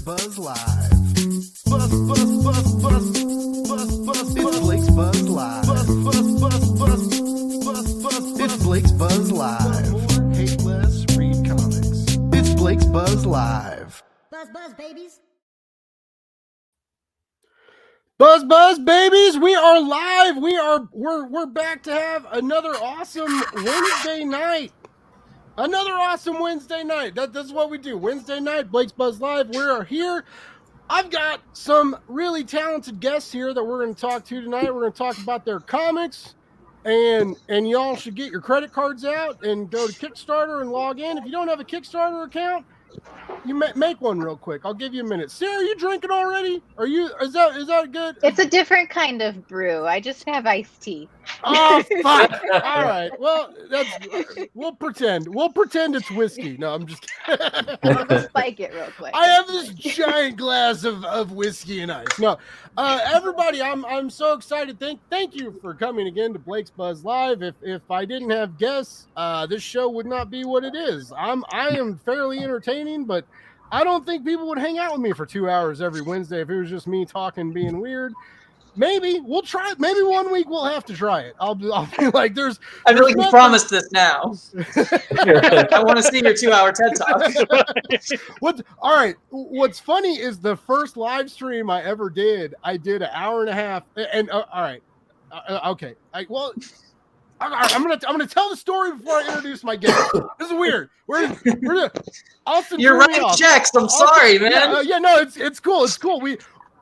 Buzz Live. Buzz, buzz, buzz, buzz, buzz, buzz. It's Blake's Buzz Live. Buzz, buzz, buzz, buzz, buzz, buzz. It's Blake's Buzz Live. Hate less, read comics. It's Blake's Buzz Live. Buzz, buzz, babies. Buzz, buzz, babies! We are live. We're back to have another awesome Wednesday night. Another awesome Wednesday night. That's what we do. Wednesday night, Blake's Buzz Live. We are here. I've got some really talented guests here that we're going to talk to tonight. We're going to talk about their comics, and y'all should get your credit cards out and go to Kickstarter and log in. If you don't have a Kickstarter account, you make one real quick. I'll give you a minute. Sarah, are you drinking already? Is that good? It's a different kind of brew. I just have iced tea. Oh, fuck. All right. Well, we'll pretend. We'll pretend it's whiskey. No, I'm just kidding. I'll go spike it real quick. I have this giant glass of whiskey and ice. No, everybody, I'm so excited. Thank you for coming again to Blake's Buzz Live. If I didn't have guests, this show would not be what it is. I am fairly entertaining, but I don't think people would hang out with me for 2 hours every Wednesday if it was just me talking, being weird. Maybe we'll try it. Maybe 1 week we'll have to try it. I'll be like, I feel like you promised this now. I want to see your 2-hour TED Talk. All right. What's funny is the first live stream I ever did, I did an hour and a half. And all right, okay. I'm gonna tell the story before I introduce my guest. This is weird. We're Alston. You're writing checks. I'm sorry, man. Yeah, no, it's cool. It's cool.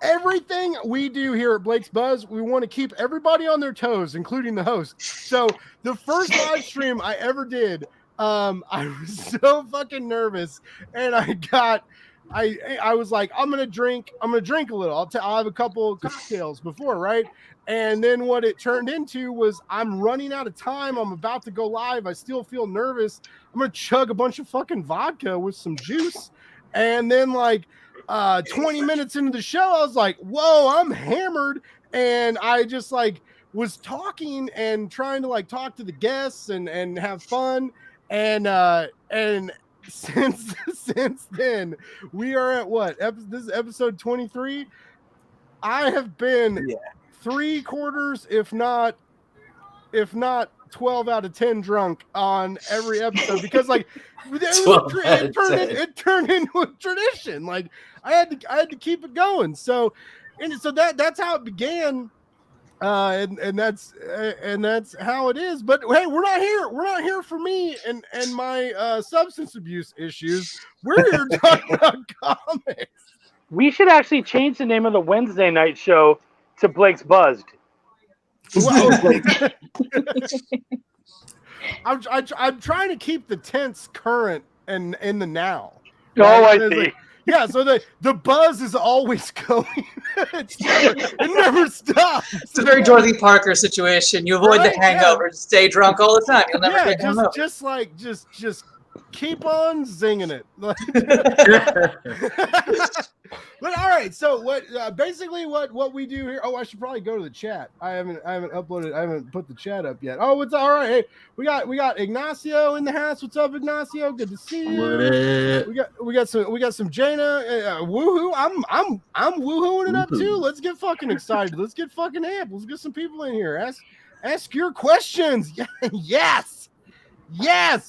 Everything we do here at Blake's Buzz, we want to keep everybody on their toes, including the host. So the first live stream I ever did, I was so fucking nervous, and I was like, I'm gonna drink a little. I'll have a couple of cocktails before, right? And then what it turned into was I'm running out of time. I'm about to go live. I still feel nervous. I'm gonna chug a bunch of fucking vodka with some juice, and then 20 minutes into the show, I was like, whoa, I'm hammered. And I just was talking and trying to talk to the guests and have fun. And since then, we are at what? This is episode 23. I have been 3/4, if not 12 out of 10 drunk on every episode because it turned into a tradition. I had to keep it going. So that's how it began. And that's how it is. But hey, we're not here for me and my substance abuse issues. We're here to talk about comics. We should actually change the name of the Wednesday night show to Blake's Buzzed. Well, I'm trying to keep the tense current and in the now. Oh, I see. Yeah, so the buzz is always going. It never stops. It's a very Dorothy Parker situation. You avoid the hangover, stay drunk all the time. You'll never get hungover. Just keep on zinging it. But all right, so what we do here? Oh, I should probably go to the chat. I haven't put the chat up yet. Oh, it's all right. Hey, we got Ignacio in the house. What's up, Ignacio? Good to see you. We got some Jaina. Woohoo! I'm woohooing it up too. Let's get fucking excited. Let's get fucking amped. Let's get some people in here. Ask your questions. Yes.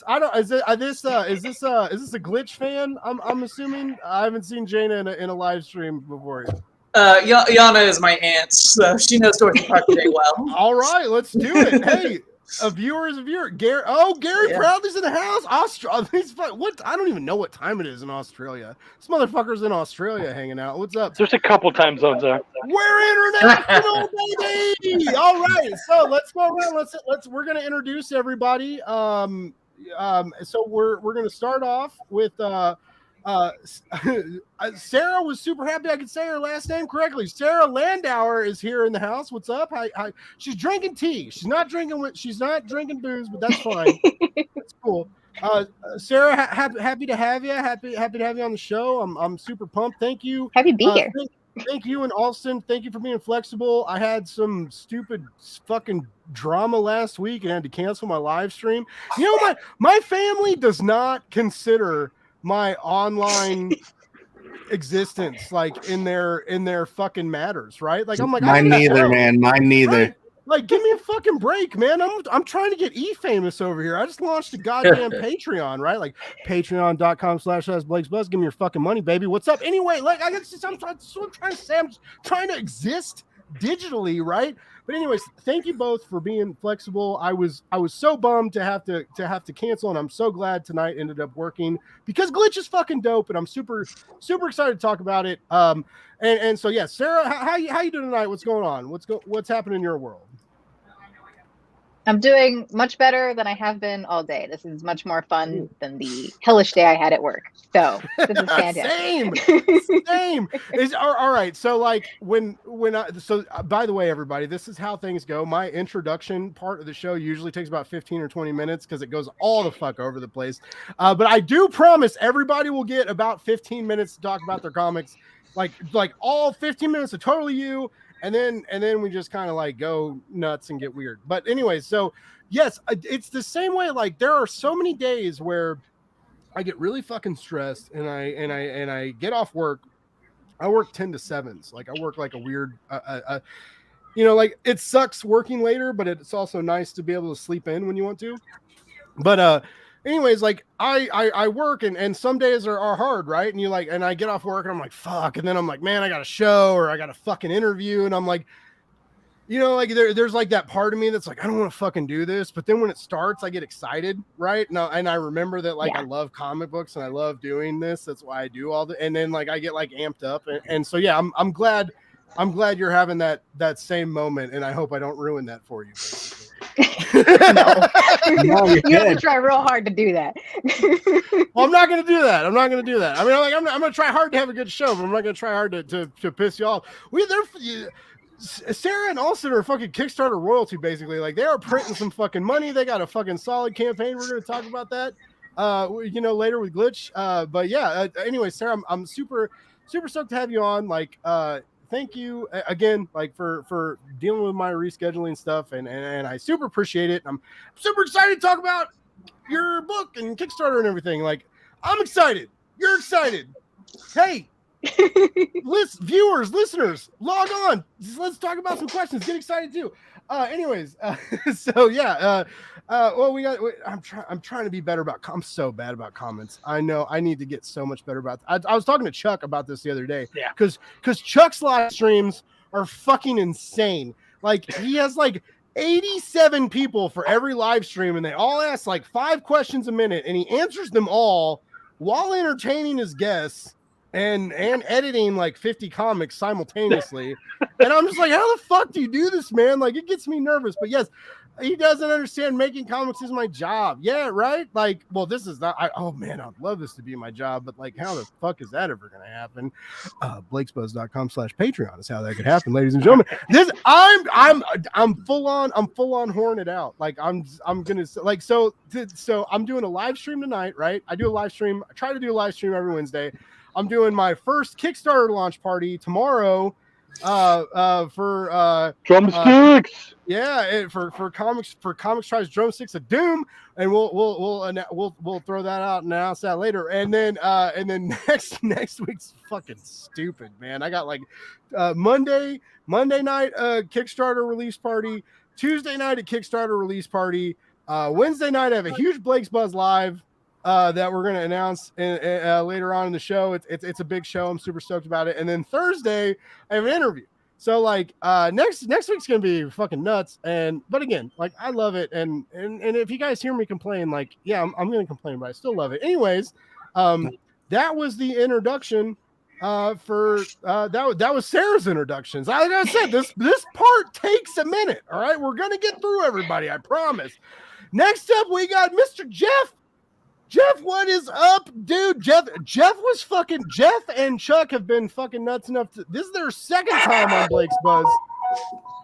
I don't. Is this a glitch fan? I'm assuming. I haven't seen Jaina in a live stream before. Yana is my aunt, so she knows Dorothy Parker very well. All right, let's do it. Hey, a viewer is a viewer. Gary Proudly's in the house. Australia. What? I don't even know what time it is in Australia. This motherfucker's in Australia hanging out. What's up? There's a couple time zones there. We're international, baby. All right, so let's go around. We're gonna introduce everybody. So we're gonna start off with Sarah was super happy I could say her last name correctly. Sarah Landauer is here in the house. What's up? Hi. She's drinking tea. She's not drinking booze, but that's fine. That's cool. Sarah, happy to have you. Happy to have you on the show. I'm super pumped. Thank you. Happy to be here. Thank you and Alston. Thank you for being flexible. I had some stupid fucking drama last week and had to cancel my live stream. You know, my family does not consider my online existence like in their fucking matters, right? Like I'm like mine neither, man. Mine neither. Right? Like, give me a fucking break, man. I'm trying to get famous over here. I just launched a goddamn Patreon, right? Like patreon.com/BlakesBuzz. Give me your fucking money, baby. What's up? Anyway, like I'm trying to say. I'm just trying to exist digitally, right? But anyways, thank you both for being flexible. I was so bummed to have to cancel, and I'm so glad tonight ended up working because Glitch is fucking dope, and I'm super excited to talk about it. And so yeah, Sarah, how you doing tonight? What's going on? What's happening in your world? I'm doing much better than I have been all day. This is much more fun than the hellish day I had at work. So this is fantastic. Same. All right. So like by the way, everybody, this is how things go. My introduction part of the show usually takes about 15 or 20 minutes because it goes all the fuck over the place. But I do promise everybody will get about 15 minutes to talk about their comics. Like all 15 minutes of totally you. And then we just kind of like go nuts and get weird. But anyways, so yes, it's the same way. Like there are so many days where I get really fucking stressed and I get off work. I work 10 to 7s. Like I work like a weird, like it sucks working later, but it's also nice to be able to sleep in when you want to. But anyways, like I work and some days are hard, right? And I get off work and I'm like, fuck. And then I'm like, man, I got a show or I got a fucking interview. And I'm like, like there's like that part of me that's like, I don't want to fucking do this. But then when it starts, I get excited, right? And I remember that like I love comic books and I love doing this. That's why I do all the, and then like I get like amped up. And so, yeah, I'm glad you're having that same moment. And I hope I don't ruin that for you. No, you have to try real hard to do that. Well, I'm not going to do that. I mean, I'm going to try hard to have a good show, but I'm not going to try hard to piss you off. Sarah and Alston are fucking Kickstarter royalty, basically. Like they are printing some fucking money. They got a fucking solid campaign. We're going to talk about that, later with Glitch. But yeah, anyway, Sarah, I'm super stoked to have you on. Like, thank you again, like for dealing with my rescheduling stuff, and I super appreciate it. I'm super excited to talk about your book and Kickstarter and everything. Like, I'm excited. You're excited. Hey, viewers, listeners, log on. Let's talk about some questions. Get excited too. Anyways, so yeah. I'm trying to be better about. I'm so bad about comments. I know I need to get so much better about. I was talking to Chuck about this the other day. Yeah. Because Chuck's live streams are fucking insane. Like he has like 87 people for every live stream, and they all ask like 5 questions a minute, and he answers them all while entertaining his guests and editing like 50 comics simultaneously. And I'm just like, how the fuck do you do this, man? Like it gets me nervous. But yes, he doesn't understand making comics is my job. Yeah, right? Like, well, this is not oh man, I'd love this to be my job, but like how the fuck is that ever gonna happen? BlakesBuzz.com/Patreon is how that could happen, ladies and gentlemen. This I'm full on horned out. Like I'm gonna like so I'm doing a live stream tonight, right? I try to do a live stream every Wednesday. I'm doing my first Kickstarter launch party tomorrow for drumsticks. For comics tries drumsticks of doom, and we'll throw that out and announce that later. And then next week's fucking stupid, man. I got like Monday night Kickstarter release party, Tuesday night a Kickstarter release party, Wednesday night I have a huge Blake's Buzz live that we're going to announce later on in the show. It's a big show. I'm super stoked about it. And then Thursday I have an interview. So like next week's going to be fucking nuts. But again, like I love it. And if you guys hear me complain, like, yeah, I'm going to complain, but I still love it. Anyways, that was the introduction that was Sarah's introductions. Like I said, this part takes a minute. All right. We're going to get through everybody. I promise. Next up, we got Mr. Jeff. Jeff, what is up, dude? Jeff and Chuck have been fucking nuts enough to. This is their second time on Blake's Buzz.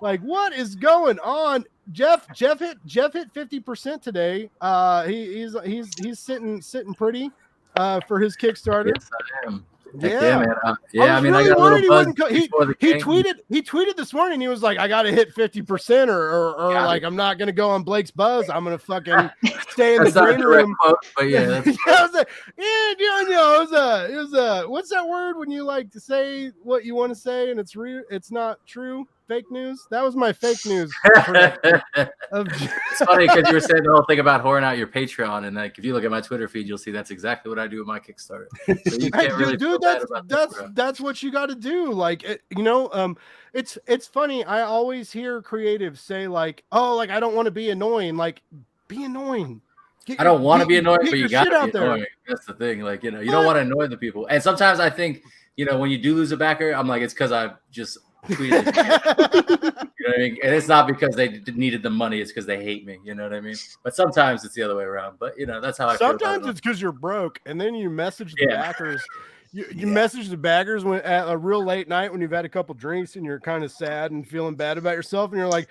Like, what is going on? Jeff hit 50% today. He's sitting pretty for his Kickstarter. Yes, I am. Yeah, man. I mean, really I got a worried he little wouldn't. He tweeted this morning. He was like, "I got to hit 50%, or like I'm not gonna go on Blake's Buzz. I'm gonna fucking stay in the green room." Quote, but yeah, that's it was a what's that word when you like to say what you want to say and it's real, it's not true. Fake news. That was my fake news. It's funny because you were saying the whole thing about whoring out your Patreon, and like if you look at my Twitter feed, you'll see that's exactly what I do with my Kickstarter. So you can't really feel bad about that's what you got to do. Like it's funny. I always hear creatives say like, "Oh, like I don't want to be annoying." Like, be annoying. I don't want to be annoying, but you got to be there. annoying. That's the thing. Like, you don't want to annoy the people. And sometimes I think, when you do lose a backer, I'm like, it's because I just tweeted. You know what I mean? And it's not because they needed the money. It's because they hate me. You know what I mean? But sometimes it's the other way around. But, that's how I feel. Sometimes it's because you're broke. And then you message the backers. You message the backers when at a real late night when you've had a couple drinks and you're kind of sad and feeling bad about yourself. And you're like,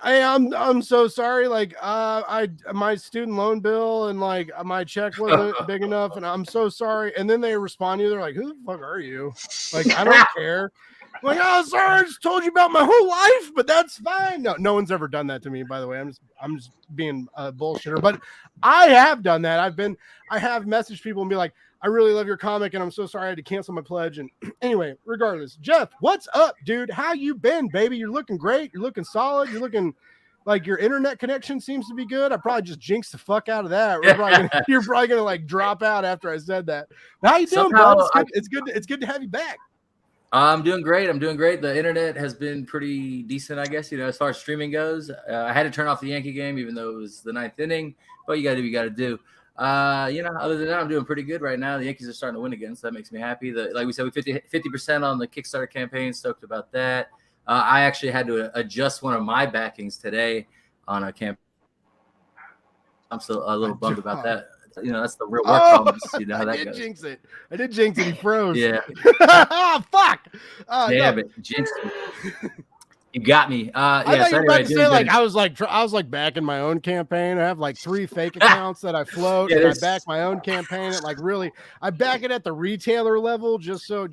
hey, I'm so sorry. Like, my student loan bill and like my check wasn't big enough, and I'm so sorry. And then they respond to you. They're like, who the fuck are you? Like, I don't care. I'm like, oh, sorry, I just told you about my whole life, but that's fine. No one's ever done that to me, by the way. I'm just being a bullshitter, but I have done that. I have messaged people and be like, I really love your comic, and I'm so sorry I had to cancel my pledge. And anyway, regardless, Jeff, what's up, dude? How you been, baby? You're looking great. You're looking solid. You're looking like your internet connection seems to be good. I probably just jinxed the fuck out of that. You're probably gonna like drop out after I said that. How you doing, bud? It's good to have you back. I'm doing great. The internet has been pretty decent, I guess, as far as streaming goes. I had to turn off the Yankee game, even though it was the 9th inning, but you got to do what you got to do. Other than that, I'm doing pretty good right now. The Yankees are starting to win again, so that makes me happy. Like we said, we 50% on the Kickstarter campaign. Stoked about that. I actually had to adjust one of my backings today on a campaign. I'm still a little bummed about that. That's the real work problems. How that goes. Jinx it. I did jinx it. He froze. Yeah. Oh, fuck. Damn it. Jinx it. You got me. I thought you were about to say like I was like backing my own campaign. I have like 3 fake accounts that I float, and I back my own campaign at like really. I back it at the retailer level just. Right.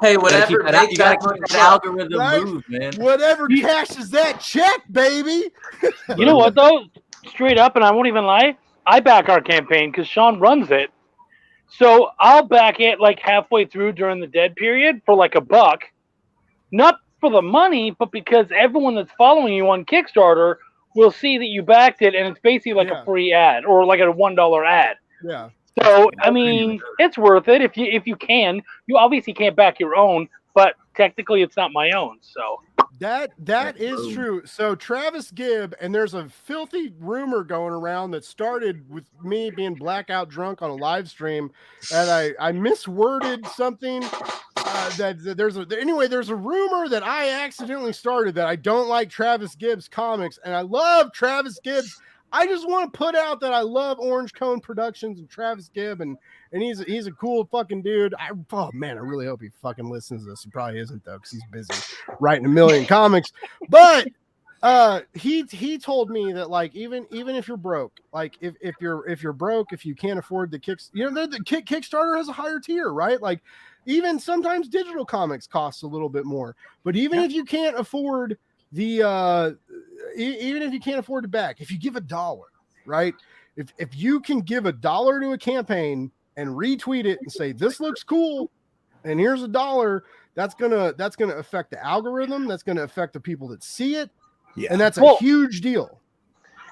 Hey, whatever. You got to keep that algorithm move, man. Whatever cashes that check, baby. You know what though? Straight up, and I won't even lie, I back our campaign because Sean runs it. So I'll back it like halfway through during the dead period for like $1. Not for the money, but because everyone that's following you on Kickstarter will see that you backed it, and it's basically like a free ad or like a $1 ad. Yeah. So I mean, it's worth it if you can. You obviously can't back your own, but technically it's not my own. So that is true. So Travis Gibb, and there's a filthy rumor going around that started with me being blackout drunk on a live stream, and I misworded something. There's a rumor that I accidentally started that I don't like Travis Gibb's comics, and I love Travis Gibb's. I just want to put out that I love Orange Cone Productions and Travis Gibb, and he's a cool fucking dude. I really hope he fucking listens to this. He probably isn't though, because he's busy writing a million comics. But he told me that like even if you're broke, like if you're broke, if you can't afford the Kickstarter has a higher tier, right? Like even sometimes digital comics cost a little bit more. But even if you can't afford even if you can't afford to back, if you give $1, right? If you can give $1 to a campaign and retweet it and say this looks cool, and here's $1, that's gonna affect the algorithm. That's gonna affect the people that see it, and that's a huge deal.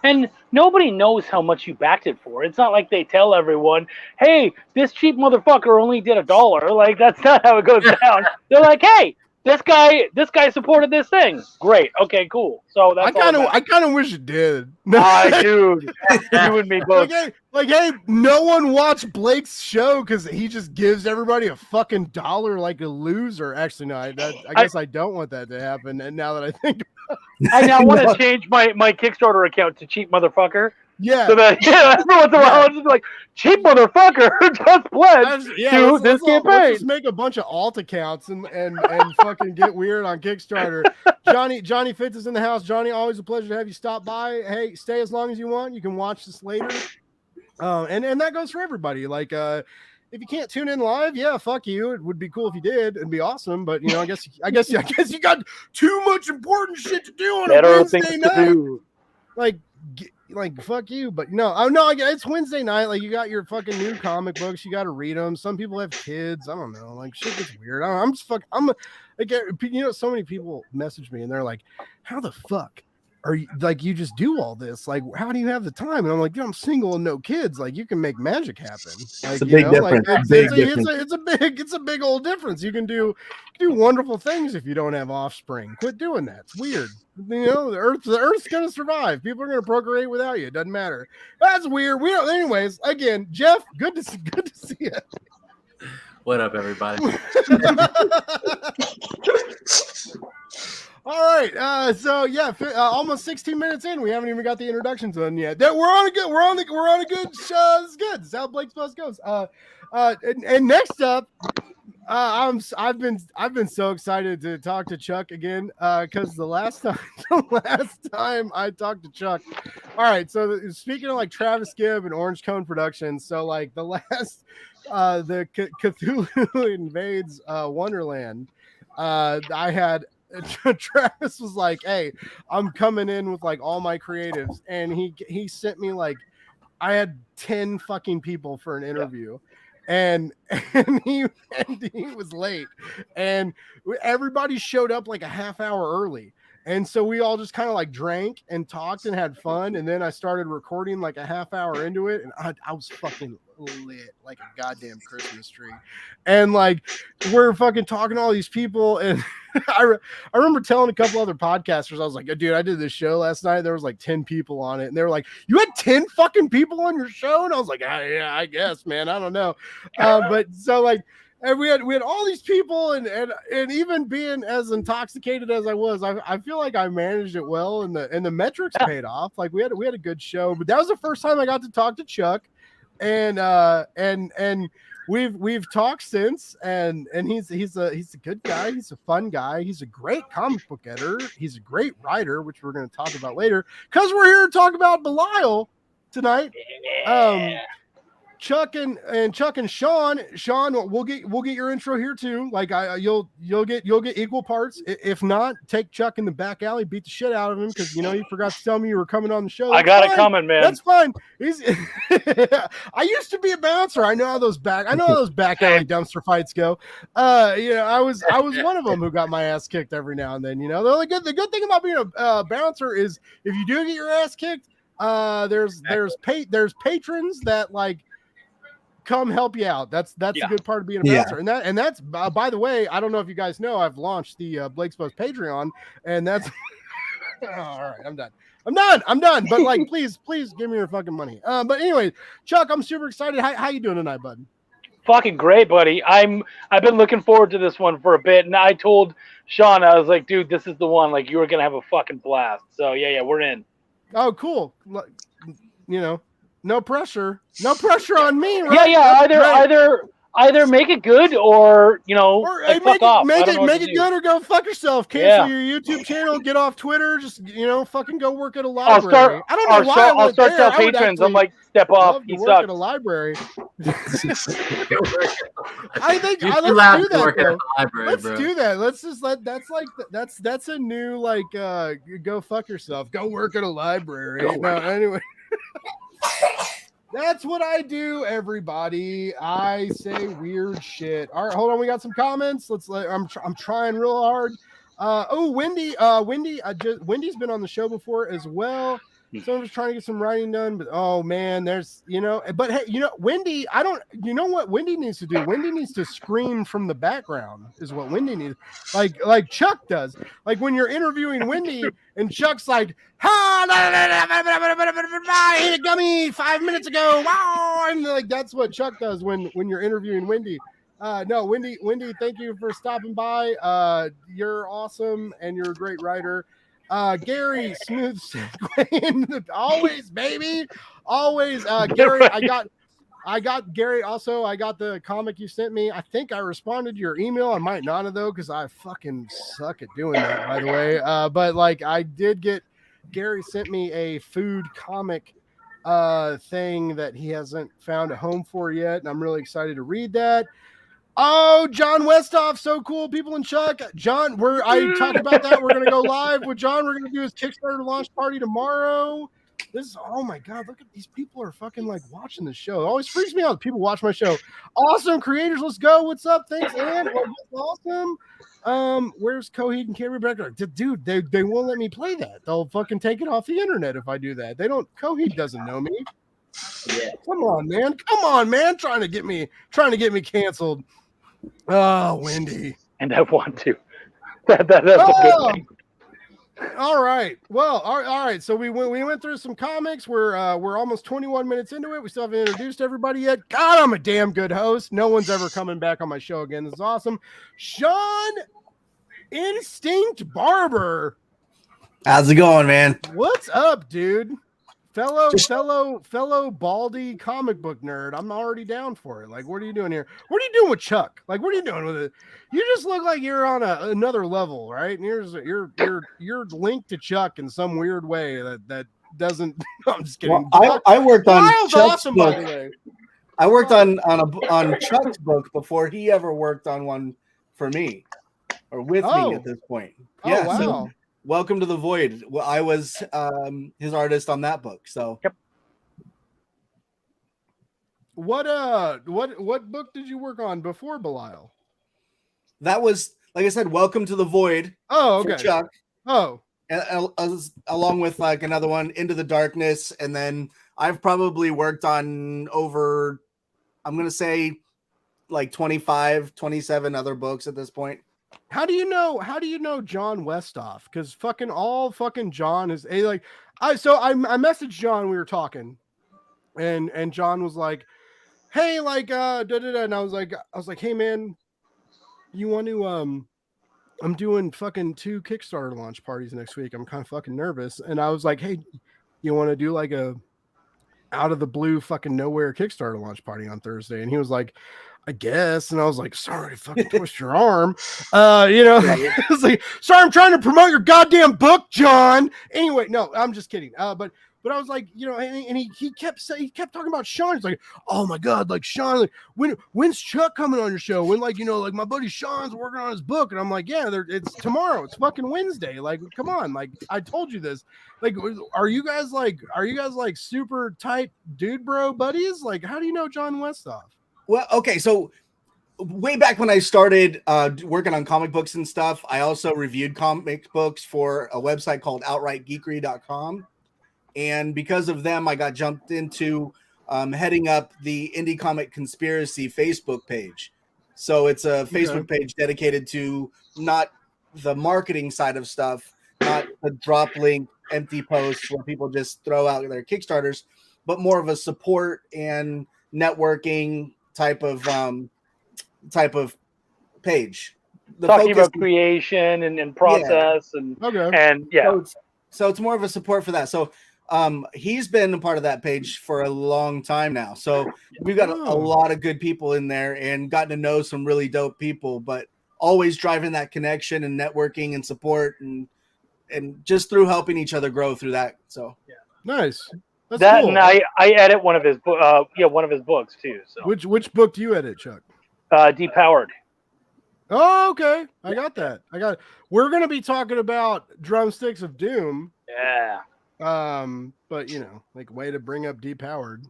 And nobody knows how much you backed it for. It's not like they tell everyone, "Hey, this cheap motherfucker only did $1." Like that's not how it goes down. They're like, "Hey, this guy supported this thing. Great. Okay, cool." So that's I kind of wish it did. Dude, you and me both. Hey, no one watched Blake's show because he just gives everybody a fucking $1 like a loser. Actually, no, I guess I don't want that to happen. And now that I think, I now want to change my Kickstarter account to cheap motherfucker. Yeah. So that every once in a while, I'll just be like, cheap motherfucker just pledged to this campaign. Let's just make a bunch of alt accounts and fucking get weird on Kickstarter. Johnny Fitz is in the house. Johnny, always a pleasure to have you stop by. Hey, stay as long as you want. You can watch this later. And that goes for everybody. Like, if you can't tune in live, yeah, fuck you. It would be cool if you did. It'd be awesome. But I guess you got too much important shit to do on a Wednesday night. Like fuck you. But no, it's Wednesday night. Like, you got your fucking new comic books. You got to read them. Some people have kids. I don't know. Like, shit gets weird. So many people message me and they're like, how the fuck are you, like, you just do all this? Like, how do you have the time? And I'm like, I'm single and no kids. Like, you can make magic happen. Like, it's a big difference. It's a big old difference. You can do wonderful things if you don't have offspring. Quit doing that. It's weird. The Earth's gonna survive. People are gonna procreate without you. It doesn't matter. That's weird. Anyways, again, Jeff, good to see you. What up, everybody? All right. So yeah, almost 16 minutes in, we haven't even got the introductions done yet. We're on a good show. This is good. This is how Blake's Buzz goes. And next up, I've been so excited to talk to Chuck again, because the last time I talked to Chuck. All right. So speaking of like Travis Gibb and Orange Cone Productions, so like the last the Cthulhu Invades Wonderland, I had. Travis was like, hey, I'm coming in with like all my creatives, and he sent me like, I had 10 fucking people for an interview. And he was late, and everybody showed up like a half hour early. And so we all just kind of like drank and talked and had fun. And then I started recording like a half hour into it, and I was fucking lit like a goddamn Christmas tree. And like, we're fucking talking to all these people, and I remember telling a couple other podcasters, I was like, dude, I did this show last night. There was like 10 people on it, and they were like, you had 10 fucking people on your show? And I was like, yeah, I guess, man, I don't know. But so like, and we had all these people, and even being as intoxicated as I was, I feel like I managed it well, and the metrics paid off. Like, we had a good show. But that was the first time I got to talk to Chuck, and we've talked since, and he's a good guy. He's a fun guy. He's a great comic book editor. He's a great writer, which we're going to talk about later, because we're here to talk about Belial tonight. Chuck and Sean, we'll get your intro here too. Like, you'll get equal parts. If not, take Chuck in the back alley, beat the shit out of him, because you forgot to tell me you were coming on the show. I got it coming, man. That's fine. I used to be a bouncer. I know how those back alley dumpster fights go. I was one of them who got my ass kicked every now and then. The good thing about being a bouncer is, if you do get your ass kicked, there's patrons that like come help you out. That's the good part of being a bouncer. And that's by the way, I don't know if you guys know, I've launched the Blake's Buzz Patreon, and that's all right. I'm done. But like, please give me your fucking money. But anyway, Chuck, I'm super excited. How you doing tonight, bud? Fucking great, buddy. I've been looking forward to this one for a bit, and I told Sean, I was like, dude, this is the one. Like, you were gonna have a fucking blast. So yeah, we're in. Oh, cool. No pressure on me, right? Yeah. Either make it good or fuck off. Make it good or go fuck yourself. Cancel your YouTube channel. Get off Twitter. Just fucking go work at a library. I don't know why I'll start telling patrons. I'm like, step off. He sucks. Work at a library. Let's let's do that. Let's just that's a new like go fuck yourself. Go work at a library. Anyway. That's what I do, everybody. I say weird shit. All right, hold on. We got some comments. I'm trying real hard. Wendy's been on the show before as well. So I'm just trying to get some writing done, but oh man, there's but hey, Wendy, what Wendy needs to do? Wendy needs to scream from the background is what Wendy needs. Like Chuck does. Like when you're interviewing Wendy and Chuck's like, I ate a gummy 5 minutes ago. Wow, and like that's what Chuck does when you're interviewing Wendy. No, Wendy, thank you for stopping by. You're awesome and you're a great writer. Gary, smooth segue. Always, baby. Always. Gary, I got Gary. Also, I got the comic you sent me. I think I responded to your email. I might not have though, because I fucking suck at doing that, by the way. But like I did get Gary sent me a food comic thing that he hasn't found a home for yet, and I'm really excited to read that. Oh, John Westhoff, so cool. People in Chuck. John, I talked about that. We're gonna go live with John. We're gonna do his Kickstarter launch party tomorrow. Oh my god, look at these people are fucking like watching the show. It always freaks me out. People watch my show. Awesome creators, let's go. What's up? Thanks, Ann. Awesome. Where's Coheed and Carrie Becker? Dude, they won't let me play that. They'll fucking take it off the internet if I do that. Coheed doesn't know me. Yeah. Come on, man. Trying to get me canceled. Oh, Wendy. And I want to. That's a good thing. All right. Well, all right. So we went through some comics. We're almost 21 minutes into it. We still haven't introduced everybody yet. God, I'm a damn good host. No one's ever coming back on my show again. This is awesome. Sean Instinct Barber. How's it going, man? What's up, dude? Fellow baldy comic book nerd. I'm already down for it. Like, what are you doing here? What are you doing with Chuck? Like, what are you doing with it? You just look like you're on another level, right? And you're linked to Chuck in some weird way that doesn't. I'm just kidding. Well, I worked on Chuck's awesome, book. by the way. I worked on Chuck's book before he ever worked on one for me or with me at this point. Yeah. Wow. So, Welcome to the Void. Well, I was his artist on that book. So, yep. What book did you work on before Belial? That was, like I said, Welcome to the Void. Oh, okay. For Chuck. Oh, along with like another one, Into the Darkness, and then I've probably worked on over, I'm gonna say, like 25, 27 other books at this point. How do you know John Westhoff? Because fucking John is like I messaged John, we were talking, and John was like, hey, like and I was like, hey man, you want to I'm doing fucking 2 Kickstarter launch parties next week. I'm kind of fucking nervous. And I was like, hey, you want to do like a out of the blue fucking nowhere Kickstarter launch party on Thursday? And he was like, I guess. And I was like, sorry, fucking twist your arm. I was like, sorry, I'm trying to promote your goddamn book, John. Anyway, no, I'm just kidding. But I was like, and he kept talking about Sean. He's like, oh my God, like Sean, like when's Chuck coming on your show? When like my buddy Sean's working on his book. And I'm like, yeah, it's tomorrow. It's fucking Wednesday. Like, come on. Like, I told you this. Like, are you guys like super tight dude bro buddies? Like, how do you know John Westhoff? Well, okay, so way back when I started working on comic books and stuff, I also reviewed comic books for a website called outrightgeekery.com. And because of them, I got jumped into heading up the Indie Comic Conspiracy Facebook page. So it's a Facebook page dedicated to not the marketing side of stuff, not the drop link empty posts where people just throw out their Kickstarters, but more of a support and networking type of page. Talking about creation and process and yeah. So it's more of a support for that. So he's been a part of that page for a long time now. So we've got a lot of good people in there and gotten to know some really dope people, but always driving that connection and networking and support and just through helping each other grow through that. So nice. That's that cool. And I edit one of his books too. So which book do you edit, Chuck? Depowered. Oh, okay. I got that. We're gonna be talking about Drumsticks of Doom. Yeah. But like way to bring up Depowered.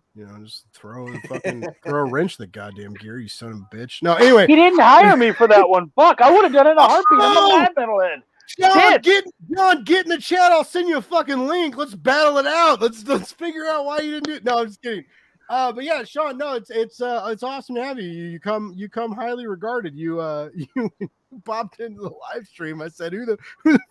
Just throw a wrench in the goddamn gear, you son of a bitch. No, anyway. He didn't hire me for that one. Fuck, I would have done it in a heartbeat. I'm a metal head. John, get in the chat. I'll send you a fucking link. Let's battle it out. Let's figure out why you didn't do it. No, I'm just kidding. But yeah, Sean, no, it's awesome to have you. You come highly regarded. You popped into the live stream. I said, who the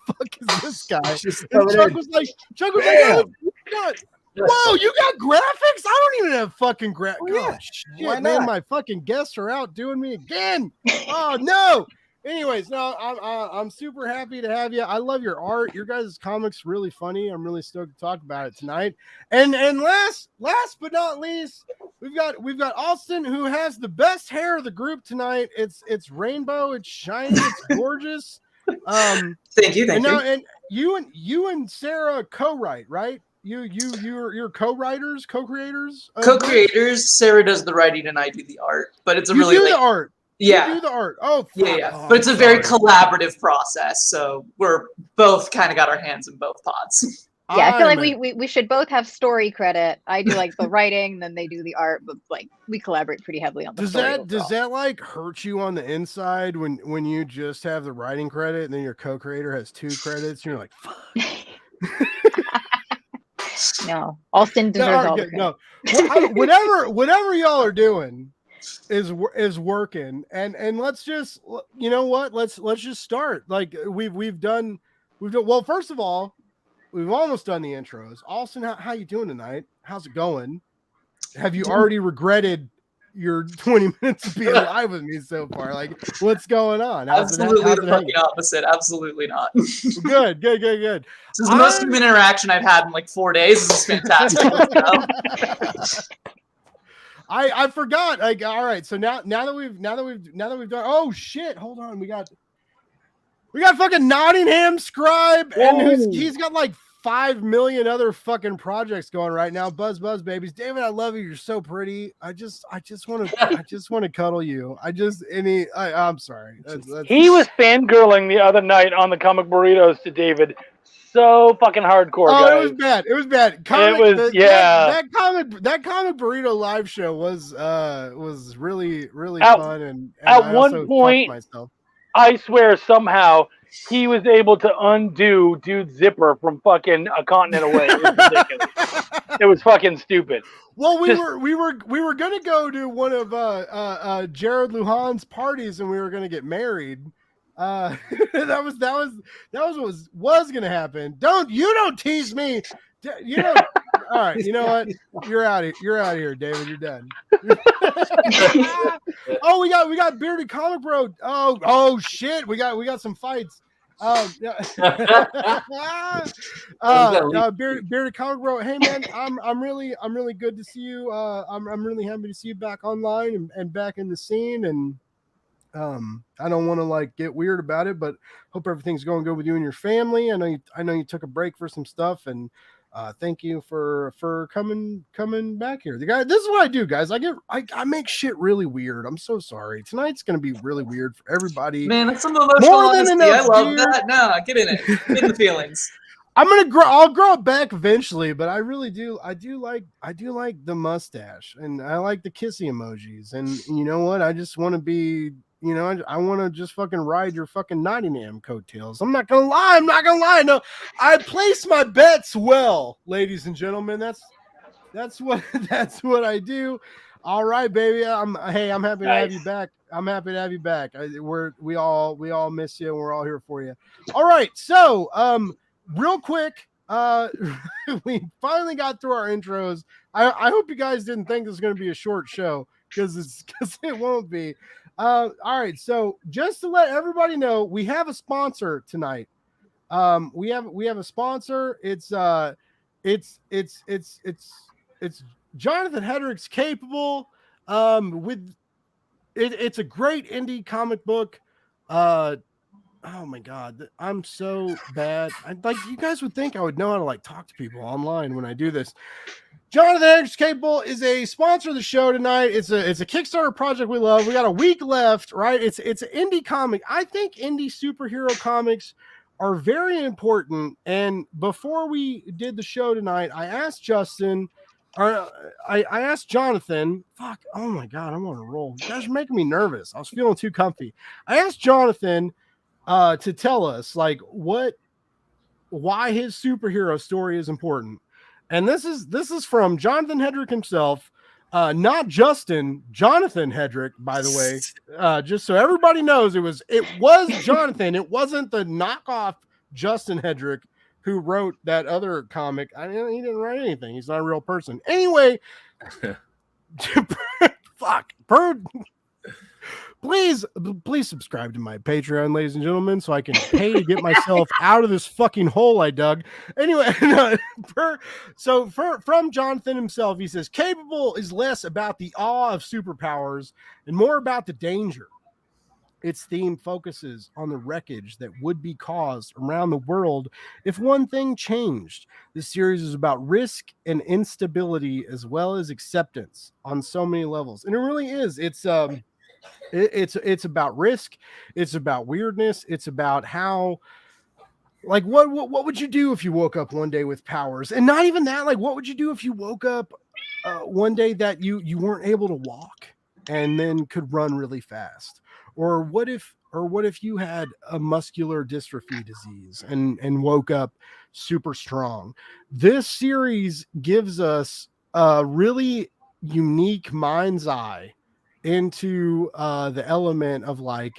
fuck is this guy? And Chuck was like, oh, God. Whoa, you got graphics? I don't even have fucking graphics. Oh, shit, man, my fucking guests are out doing me again. Oh no. Anyways, no, I'm super happy to have you. I love your art. Your guys' comics really funny. I'm really stoked to talk about it tonight. And last but not least, we've got Alston, who has the best hair of the group tonight. It's rainbow. It's shiny. It's gorgeous. Thank you. And you and Sarah co-write, right? you're co-writers, co-creators, co-creators. Sarah does the writing and I do the art, but it's a you really do like, the art. yeah, You do the art. Oh, fuck. yeah. Oh, But it's a I'm very sorry. collaborative process, so we're both kind of got our hands in both pots. Yeah, I feel like I'm we should both have story credit. I do like the writing, then they do the art, but like we collaborate pretty heavily on the story. does that like hurt you on the inside when you just have the writing credit and then your co-creator has 2 credits and you're like, fuck. No, Alston deserves all the credit. No. Whatever y'all are doing is working, and let's just, you know what, let's just start. Like we've done well. First of all, we've almost done the intros. Alston, how you doing tonight? How's it going? Have you already regretted your 20 minutes of being live with me so far? Like, what's going on? Absolutely the fucking opposite. Absolutely not. Good. This is the most human interaction I've had in like 4 days. This is fantastic. Let's go. I forgot. Like, all right. So now that we've done. Oh shit! Hold on. We got fucking Nottingham Scribe, and he's got like 5 million other fucking projects going right now. Buzz babies. David, I love you. You're so pretty. I just want to cuddle you. I'm sorry. He was fangirling the other night on the Comic Burritos to David. So fucking hardcore, guys. It was bad. It was bad. That comic burrito live show was really fun, and at one point, I swear somehow he was able to undo dude's zipper from fucking a continent away. It was ridiculous. It was fucking stupid. Well, we were gonna go to one of Jared Lujan's parties, and we were gonna get married. That was what was gonna happen. Don't tease me. All right, you know what? You're out of here, David. You're done. Oh, we got Bearded Comic Bro. Oh shit. We got some fights. Bearded Comic Bro. Hey man, I'm really good to see you. I'm really happy to see you back online and back in the scene, and I don't want to like get weird about it, but hope everything's going good with you and your family. I know you took a break for some stuff, and thank you for coming back here. This is what I do, guys. I make shit really weird. I'm so sorry. Tonight's gonna be really weird for everybody. Man, that's some emotional honesty. I love that. No, get in it. Get in the feelings. I'll grow it back eventually, but I really do. I do like the mustache, and I like the kissy emojis. And you know what? I just want to be. I want to just fucking ride your fucking Nottingham coattails. I'm not gonna lie. No, I place my bets well, ladies and gentlemen. That's what I do. All right, baby. I'm happy to have you back. I'm happy to have you back. We all miss you, and we're all here for you. All right. So, real quick, we finally got through our intros. I hope you guys didn't think this was going to be a short show, because it won't be. All right, so just to let everybody know, we have a sponsor tonight. We have a sponsor. It's Jonathan Hedrick's Capable. It's a great indie comic book. Oh my god, I'm so bad. You guys would think I would know how to like talk to people online when I do this. Jonathan Hedrick's Capable is a sponsor of the show tonight. It's a Kickstarter project we love. We got a week left, right? It's an indie comic. I think indie superhero comics are very important. And before we did the show tonight, I asked Justin, or I asked Jonathan. Fuck! Oh my god, I'm on a roll. You guys are making me nervous. I was feeling too comfy. I asked Jonathan to tell us why his superhero story is important. And this is from Jonathan Hedrick himself, not Justin, Jonathan Hedrick, by the way. Just so everybody knows, it was Jonathan. It wasn't the knockoff Justin Hedrick who wrote that other comic. He didn't write anything. He's not a real person. Anyway, fuck, Bird. Please subscribe to my Patreon, ladies and gentlemen, so I can pay to get myself out of this fucking hole I dug. Anyway, from Jonathan himself, he says, Capable is less about the awe of superpowers and more about the danger. its theme focuses on the wreckage that would be caused around the world if one thing changed. This series is about risk and instability as well as acceptance on so many levels, and it really is. It's about risk. It's about weirdness. It's about how, like, what would you do if you woke up one day with powers? And not even that, like, what would you do if you woke up one day that you weren't able to walk and then could run really fast? Or what if you had a muscular dystrophy disease and woke up super strong? This series gives us a really unique mind's eye into the element of like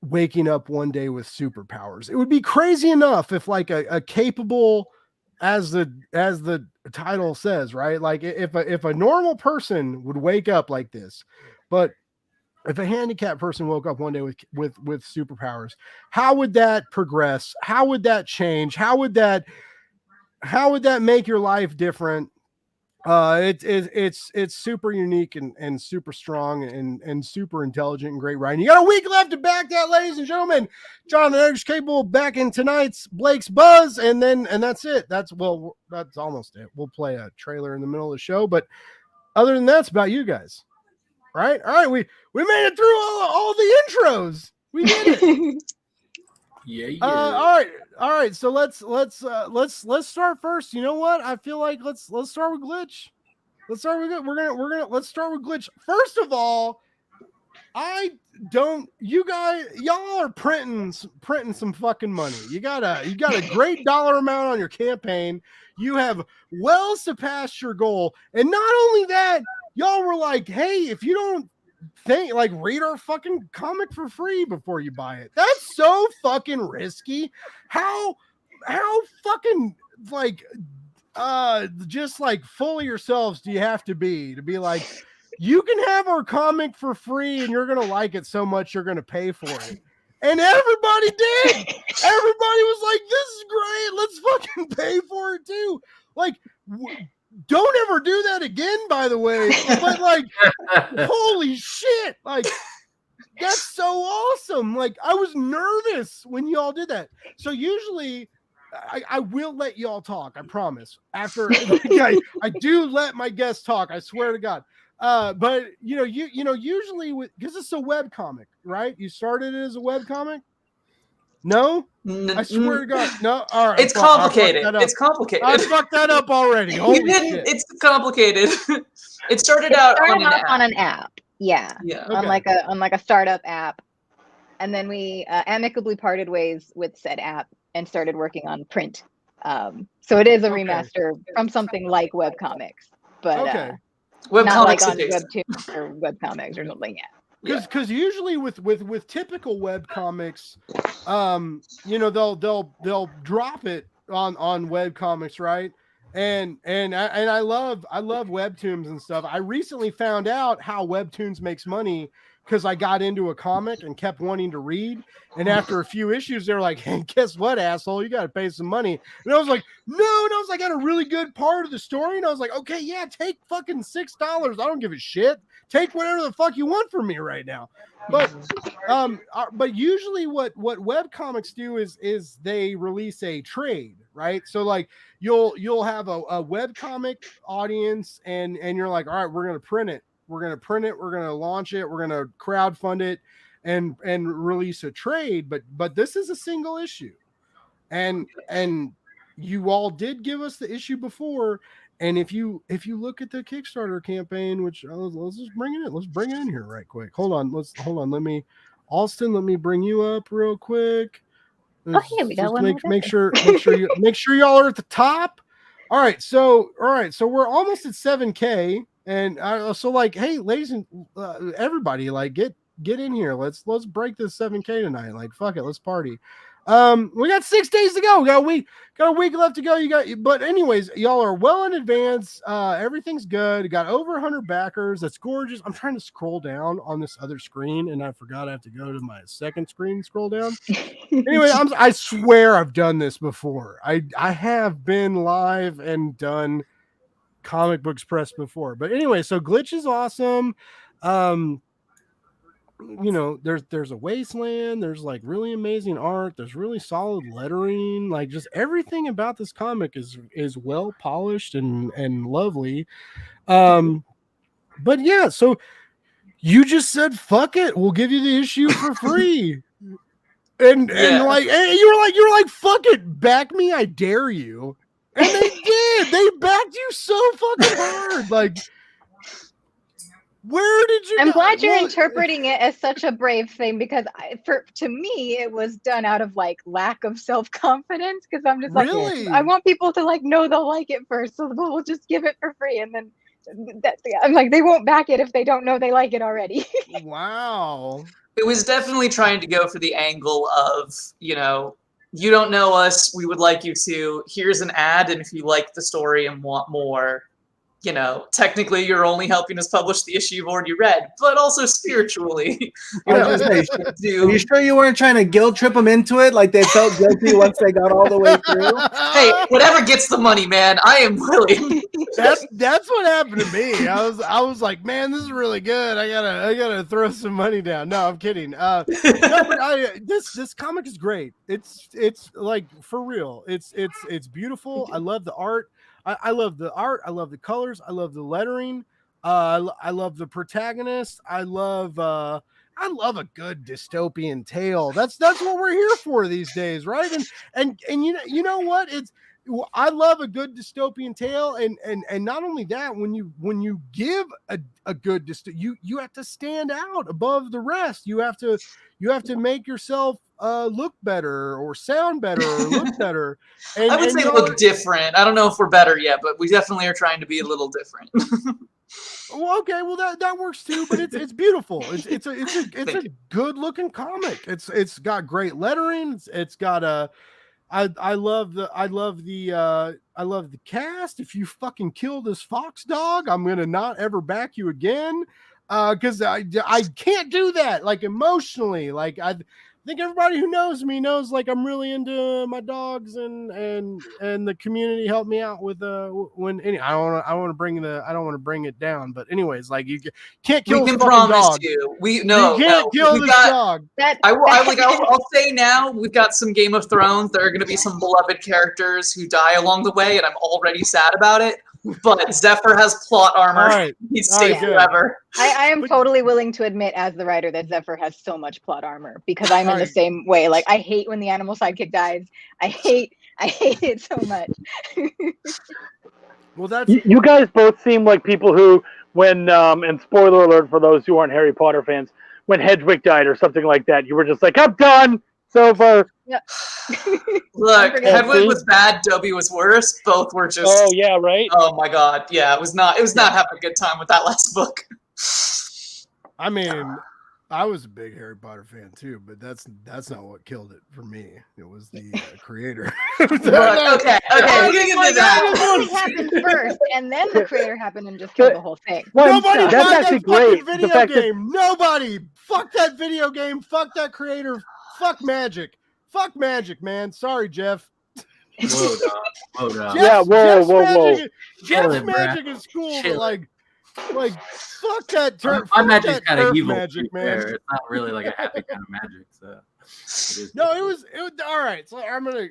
waking up one day with superpowers. It would be crazy enough if like a capable, as the title says, right? Like if a normal person would wake up like this, but if a handicapped person woke up one day with superpowers, how would that progress? How would that change? How would that make your life different? It's super unique and super strong and super intelligent and great writing. You got a week left to back that, ladies and gentlemen. Jonathan Edwards Cable back in tonight's Blake's Buzz, and that's it. That's almost it. We'll play a trailer in the middle of the show, but other than that, it's about you guys. Right? All right, we made it through all the intros. We did it. Yeah. All right. So let's start first. You know what? I feel like let's start with Glitch. Let's start with it. Let's start with Glitch. First of all, y'all are printing some fucking money. You got a great dollar amount on your campaign. You have well surpassed your goal, and not only that, y'all were like, hey, if you don't read our fucking comic for free before you buy it. That's so fucking risky. How fucking just like full of yourselves do you have to be like, you can have our comic for free and you're gonna like it so much you're gonna pay for it? And everybody did. Everybody was like, this is great, let's fucking pay for it too. Like, don't ever do that again, by the way. But like, holy shit, like, that's so awesome. Like, I was nervous when y'all did that. So usually I will let y'all talk, I promise. After I do let my guests talk, I swear to God. But usually because it's a web comic, right? You started it as a web comic? No? I swear to God. No. All right. It's complicated. It's complicated. I fucked that up already. Holy shit. It's complicated. It started out on an app. Yeah. Okay. On like a startup app. And then we amicably parted ways with said app and started working on print. So it is a remaster from something like webcomics, but not like on Webtoons or webcomics or something. Yeah. Because usually with typical web comics, they'll drop it on web comics, right? And I love Webtoons and stuff. I recently found out how Webtoons makes money because I got into a comic and kept wanting to read. And after a few issues, they're like, hey, guess what, asshole? You got to pay some money. And I was like, no. And I was like, I got a really good part of the story. And I was like, okay, yeah, take fucking $6. I don't give a shit. Take whatever the fuck you want from me right now. But usually what webcomics do is they release a trade, right? So like you'll have a webcomic audience and you're like, all right, we're going to print it. We're going to launch it. We're going to crowdfund it and release a trade. But this is a single issue. And you all did give us the issue before. And if you look at the Kickstarter campaign, which let's just bring it in. Let's bring it in here right quick. Hold on. Alston, let me bring you up real quick. Here we go. Make sure y'all are at the top. All right. So we're almost at 7K. And so like, hey, ladies and everybody, like get in here. Let's break this 7K tonight. Like, fuck it, let's party. We got 6 days to go. We got a week left to go. But anyways, y'all are well in advance. Everything's good. You got over 100 backers. That's gorgeous. I'm trying to scroll down on this other screen, and I forgot I have to go to my second screen and scroll down. Anyway, I swear I've done this before. I have been live and done Comic Books Press before. But anyway, so Glitch is awesome. you know, there's a wasteland, there's like really amazing art, there's really solid lettering, like just everything about this comic is well polished and lovely. But yeah, so you just said fuck it, we'll give you the issue for free. And like, and you were like fuck it, back me, I dare you. And they did. They backed you so fucking hard. Like, where did you? I'm glad you're interpreting it as such a brave thing, because to me it was done out of like lack of self-confidence, because I'm just like, really? I want people to like know they'll like it first, so we'll just give it for free, and then I'm like, they won't back it if they don't know they like it already. Wow. It was definitely trying to go for the angle of, you know, you don't know us, we would like you to. Here's an ad, and if you like the story and want more, you know, technically you're only helping us publish the issue you've already read, but also spiritually. Are you sure you weren't trying to guilt trip them into it? Like they felt guilty once they got all the way through? Hey, whatever gets the money, man, I am willing. That's what happened to me. I was like, man, this is really good. I gotta throw some money down. No, I'm kidding. No, but this comic is great. It's like, for real. It's beautiful. I love the art. I love the art. I love the colors. I love the lettering. I love the protagonist. I love a good dystopian tale. That's what we're here for these days, right? And you know what? I love a good dystopian tale, and not only that, when you give a good you have to stand out above the rest. You have to make yourself look better or sound better or look better. I would say look different. I don't know if we're better yet, but we definitely are trying to be a little different. Well, okay, well that works too, but it's beautiful. It's a good looking comic. It's got great lettering. It's got I love the cast. If you fucking kill this fox dog, I'm gonna not ever back you again. Because I can't do that, like, emotionally. Like, I think everybody who knows me knows, like, I'm really into my dogs, and the community helped me out with I don't want to bring it down, but anyways, like, you can't kill. We can promise dog. You can't kill this dog. I'll say now, we've got some Game of Thrones. There are going to be some beloved characters who die along the way, and I'm already sad about it. But Zephyr has plot armor. Right. He's safe forever. I am totally willing to admit, as the writer, that Zephyr has so much plot armor, because I'm in the same way. Like, I hate when the animal sidekick dies. I hate it so much. Well, that's you guys both seem like people who, when and spoiler alert for those who aren't Harry Potter fans, when Hedwig died or something like that, you were just like, I'm done. It's over. Yeah. Look, Hedwig was bad, Dobby was worse. Both were just. Oh yeah, right. Oh my god, yeah, it was not having a good time with that last book. I mean, I was a big Harry Potter fan too, but that's not what killed it for me. It was the creator. Okay, we'll get into that. It happened first, and then the creator happened and just killed the whole thing. Nobody that's bought actually that fucking great. video game. Nobody. Fuck that video game. Fuck that creator. Fuck magic. Fuck magic, man. Sorry, Jeff. Whoa, dog. Whoa. Jeff's magic is cool, but like fuck that turf. My magic's kind of evil. Magic, man. It's not really like a happy kind of magic. So no, it was all right. So I'm gonna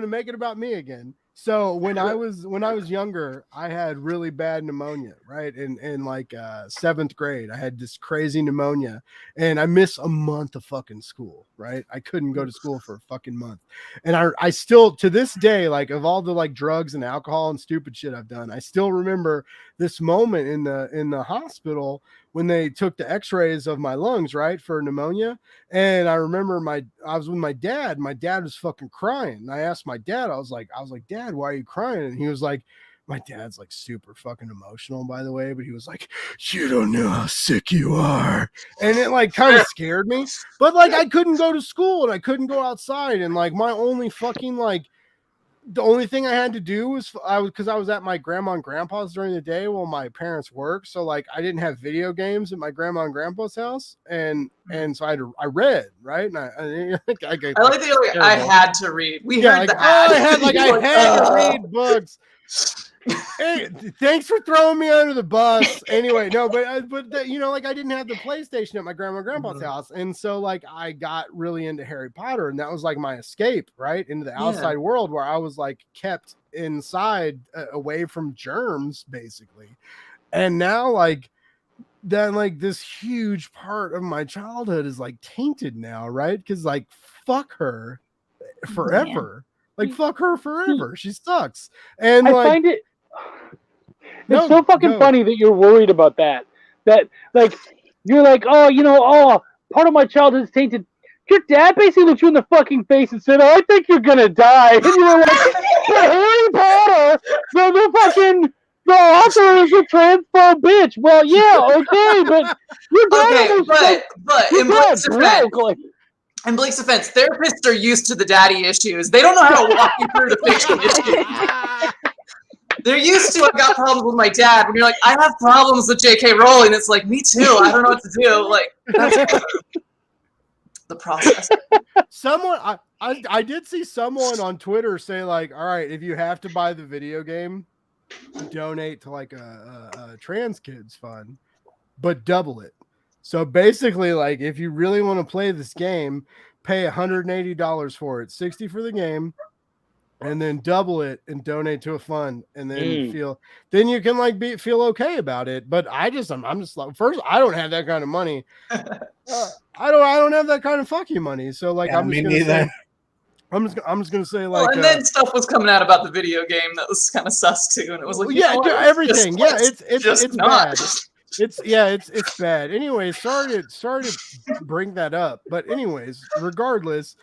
make it about me again. So when I was younger, I had really bad pneumonia, right? In like 7th grade, I had this crazy pneumonia, and I missed a month of fucking school, right? I couldn't go to school for a fucking month. And I still, to this day, like, of all the like drugs and alcohol and stupid shit I've done, I still remember this moment in the hospital when they took the x-rays of my lungs, right, for pneumonia. And I remember I was with my dad. My dad was fucking crying. And I asked my dad, I was like, Dad, why are you crying? And he was like, my dad's like super fucking emotional, by the way, but he was like, you don't know how sick you are. And it like kind of scared me, but like I couldn't go to school and I couldn't go outside. And like my only fucking like, the only thing I had to do was because I was at my grandma and grandpa's during the day while my parents worked. So like I didn't have video games at my grandma and grandpa's house, and so I read, right? And I like that I had to read. We heard like, that. I had to read books. Hey, thanks for throwing me under the bus. Anyway, no, but you know, like I didn't have the PlayStation at my grandma and grandpa's house, and so like I got really into Harry Potter, and that was like my escape, right, into the outside world where I was like kept inside, away from germs, basically. And now, like then, like this huge part of my childhood is like tainted now, right? Because like fuck her forever. Like fuck her forever. She sucks. And I find it. It's so fucking funny that you're worried about that. That like you're like, oh, you know, part of my childhood is tainted. Your dad basically looked you in the fucking face and said, "Oh, I think you're gonna die." And you were like, Harry Potter, the author is a transphobe bitch. Well, yeah, okay, but your dad but in Blake's defense, in Blake's defense, therapists are used to the daddy issues. They don't know how to walk you through the fiction issues. They're used to, I've got problems with my dad. When you're like, I have problems with J.K. Rowling, it's like, me too. I don't know what to do. Like, that's the process. Someone, I did see someone on Twitter say like, all right, if you have to buy the video game, donate to like a trans kids fund, but double it. So basically, like, if you really want to play this game, pay $180 for it, $60 for the game, and then double it and donate to a fund, and then then you can like feel okay about it. But I'm just like, first, I don't have that kind of money. I don't have that kind of fucking money. So like, I'm just gonna say like, and then stuff was coming out about the video game that was kind of sus too, and it was like, everything. It's not. Bad. It's bad. Anyway, sorry to bring that up, but anyways, regardless,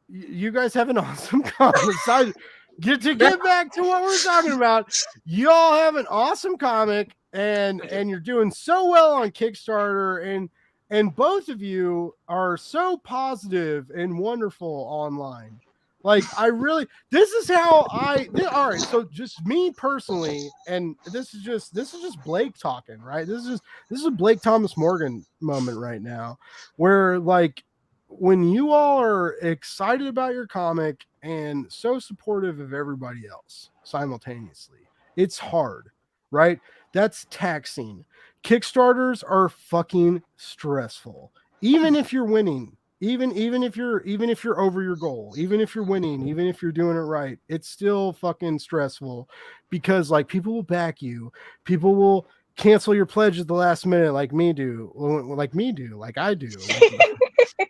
you guys have an awesome comic. Get back to what we're talking about. Y'all have an awesome comic, and you're doing so well on Kickstarter, and both of you are so positive and wonderful online. Like, this is how all right. So just me personally, and this is just Blake talking, right? This is a Blake Thomas Morgan moment right now, where like, when you all are excited about your comic and so supportive of everybody else simultaneously, it's hard, right? That's taxing. Kickstarters are fucking stressful. Even if you're winning, even if you're over your goal, even if you're winning, even if you're doing it right, it's still fucking stressful, because like, people will back you, people will cancel your pledge at the last minute, like I do.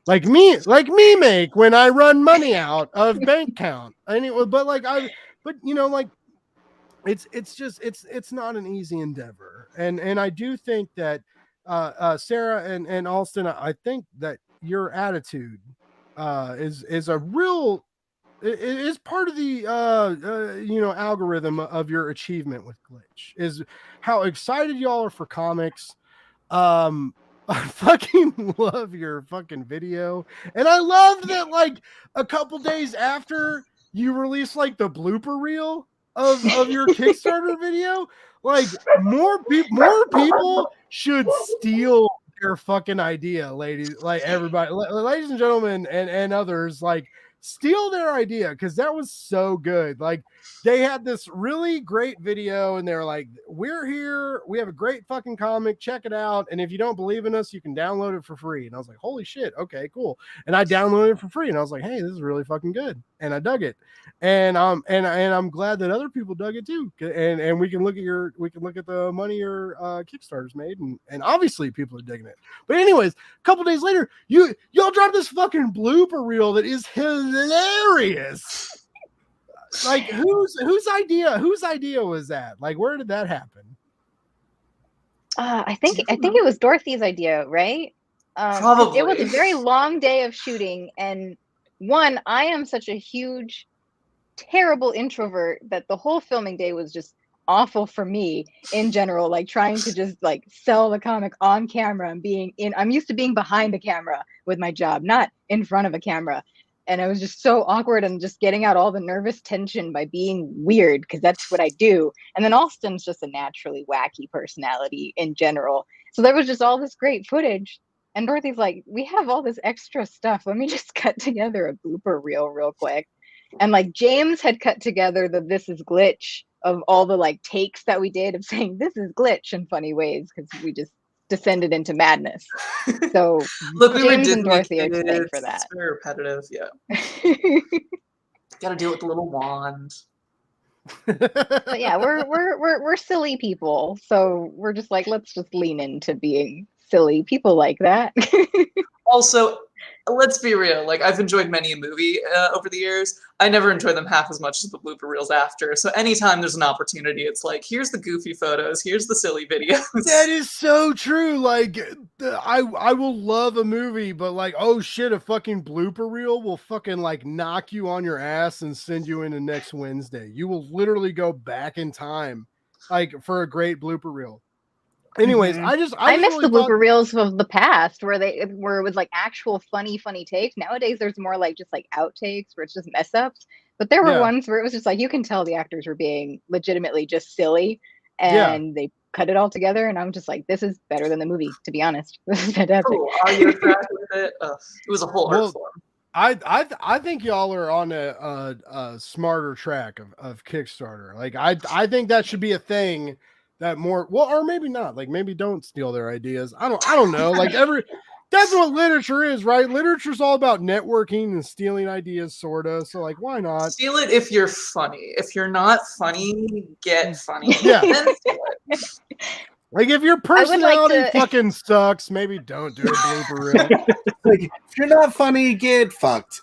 Like me make when I run money out of bank account. Anyway, but you know, like, it's not an easy endeavor. And I do think that Sarah and Alston, I think that your attitude is a real, is part of the you know, algorithm of your achievement with Glitch, is how excited y'all are for comics. I fucking love your fucking video, and I love that like a couple days after you release like the blooper reel of your Kickstarter video, like more people should steal their fucking idea, ladies, like everybody, ladies and gentlemen, and others, like, steal their idea, because that was so good. Like, they had this really great video, and they were like, we're here, we have a great fucking comic, check it out, and if you don't believe in us, you can download it for free. And I was like, holy shit, okay, cool. And I downloaded it for free, and I was like, hey, this is really fucking good, and I dug it. And I'm glad that other people dug it too, and we can look at the money your Kickstarter's made, and obviously people are digging it. But anyways, a couple days later, y'all dropped this fucking blooper reel that is hilarious. Like, whose idea was that? Like, where did that happen? I think it was Dorothy's idea, right? Probably. It was a very long day of shooting, and I am such a huge, terrible introvert that the whole filming day was just awful for me in general, like trying to just like sell the comic on camera and I'm used to being behind a camera with my job, not in front of a camera. And it was just so awkward, and just getting out all the nervous tension by being weird, because that's what I do. And then Alston's just a naturally wacky personality in general. So there was just all this great footage. And Dorothy's like, we have all this extra stuff. Let me just cut together a blooper reel real quick. And like, James had cut together the This Is Glitch all the like takes that we did of saying this is glitch in funny ways because we just descended into madness. So Look, we were James and Disney Dorothy are to blame kids. for that. It's very repetitive. Yeah, got to deal with the little wand. But yeah, we're silly people, so we're just like, let's just lean into being silly people like that. Also, let's be real. Like, I've enjoyed many a movie over the years. I never enjoy them half as much as the blooper reels after. So anytime there's an opportunity, it's like, here's the goofy photos, here's the silly videos. That is so true. Like, I will love a movie, but like, oh shit, a fucking blooper reel will fucking like knock you on your ass and send you into next Wednesday. You will literally go back in time, like for a great blooper reel. Anyways, I miss really the blooper reels of the past where it was like actual funny takes. Nowadays there's more like just like outtakes where it's just mess ups. But there were ones where it was just like you can tell the actors were being legitimately just silly and they cut it all together, and I'm just like, this is better than the movie, to be honest. This is fantastic. Cool. Audio track with it. It was a whole art form. I think y'all are on a smarter track of Kickstarter. Like I think that should be a thing. That more or maybe not, like maybe don't steal their ideas. I don't know. Like that's what literature is, right? Literature's all about networking and stealing ideas, sorta. So like, why not steal it if you're funny? If you're not funny, get funny. Yeah. Then steal it. Like if your personality fucking sucks, maybe don't do a blooper reel. Like if you're not funny, get fucked.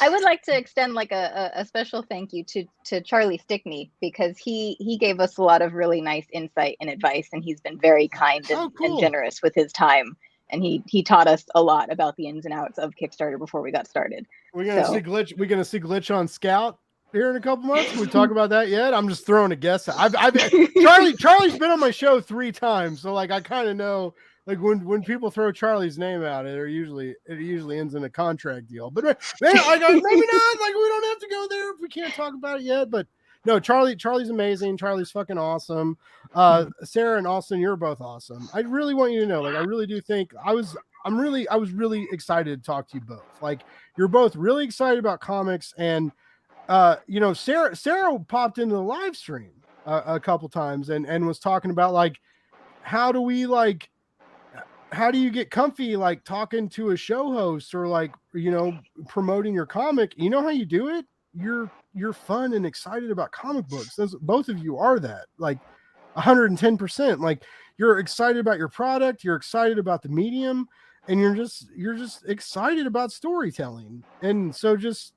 I would like to extend like a special thank you to Charlie Stickney, because he gave us a lot of really nice insight and advice, and he's been very kind and generous with his time, and he taught us a lot about the ins and outs of Kickstarter before we got started. We're gonna see glitch. We're gonna see glitch on Scout here in a couple months. Can we talk about that yet? I'm just throwing a guess. Charlie's been on my show 3 times, so like I kind of know. Like when people throw Charlie's name out, it usually ends in a contract deal. But maybe not. Like we don't have to go there if we can't talk about it yet. But no, Charlie's amazing. Charlie's fucking awesome. Sarah and Alston, you're both awesome. I really want you to know. Like I really do think I was really excited to talk to you both. Like you're both really excited about comics, and Sarah popped into the live stream a couple times and was talking about like how do you get comfy, like talking to a show host or like, promoting your comic? You know how you do it? You're fun and excited about comic books. Both of you are that, like 110%. Like you're excited about your product. You're excited about the medium, and you're just excited about storytelling. And so just,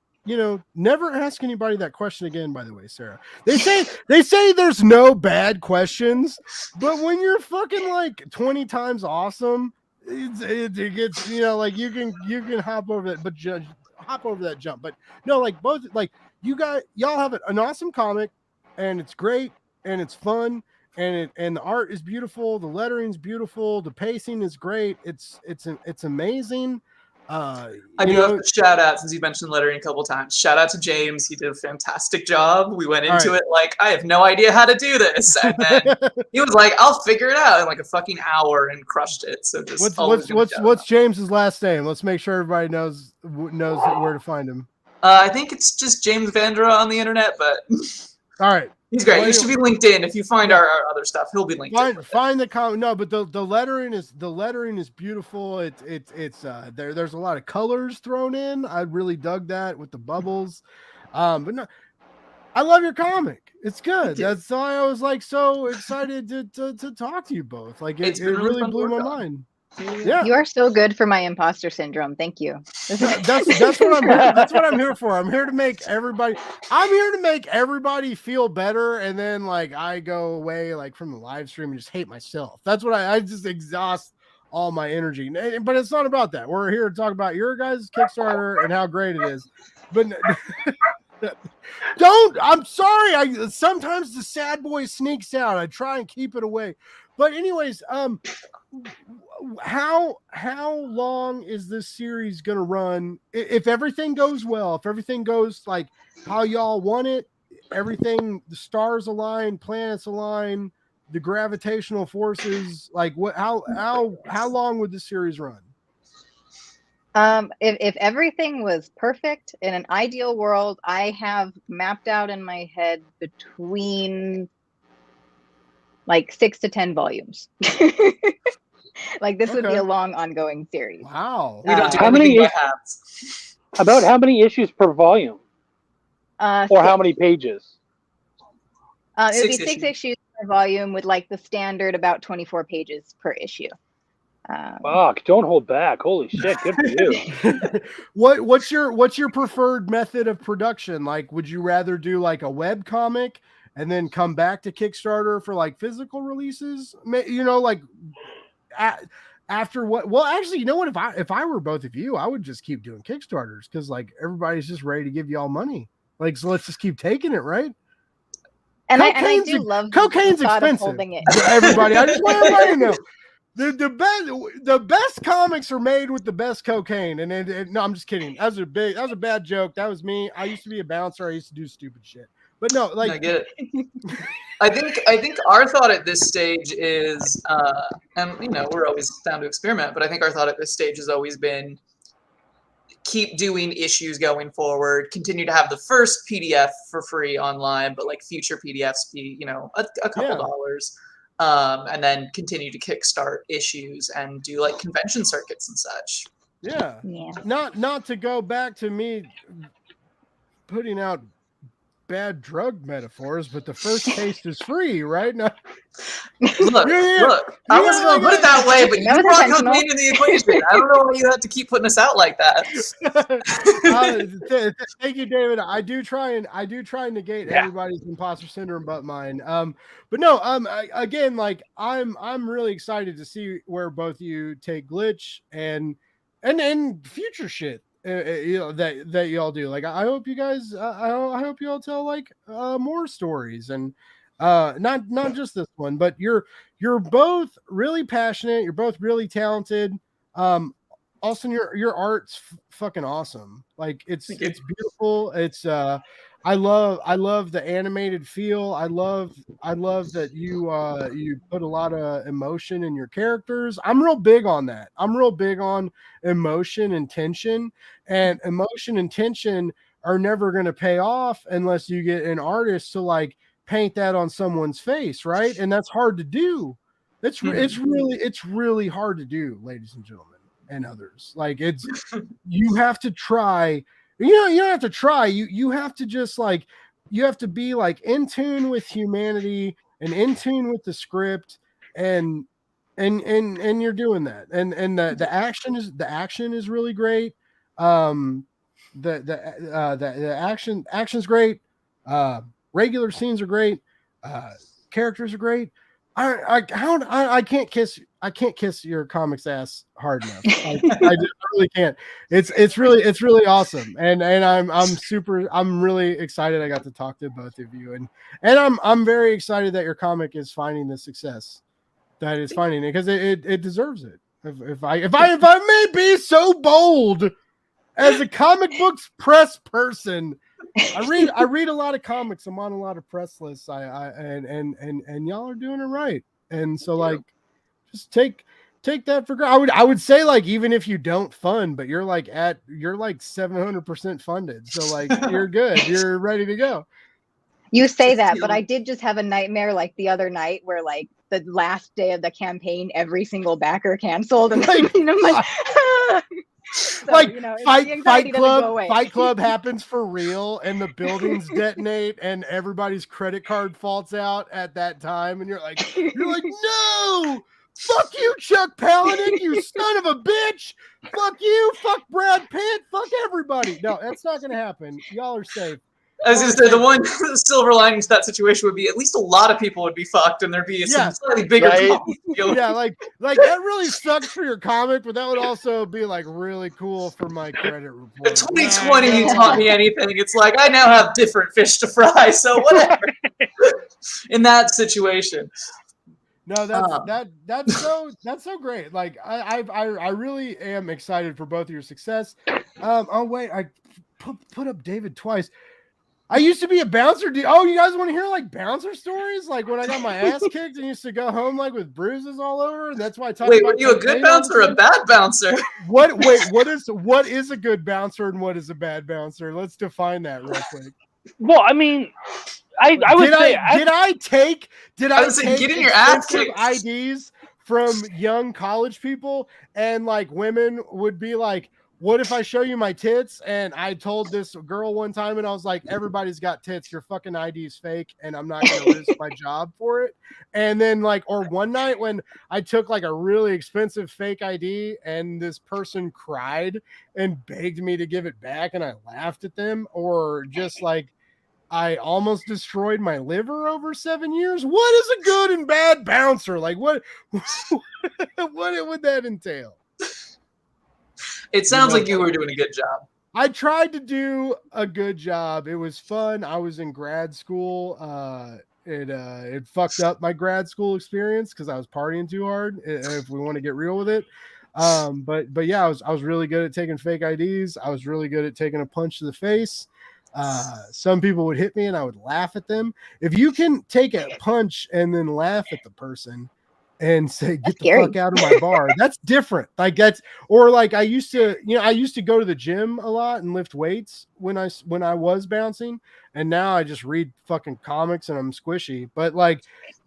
never ask anybody that question again, by the way, Sarah. They say there's no bad questions, but when you're fucking like 20 times awesome, it gets, like you can hop over that, but hop over that jump. But no, like both, like y'all have an awesome comic, and it's great, and it's fun, and the art is beautiful, the lettering's beautiful, the pacing is great. It's amazing. I do have to shout out, since you mentioned lettering a couple times, shout out to James. He did a fantastic job. We went into it like, I have no idea how to do this, and then he was like, I'll figure it out in like a fucking hour, and crushed it. So just what's James's last name? Let's make sure everybody knows where to find him. I think it's just James Vandera on the internet, but all right. He's great. You should be linked in. If you find our other stuff, he'll be linked in. Find the comment. No, but the lettering is beautiful. It's there's a lot of colors thrown in. I really dug that with the bubbles. But no, I love your comic. It's good. That's why I was like so excited to talk to you both. Like it really blew my mind. Yeah, you are so good for my imposter syndrome. Thank you. That's what I'm here for. I'm here to make everybody feel better, and then like I go away like from the live stream and just hate myself. That's what I just exhaust all my energy. But it's not about that. We're here to talk about your guys' Kickstarter and how great it is. But I'm sorry. Sometimes the sad boy sneaks out. I try and keep it away. But anyways, how long is this series going to run? If everything goes well, if everything goes like how y'all want it, everything, the stars align, planets align, the gravitational forces, like how long would this series run? If everything was perfect in an ideal world, I have mapped out in my head between like 6 to 10 volumes. Like this would be Okay. a long ongoing series. Wow. We don't do How anything many by is- halves. About how many issues per volume, or how many pages? It would be 6 6 issues per volume with like the standard about 24 pages per issue. Fuck! Don't hold back. Holy shit! Good for you. What's your preferred method of production? Like, would you rather do like a web comic and then come back to Kickstarter for like physical releases? You know, like after what? Well, actually, you know what? If I were both of you, I would just keep doing Kickstarters because like everybody's just ready to give you all money. Like, so let's just keep taking it, right? And I do love cocaine's the thought of expensive. holding it. Everybody, I just want everybody to know. The best comics are made with the best cocaine, and no, I'm just kidding. That was a bad joke. That was me. I used to be a bouncer. I used to do stupid shit. But no, like I get it. I think our thought at this stage is, and you know, we're always down to experiment, but I think our thought at this stage has always been keep doing issues going forward, continue to have the first PDF for free online, but like future PDFs be, you know, a couple dollars. And then continue to kickstart issues and do like convention circuits and such. Yeah. Yeah. Not to go back to me putting out bad drug metaphors, but the first taste is free, right? No. Look, I wasn't going to put it that way, but you brought cocaine in the equation. I don't know why you have to keep putting us out like that. Thank you, David. I do try and negate everybody's imposter syndrome but mine. But no, again, like I'm really excited to see where both you take Glitch and future shit. You know that y'all do. Like I hope you guys I hope you all tell like more stories and not just this one, but you're both really passionate, you're both really talented. Alston, your art's fucking awesome. Like it's beautiful. It's I love the animated feel. I love that you put a lot of emotion in your characters. I'm real big on that. I'm real big on emotion and tension, and emotion and tension are never going to pay off unless you get an artist to like paint that on someone's face, right? And that's hard to do. It's really hard to do, ladies and gentlemen and others. Like you have to try. You don't have to try. You have to just like you have to be like in tune with humanity and in tune with the script and you're doing that. And the action is really great. The action's great. Regular scenes are great. Characters are great. I can't kiss your comics ass hard enough. I really can't. It's really awesome. And I'm really excited I got to talk to both of you. And I'm very excited that your comic is finding the success that it's finding it because it deserves it. If I may be so bold as a comic books press person, I read a lot of comics. I'm on a lot of press lists. And y'all are doing it right. And so like, just take that for granted. I would say like even if you don't fund, but you're like 700% funded. So like you're good. You're ready to go. You say that, but I did just have a nightmare like the other night where like the last day of the campaign, every single backer canceled, and I'm like. So, like you know, Fight Club happens for real, and the buildings detonate, and everybody's credit card faults out at that time, and you're like, no, fuck you, Chuck Palahniuk, you son of a bitch, fuck you, fuck Brad Pitt, fuck everybody. No, that's not gonna happen. Y'all are safe. I was going to say, the one silver lining to that situation would be at least a lot of people would be fucked, and there'd be some slightly bigger problems. Yeah, like that really sucks for your comic, but that would also be like really cool for my credit report. In 2020, you taught me anything. It's like I now have different fish to fry, so whatever. In that situation. No, that's so great. Like I really am excited for both of your success. Oh wait, I put up David twice. I used to be a bouncer. Oh, you guys want to hear like bouncer stories? Like when I got my ass kicked and used to go home like with bruises all over. And that's why I talk Wait, about were you a good bouncer or a bad bouncer? What is a good bouncer and what is a bad bouncer? Let's define that real quick. Well, I mean, I would say did I take getting your ass kicked IDs from young college people, and like women would be like, what if I show you my tits? And I told this girl one time, and I was like, everybody's got tits. Your fucking ID is fake, and I'm not going to risk my job for it. And then like, or one night when I took like a really expensive fake ID, and this person cried and begged me to give it back, and I laughed at them, or just like, I almost destroyed my liver over 7 years. What is a good and bad bouncer? Like what would that entail? It sounds like you were doing a good job. I tried to do a good job. It was fun. I was in grad school. It fucked up my grad school experience because I was partying too hard, if we want to get real with it. But yeah, I was really good at taking fake IDs. I was really good at taking a punch to the face. Some people would hit me and I would laugh at them. If you can take a punch and then laugh at the person and say, get the fuck out of my bar, that's different. Like that's, or like I used to go to the gym a lot and lift weights when I was bouncing, and now I just read fucking comics and I'm squishy. But like,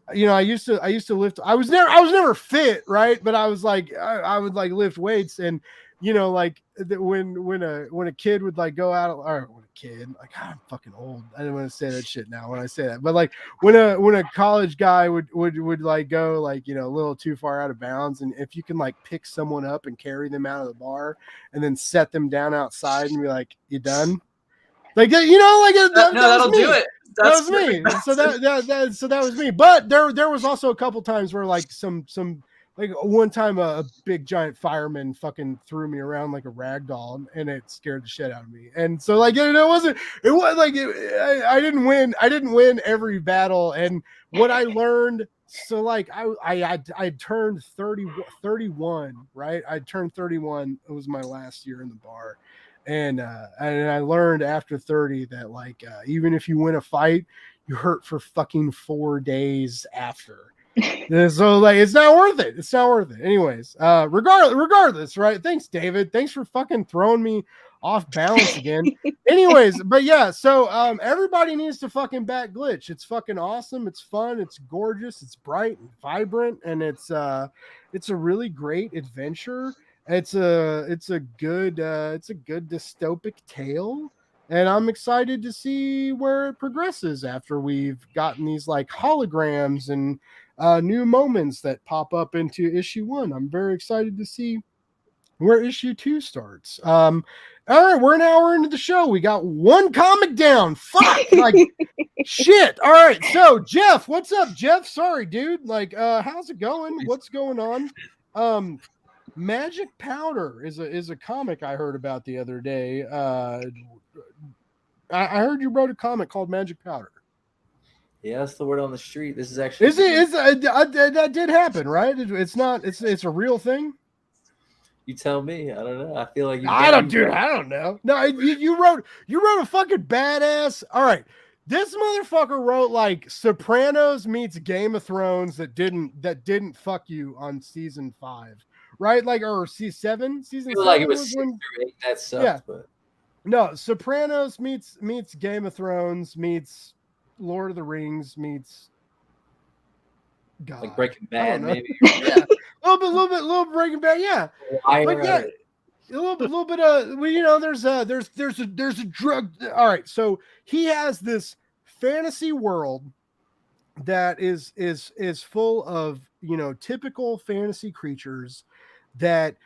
I used to lift. I was never fit, right? But I was like, I would like lift weights, and like when a kid would like go out, or when a kid, like, God, I'm fucking old. I didn't want to say that shit now when I say that, but like when a college guy would like go like, a little too far out of bounds, and if you can like pick someone up and carry them out of the bar and then set them down outside and be like, you done? Like, like that'll do it. That was me. So that was me. But there was also a couple times where like some like one time a big giant fireman fucking threw me around like a rag doll, and it scared the shit out of me. And so like it was like I didn't win every battle. And what I learned, so like I turned 31, right? I turned 31. It was my last year in the bar. And I learned after 30 that like even if you win a fight, you hurt for fucking 4 days after. So like it's not worth it. It's not worth it. Anyways, regardless, right? Thanks, David. Thanks for fucking throwing me off balance again. Anyways, but yeah, so everybody needs to fucking back Glitch. It's fucking awesome. It's fun. It's gorgeous. It's bright and vibrant, and it's a really great adventure. It's a good dystopic tale, and I'm excited to see where it progresses after we've gotten these like holograms and new moments that pop up into issue 1. I'm very excited to see where issue 2 starts. All right, we're an hour into the show. We got one comic down. Fuck, like shit. All right, so Jeff, what's up, Jeff? Sorry, dude. Like, how's it going? What's going on? Magic Powder is a comic I heard about the other day. I heard you wrote a comic called Magic Powder. Yeah, that's the word on the street. This is actually that did happen, right? It's a real thing. You tell me. I don't know. I feel like I don't know. No, you wrote a fucking badass. All right. This motherfucker wrote like Sopranos meets Game of Thrones that didn't fuck you on season 5. Right? Like, or season 7? Like it was when that sucked, yeah. But no, Sopranos meets Game of Thrones meets Lord of the Rings meets God. Like Breaking Bad, maybe. Yeah. a little Breaking Bad, yeah. Like, yeah. A little bit of, well, there's a drug. All right, so he has this fantasy world that is full of typical fantasy creatures that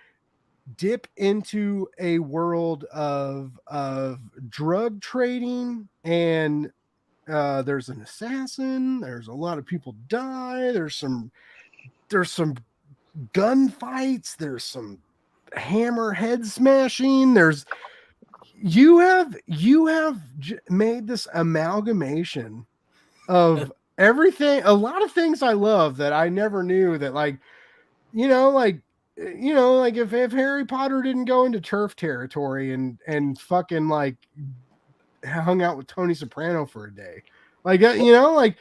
dip into a world of drug trading, and there's an assassin, there's a lot of people die, there's some gunfights, there's some hammer head smashing, you have made this amalgamation of everything, a lot of things I love that I never knew, that like if Harry Potter didn't go into turf territory and fucking like hung out with Tony Soprano for a day. Like, you know, like,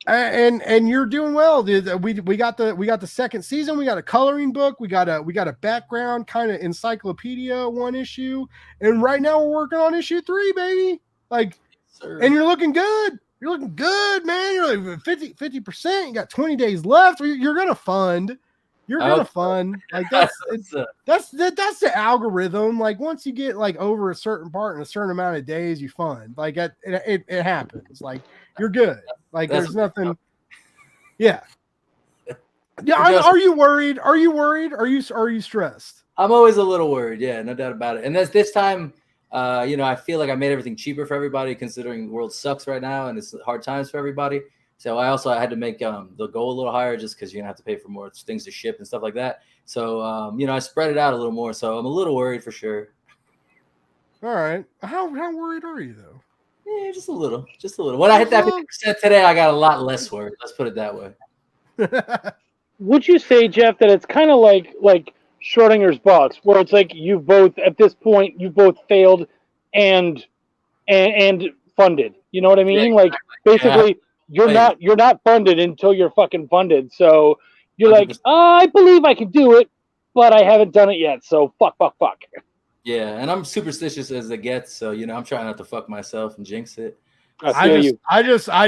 and you're doing well. We got the second season. We got a coloring book. We got a background kind of encyclopedia 1 issue, and right now we're working on issue 3, baby. Like, and you're looking good. You're looking good, man. You're like 50%. You got 20 days left. You're gonna fund. You're gonna fund. Like that's the algorithm. Like once you get like over a certain part in a certain amount of days, you fund. Like it happens. Like you're good. Like there's nothing. Yeah. Yeah. Are you worried? Are you worried? Are you stressed? I'm always a little worried. Yeah, no doubt about it. And this time, you know, I feel like I made everything cheaper for everybody, considering the world sucks right now and it's hard times for everybody. So I had to make the goal a little higher just because you're gonna have to pay for more things to ship and stuff like that. So you know, I spread it out a little more. So I'm a little worried for sure. All right. How worried are you though? Yeah, just a little. When I hit that 50% today, I got a lot less worried. Let's put it that way. Would you say, Jeff, that it's kind of like Schrodinger's box, where it's like you've both failed and funded? You know what I mean? Yeah, exactly. Like basically, you're not funded until you're fucking funded. So you're 100%. Like, I believe I can do it, but I haven't done it yet. So fuck. Yeah, and I'm superstitious as it gets, so you know I'm trying not to fuck myself and jinx it. I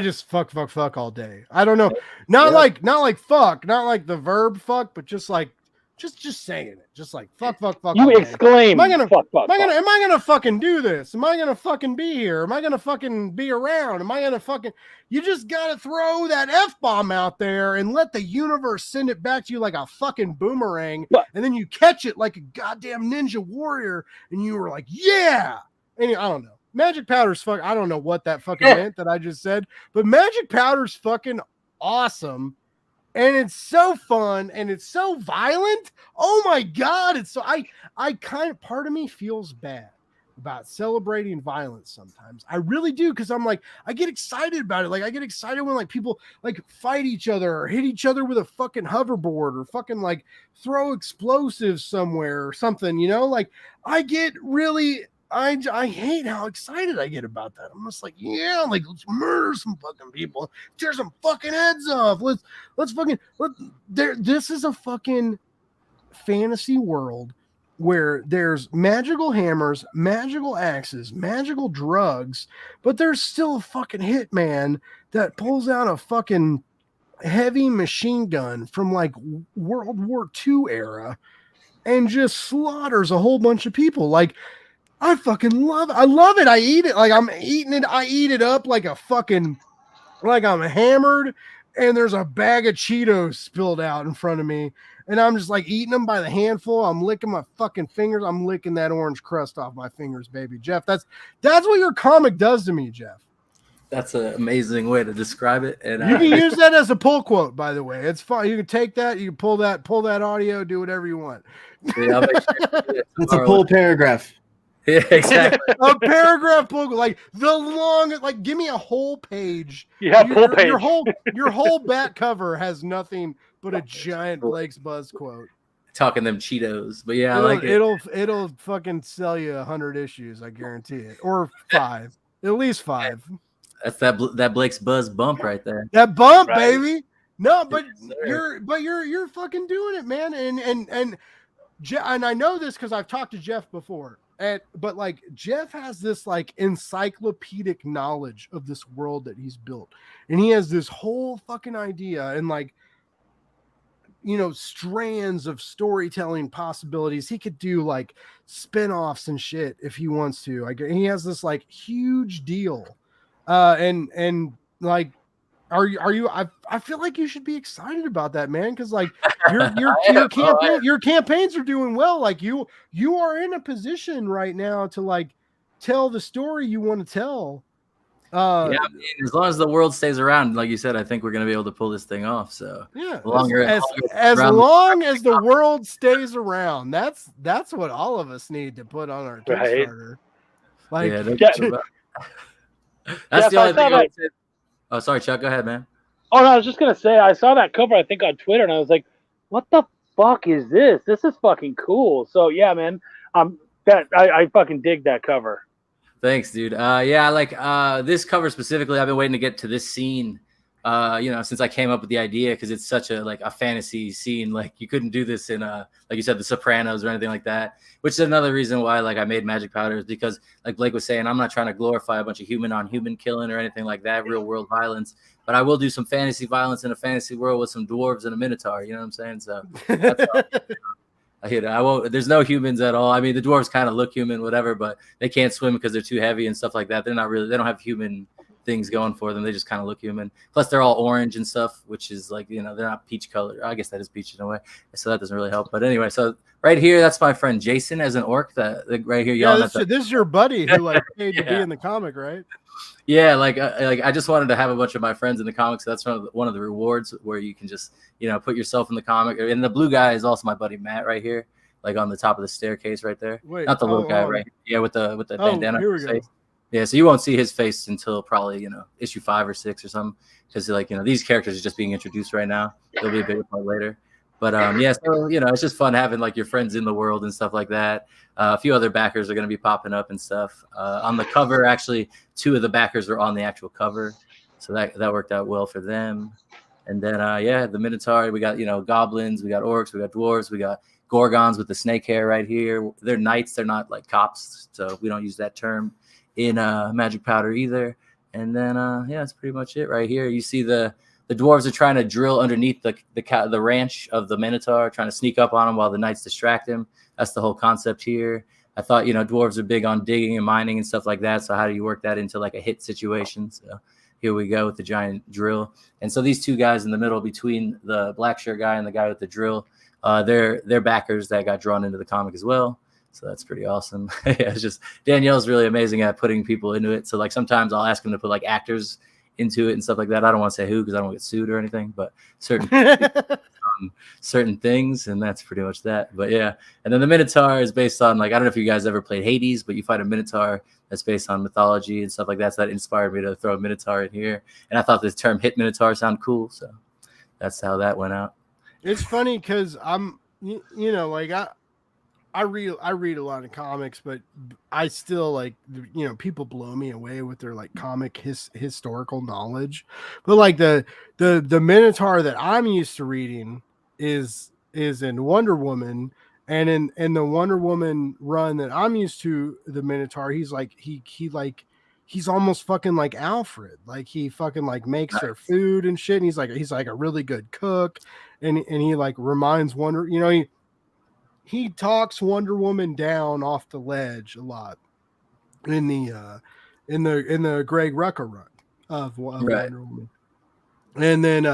just fuck all day. I don't know, not like fuck, not like the verb fuck, but just like just saying it, just like fuck. You exclaim, am I gonna fucking do this? Am I gonna fucking be here? Am I gonna fucking be around? Am I gonna fucking? You just gotta throw that F-bomb out there and let the universe send it back to you like a fucking boomerang, and then you catch it like a goddamn ninja warrior, and you were like, yeah. And I don't know. Magic powder's fuck. I don't know what that fucking meant that I just said, but magic powder's fucking awesome. And it's so fun and it's so violent. Oh my God. It's so I kind of, part of me feels bad about celebrating violence sometimes. I really do, because I'm like, I get excited about it. Like I get excited when like people like fight each other or hit each other with a fucking hoverboard or fucking like throw explosives somewhere or something, you know? Like I get really, I hate how excited I get about that. I'm just like, yeah, like let's murder some fucking people, tear some fucking heads off. Let's fucking this is a fucking fantasy world where there's magical hammers, magical axes, magical drugs, but there's still a fucking hitman that pulls out a fucking heavy machine gun from like World War II era and just slaughters a whole bunch of people. Like I fucking love it. I love it. I eat it. Like I'm eating it. I eat it up like a fucking, like I'm hammered and there's a bag of Cheetos spilled out in front of me. And I'm just like eating them by the handful. I'm licking my fucking fingers. I'm licking that orange crust off my fingers, baby. Jeff, that's what your comic does to me, Jeff. That's an amazing way to describe it. And you can use that as a pull quote, by the way. It's fine. You can take that. You can pull that audio, do whatever you want. Yeah, I'll make sure it's a pull paragraph. Yeah, exactly. A paragraph book, like the long, like give me a whole page. Yeah, full page. Your whole back cover has nothing but a giant Blake's Buzz quote. Talking them Cheetos, but yeah, I like it. It'll fucking sell you 100 issues, I guarantee it, or 5, at least 5. That's that Blake's Buzz bump right there. That bump, right. Baby. No, but you're fucking doing it, man, and I know this because I've talked to Jeff before. But like Jeff has this like encyclopedic knowledge of this world that he's built, and he has this whole fucking idea and like, you know, strands of storytelling possibilities. He could do like spin-offs and shit if he wants to. Like he has this like huge deal, and like. Are you? I feel like you should be excited about that, man, because like your campaigns are doing well. Like you are in a position right now to like tell the story you want to tell. Yeah, I mean, as long as the world stays around, like you said, I think we're going to be able to pull this thing off. So yeah, as long as the world stays around, that's what all of us need to put on our Kickstarter. Like that's the only thing I would say. Oh, sorry, Chuck. Go ahead, man. Oh, no, I was just going to say, I saw that cover, I think, on Twitter, and I was like, what the fuck is this? This is fucking cool. So, yeah, man, I fucking dig that cover. Thanks, dude. Yeah, like this cover specifically, I've been waiting to get to this scene. Since I came up with the idea, because it's such a fantasy scene. Like you couldn't do this in like you said, The Sopranos or anything like that. Which is another reason why like I made Magic Powder, is because like Blake was saying, I'm not trying to glorify a bunch of human on human killing or anything like that, real world violence. But I will do some fantasy violence in a fantasy world with some dwarves and a minotaur. You know what I'm saying? So that's all. I won't. There's no humans at all. I mean, the dwarves kind of look human, whatever, but they can't swim because they're too heavy and stuff like that. They're not really. They don't have human things going for them. They just kind of look human. Plus, they're all orange and stuff, which is like they're not peach color. I guess that is peach in a way, so that doesn't really help. But anyway, so right here, that's my friend Jason as an orc. That right here, yeah, this is your buddy who like paid to be in the comic, right? Yeah, like I just wanted to have a bunch of my friends in the comics. So that's one of the rewards where you can just put yourself in the comic. And the blue guy is also my buddy Matt right here, like on the top of the staircase right there. Wait, not the little guy, right? Yeah, with the bandana. Here we go. Yeah, so you won't see his face until probably issue 5 or 6 or something, because these characters are just being introduced right now. There'll be a bigger part later. But yeah, so it's just fun having like your friends in the world and stuff like that. A few other backers are going to be popping up and stuff on the cover. Actually, 2 of the backers are on the actual cover, so that worked out well for them. And then the Minotaur. We got goblins, we got orcs, we got dwarves, we got gorgons with the snake hair right here. They're knights. They're not like cops, so we don't use that term in Magic Powder either. And then that's pretty much it right here. You see the dwarves are trying to drill underneath the ranch of the Minotaur, trying to sneak up on him while the knights distract him. That's the whole concept here. I thought dwarves are big on digging and mining and stuff like that. So how do you work that into like a hit situation? So here we go with the giant drill. And so these 2 guys in the middle between the black shirt guy and the guy with the drill, they're backers that got drawn into the comic as well. So that's pretty awesome. Yeah, it's just Danielle's really amazing at putting people into it. So like sometimes I'll ask him to put like actors into it and stuff like that. I don't want to say who because I don't get sued or anything, but certain things, and that's pretty much that. But yeah, and then the Minotaur is based on like I don't know if you guys ever played Hades, but you fight a Minotaur that's based on mythology and stuff like that. So that inspired me to throw a Minotaur in here, and I thought the term "hit Minotaur" sounded cool, so that's how that went out. It's funny because I'm like I read a lot of comics, but I still like people blow me away with their like comic historical knowledge. But like the Minotaur that I'm used to reading is in Wonder Woman, and in the Wonder Woman run that I'm used to, the Minotaur he's like he's almost fucking like Alfred. Like he fucking like makes their food and shit. And he's like a really good cook, and he like reminds Wonder he talks Wonder Woman down off the ledge a lot in the Greg Rucka run of Wonder Woman. And then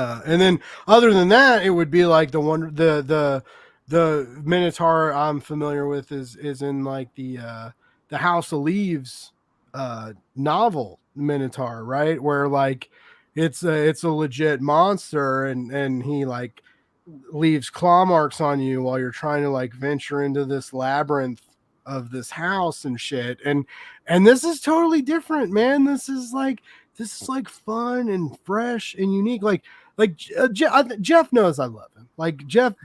other than that, it would be like the Minotaur I'm familiar with is in like the House of Leaves novel Minotaur, right? Where like it's a legit monster, and he like leaves claw marks on you while you're trying to like venture into this labyrinth of this house and shit. And this is totally different, man. This is like fun and fresh and unique. Jeff knows I love him. Like Jeff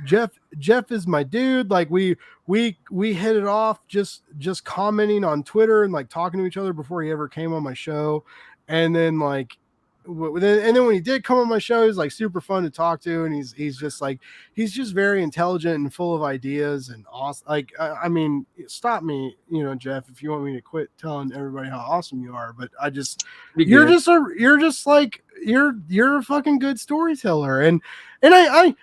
is my dude. Like we hit it off just commenting on Twitter and like talking to each other before he ever came on my show. And then when he did come on my show, he's like super fun to talk to, and he's just very intelligent and full of ideas and awesome. Like I mean, stop me, Jeff, if you want me to quit telling everybody how awesome you are. But you're a fucking good storyteller, and I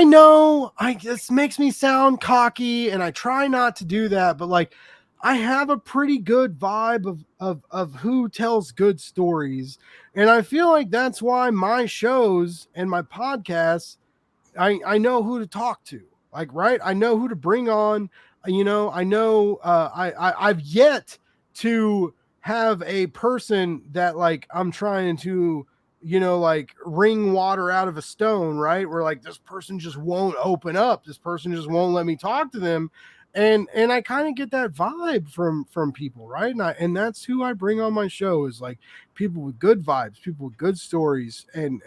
know this makes me sound cocky, and I try not to do that, but like I have a pretty good vibe of who tells good stories. And I feel like that's why my shows and my podcasts, I know who to talk to. Like, right? I know who to bring on. I've yet to have a person that like I'm trying to, like wring water out of a stone, right? Where like this person just won't open up. This person just won't let me talk to them. And I kind of get that vibe from people, right? And that's who I bring on my show, is like people with good vibes, people with good stories, and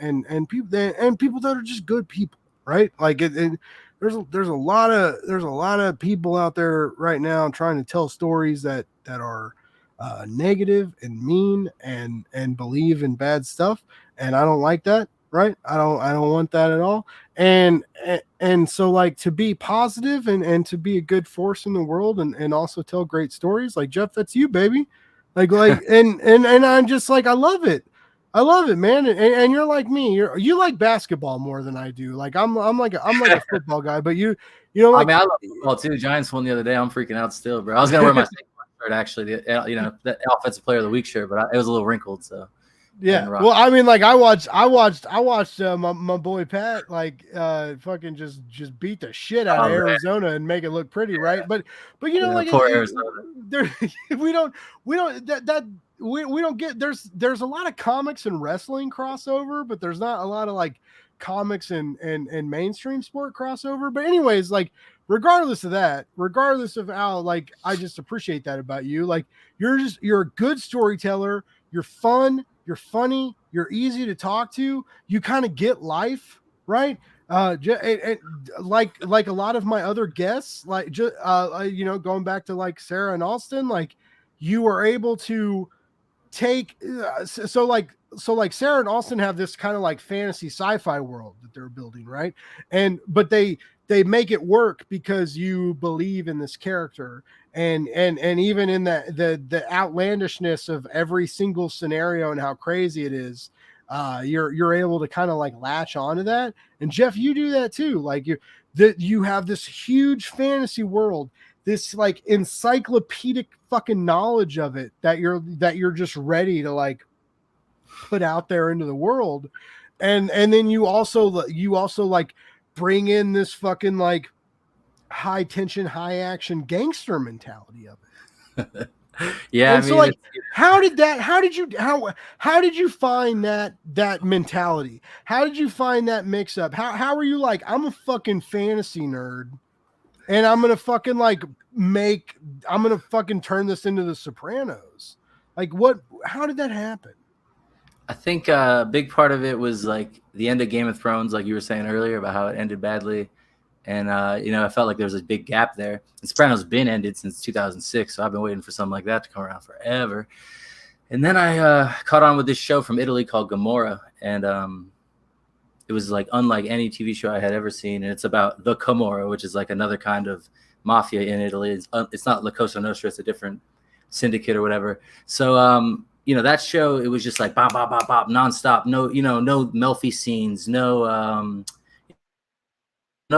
people that are just good people, right? Like there's a lot of people out there right now trying to tell stories that are negative and mean and believe in bad stuff, and I don't like that. Right? I don't want that at all. And so like to be positive and to be a good force in the world and also tell great stories, like Jeff, that's you, baby. Like and I'm just like I love it. I love it, man. And you're like me. You like basketball more than I do. Like I'm like a football guy, but you know, like I mean, I love football too. Giants won the other day. I'm freaking out still, bro. I was gonna wear my shirt actually, the offensive player of the week shirt, but it was a little wrinkled, so. Yeah, well, I mean, like I watched my boy Pat like fucking just beat the shit out of Arizona and make it look pretty, right? But you know, like poor Arizona. we don't get there's a lot of comics and wrestling crossover, but there's not a lot of like comics and mainstream sport crossover. But anyways, like regardless of that, regardless of how, like I just appreciate that about you. Like you're a good storyteller. You're fun. You're funny. You're easy to talk to. You kind of get life, right? Like a lot of my other guests, like you know, going back to like Sarah and Alston, like you are able to take so like Sarah and Alston have this kind of like fantasy sci-fi world that they're building, right? But they make it work because you believe in this character and even in the outlandishness of every single scenario and how crazy it is, you're able to kind of like latch onto that. And Jeff, you do that too. Like you have this huge fantasy world, this like encyclopedic fucking knowledge of it that you're just ready to like put out there into the world. And then you also like bring in this fucking like high tension, high action gangster mentality of it. Yeah. And so like, how did you find that mentality? How did you find that mix up? How were you like, I'm a fucking fantasy nerd and I'm going to fucking turn this into the Sopranos? Like how did that happen? I think a big part of it was like the end of Game of Thrones, like you were saying earlier about how it ended badly. And, you know, I felt like there was a big gap there. And Sopranos been ended since 2006, so I've been waiting for something like that to come around forever. And then I caught on with this show from Italy called Gomorrah, and it was like unlike any TV show I had ever seen. And it's about the Camorra, which is like another kind of mafia in Italy. It's not La Cosa Nostra, it's a different syndicate or whatever. So, you know, that show, it was just like bop, bop, bop, bop, nonstop. No, you know, no Melfi scenes, no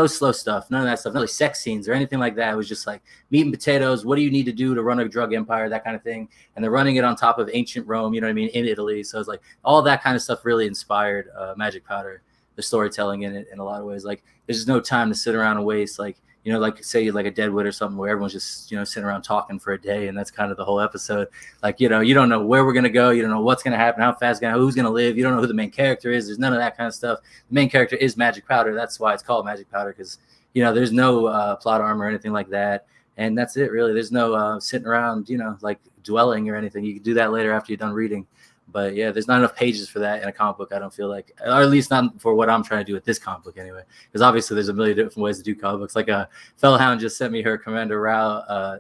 slow stuff, none of that stuff, no sex scenes or anything like that. It was just like meat and potatoes. What do you need to do to run a drug empire, that kind of thing. And they're running it on top of ancient Rome, you know what I mean, in Italy. So it's like all that kind of stuff really inspired Magic Powder, the storytelling in it in a lot of ways. Like there's just no time to sit around and waste, like, you know, like say like a Deadwood or something where everyone's just, you know, sitting around talking for a day. And that's kind of the whole episode. Like, you know, you don't know where we're going to go. You don't know what's going to happen, how fast, who's going to live. You don't know who the main character is. There's none of that kind of stuff. The main character is Magic Powder. That's why it's called Magic Powder, because, you know, there's no plot armor or anything like that. And that's it, really. There's no sitting around, you know, like dwelling or anything. You can do that later after you're done reading. But yeah, there's not enough pages for that in a comic book, I don't feel like, or at least not for what I'm trying to do with this comic book anyway. Because obviously there's a million different ways to do comic books. Like Fellhound just sent me her Commander Rao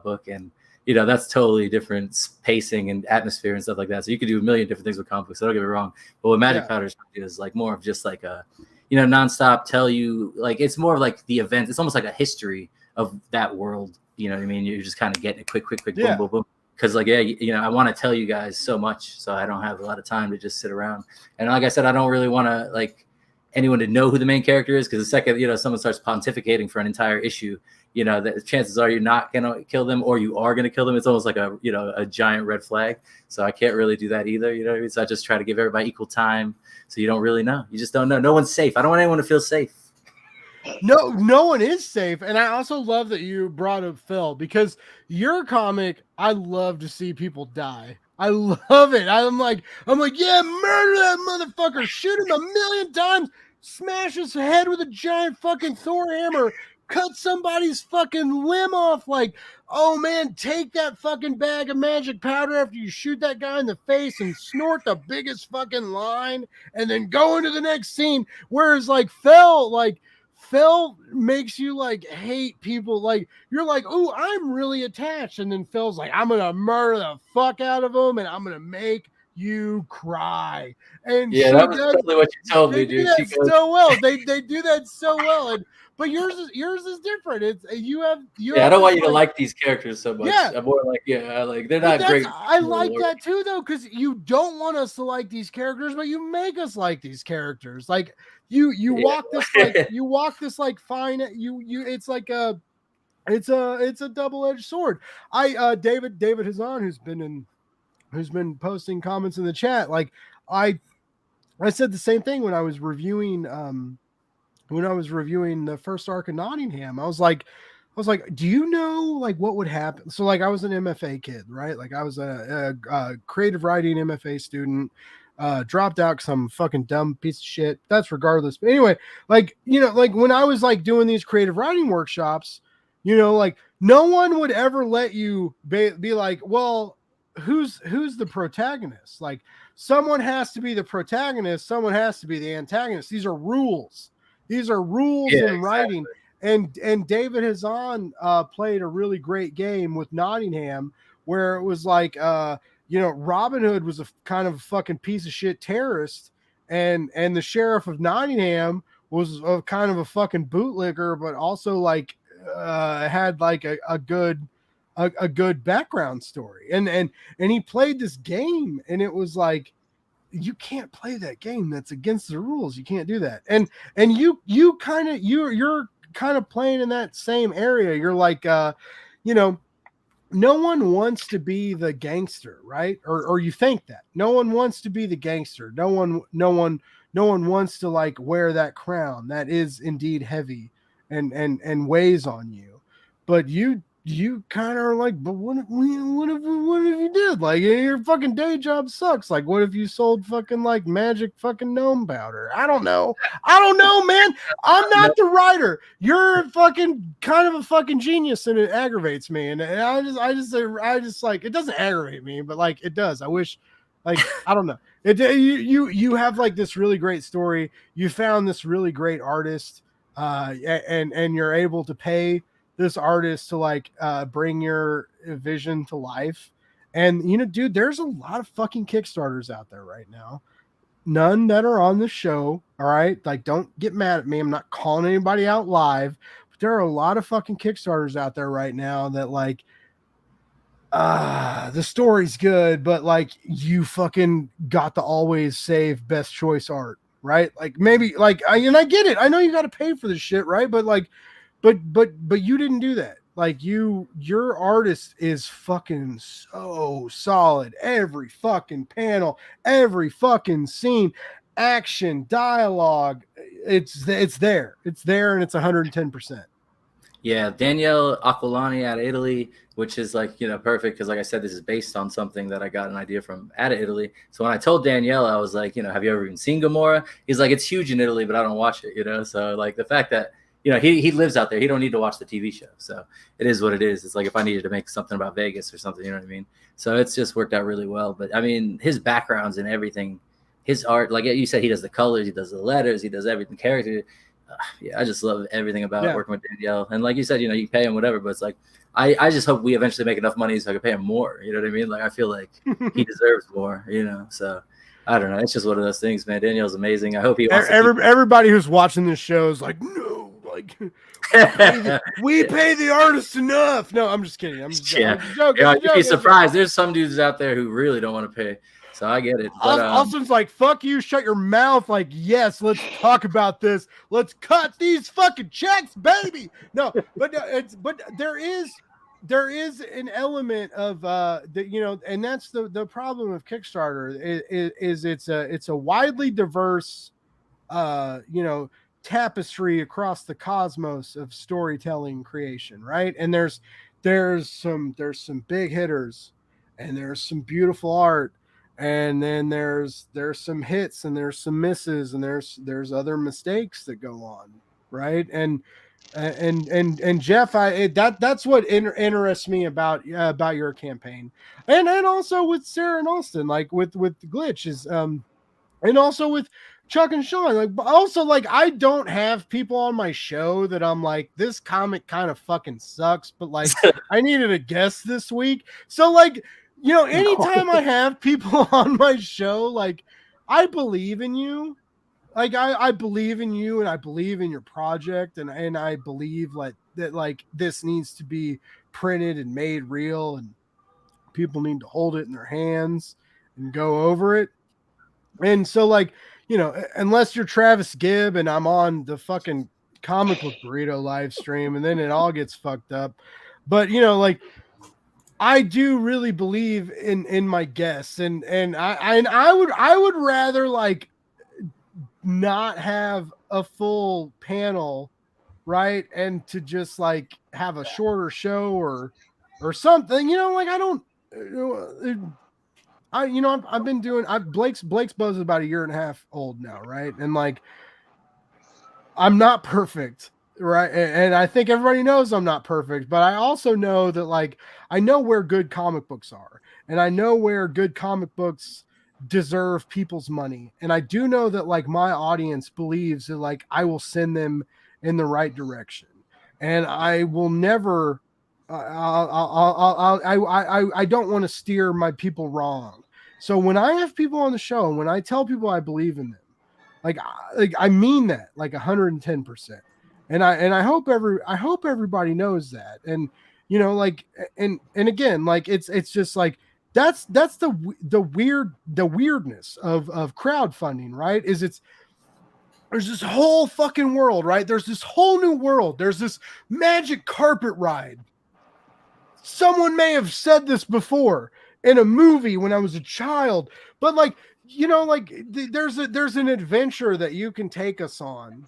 book, and you know, that's totally different pacing and atmosphere and stuff like that. So you could do a million different things with comic books. So don't get me wrong. But what Magic Powder is like more of just like a, you know, nonstop tell you, like it's more of like the event. It's almost like a history of that world. You know what I mean? You're just kind of getting it quick, boom, boom, boom. Because like, yeah, you know, I want to tell you guys so much, so I don't have a lot of time to just sit around. And like I said, I don't really want to like anyone to know who the main character is, because the second, you know, someone starts pontificating for an entire issue, you know, the chances are you're not going to kill them, or you are going to kill them. It's almost like a, you know, a giant red flag. So I can't really do that either. You know what I mean? So I just try to give everybody equal time. So you don't really know. You just don't know. No one's safe. I don't want anyone to feel safe. No one is safe. And I also love that you brought up Phil, because your comic, I love to see people die. I love it. I'm like, yeah, murder that motherfucker, shoot him 1,000,000 times, smash his head with a giant fucking Thor hammer, cut somebody's fucking limb off. Like, oh man, take that fucking bag of magic powder after you shoot that guy in the face and snort the biggest fucking line and then go into the next scene. Whereas like Phil Phil makes you like hate people. Like you're like, oh, I'm really attached, and then Phil's like, I'm gonna murder the fuck out of him, and I'm gonna make you cry. And Yeah, that was totally what you told me, they do dude. that so well. They do that so well. And but yours is different. It's you have I don't want you to like these characters so much. Yeah. I'm more like, like they're not great. I like that too, though, because you don't want us to like these characters, but you make us like these characters. Like you walk this like you walk this like fine. You it's like it's a double-edged sword. David Hazan, who's been posting comments in the chat, like I said the same thing when I was reviewing the first arc of Nottingham. I was like, do you know like what would happen? So like I was an MFA kid, right? Like I was a creative writing MFA student, dropped out because I'm a fucking dumb piece of shit. That's regardless. But anyway, like, you know, like when I was like doing these creative writing workshops, you know, like no one would ever let you be like, well, who's the protagonist? Like someone has to be the protagonist. Someone has to be the antagonist. These are rules. These are rules in writing. And David Hazan played a really great game with Nottingham where it was like, you know, Robin Hood was a kind of fucking piece of shit terrorist, and the sheriff of Nottingham was a kind of a fucking bootlicker, but also like had like a good background story. And he played this game, and it was like, you can't play that game. That's against the rules. You can't do that. And you're kind of playing in that same area. You're like, you know, no one wants to be the gangster, right? Or you think that no one wants to be the gangster. No one wants to like wear that crown that is indeed heavy and weighs on you. But you kind of are like, but what if you did? Like, your fucking day job sucks. Like, what if you sold fucking like magic fucking gnome powder? I don't know, man. I'm not the writer. You're fucking kind of a fucking genius, and it aggravates me. And I just like, it doesn't aggravate me, but like it does. I wish, like, I don't know. You have like this really great story. You found this really great artist, and you're able to pay this artist to like bring your vision to life. And you know, dude, there's a lot of fucking Kickstarters out there right now, none that are on the show. All right, like don't get mad at me, I'm not calling anybody out live, but there are a lot of fucking Kickstarters out there right now that like the story's good, but like you fucking got to always save best choice art, right? Like maybe like I get it, I know you got to pay for this shit, right? But like But you didn't do that. Like your artist is fucking so solid. Every fucking panel, every fucking scene, action, dialogue, it's there. It's there, and it's 110%. Yeah, Danielle Aquilani out of Italy, which is like, you know, perfect because like I said, this is based on something that I got an idea from out of Italy. So when I told Danielle, I was like, you know, have you ever even seen Gomorrah? He's like, it's huge in Italy, but I don't watch it, you know? So like the fact that, you know, he lives out there. He don't need to watch the TV show. So it is what it is. It's like if I needed to make something about Vegas or something, you know what I mean? So it's just worked out really well. But I mean, his backgrounds and everything, his art, like you said, he does the colors, he does the letters, he does everything, character. Yeah, I just love everything about working with Danielle. And like you said, you know, you pay him whatever, but it's like, I just hope we eventually make enough money so I can pay him more. You know what I mean? Like, I feel like he deserves more, you know? So I don't know. It's just one of those things, man. Danielle's amazing. I hope he wants everybody who's watching this show is like, no. Like we pay the artist enough. No, I'm just kidding. I'm just joking. You'd be surprised. There's some dudes out there who really don't want to pay. So I get it. But, Alston's like, fuck you, shut your mouth. Like, yes, let's talk about this. Let's cut these fucking checks, baby. No, but there is an element of that, you know, and that's the problem of Kickstarter is it's a widely diverse you know, tapestry across the cosmos of storytelling creation, right? And there's some big hitters, and there's some beautiful art, and then there's some hits, and there's some misses, and there's other mistakes that go on, right? And Jeff, that's what interests me about your campaign, and also with Sarah and Alston, like with Glitch is and also with Chuck and Sean, like, but also, like, I don't have people on my show that I'm like, this comic kind of fucking sucks, but like, I needed a guest this week. So, like, you know, anytime I have people on my show, like, I believe in you. Like, I believe in you, and I believe in your project, and I believe like that, like, this needs to be printed and made real, and people need to hold it in their hands and go over it. And so, like, you know, unless you're Travis Gibb and I'm on the fucking comic book burrito live stream, and then it all gets fucked up. But, you know, like, I do really believe in my guests, and I would rather, like, not have a full panel, right, and to just, like, have a shorter show or something, you know, like, I don't, you know, I've been doing, Blake's Buzz is about a year and a half old now, right? And, like, I'm not perfect, right? And I think everybody knows I'm not perfect, but I also know that, like, I know where good comic books are, and I know where good comic books deserve people's money. And I do know that, like, my audience believes that, like, I will send them in the right direction, and I will never, I don't want to steer my people wrong. So when I have people on the show, and when I tell people I believe in them, like I mean that, like, 110%. And I hope everybody knows that. And, you know, like, and again, like, it's just like, that's the weirdness of crowdfunding, right? There's this whole fucking world, right? There's this whole new world. There's this magic carpet ride. Someone may have said this before in a movie when I was a child, but, like, you know, like, there's an adventure that you can take us on,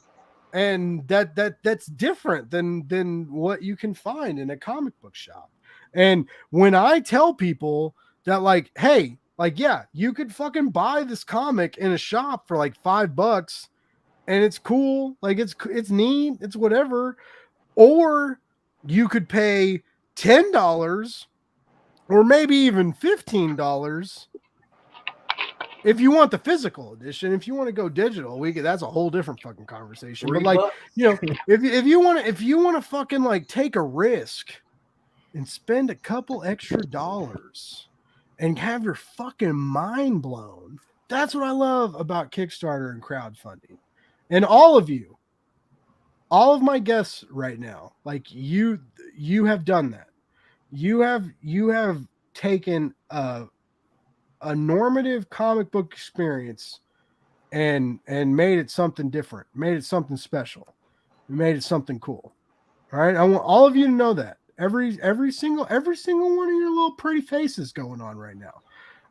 and that's different than what you can find in a comic book shop. And when I tell people that, like, hey, like, yeah, you could fucking buy this comic in a shop for like $5, and it's cool, like, it's neat, it's whatever, or you could pay $10 or maybe even $15 if you want the physical edition. If you want to go digital, that's a whole different fucking conversation. But, like, you know, if you want to fucking, like, take a risk and spend a couple extra dollars and have your fucking mind blown, that's what I love about Kickstarter and crowdfunding. And all of you, all of my guests right now, like, you have done that. You have taken a normative comic book experience and made it something different, made it something special, made it something cool. All right, I want all of you to know that every single one of your little pretty faces going on right now.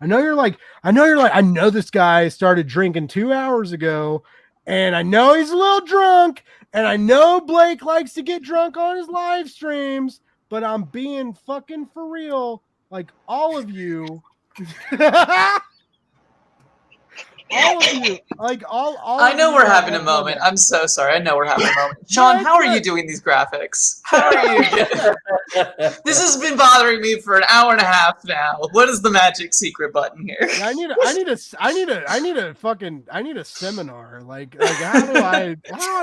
I know you're like, I know this guy started drinking 2 hours ago, and I know he's a little drunk, and I know Blake likes to get drunk on his live streams, but I'm being fucking for real. Like, all of you, all of you, like, all I know we're having a have moment. done that. I'm so sorry. I know we're having a moment. Sean, how are you doing these graphics? How are you doing? This has been bothering me for an hour and a half now. What is the magic secret button here? I need a seminar. Like, how do I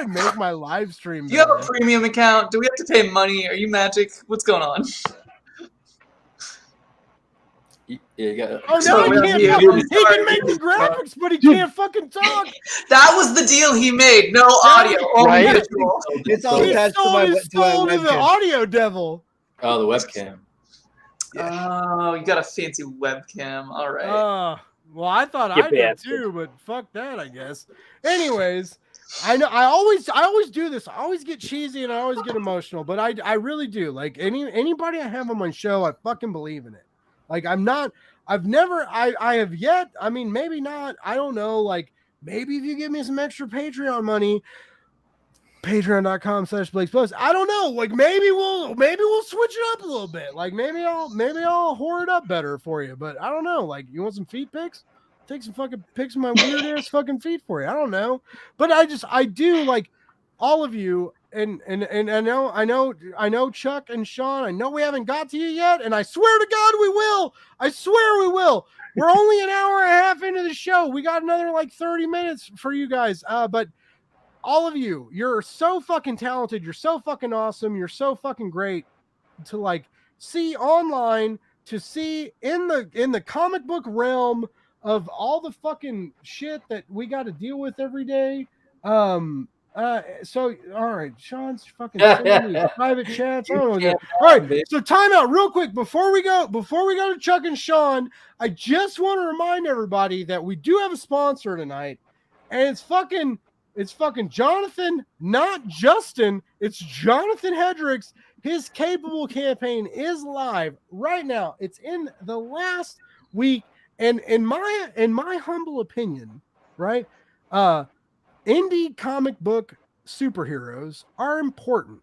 make my live stream Do you have a better? premium account? Do we have to pay money? Are you magic? What's going on? Yeah, you got. Oh, So no, we he have can't. you. He can make the graphics, but he can't fucking talk. That was the deal he made. No audio, only Right? visual. It's all He attached to sold my his soul to the webcam. audio devil. Oh, the webcam. Oh, you got a fancy webcam. All right. Well, I thought You I did bastard. too, but fuck that, I guess. Anyways, I know I always do this. I always get cheesy and I always get emotional, but I really do. Like, anybody I have on my show, I fucking believe in it. Like, I have yet. I mean, maybe not. I don't know. Like, maybe if you give me some extra Patreon money, patreon.com/BlakeSbuzz. I don't know. Like, maybe we'll switch it up a little bit. Like, maybe I'll whore it up better for you. But I don't know. Like, you want some feet pics? Take some fucking pics of my weird ass fucking feet for you. I don't know. But I do, like, all of you. And I know Chuck and Sean, I know we haven't got to you yet, and I swear to God we will. I swear we will. We're only an hour and a half into the show. We got another like 30 minutes for you guys. But all of you, you're so fucking talented. You're so fucking awesome. You're so fucking great to like see online, to see in the comic book realm of all the fucking shit that we got to deal with every day. So all right, Sean's fucking sending me private chats. I don't know. All right, so time out real quick before we go to Chuck and Sean. I just want to remind everybody that we do have a sponsor tonight, and it's fucking Jonathan, not Justin. It's Jonathan Hedricks. His Capable campaign is live right now. It's in the last week, and in my humble opinion, right? Indie comic book superheroes are important.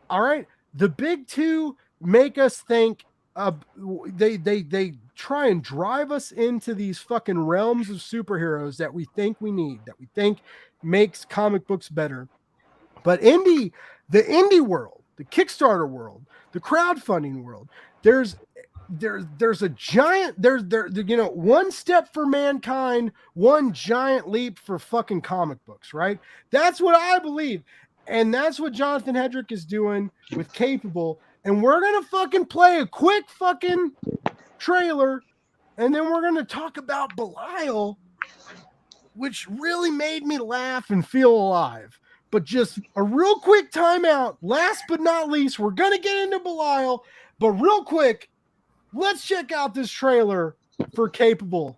All right. The big two make us think they try and drive us into these fucking realms of superheroes that we think we need, that we think makes comic books better. But the indie world, the Kickstarter world, the crowdfunding world, there's a giant, one step for mankind, one giant leap for fucking comic books, right? That's what I believe. And that's what Jonathan Hedrick is doing with Capable. And we're going to fucking play a quick fucking trailer. And then we're going to talk about Belial, which really made me laugh and feel alive. But just a real quick timeout. Last but not least, we're going to get into Belial. But real quick, let's check out this trailer for Capable.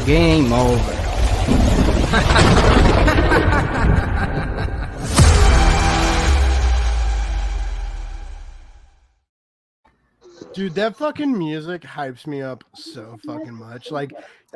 Game over. Dude, that fucking music hypes me up so fucking much. Like,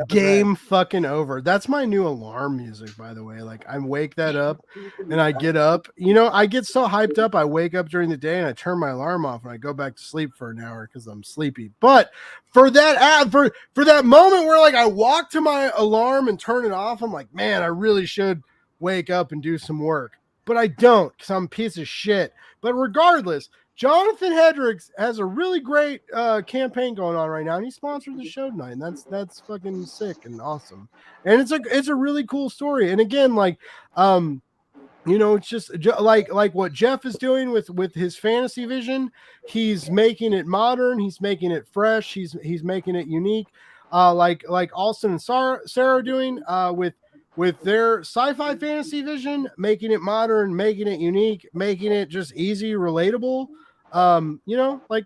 game fucking over. That's my new alarm music, by the way. Like, I wake that up and I get up. You know, I get so hyped up. I wake up during the day and I turn my alarm off and I go back to sleep for an hour because I'm sleepy. But for that for that moment where like I walk to my alarm and turn it off, I'm like, man, I really should wake up and do some work. But I don't because I'm a piece of shit. But regardless, Jonathan Hedricks has a really great campaign going on right now, and he sponsored the show tonight, and that's fucking sick and awesome. And it's a really cool story. And again, like, it's just like what Jeff is doing with his fantasy vision. He's making it modern. He's making it fresh. He's making it unique. Like Alston and Sarah are doing with their sci-fi fantasy vision, making it modern, making it unique, making it just easy, relatable. Like,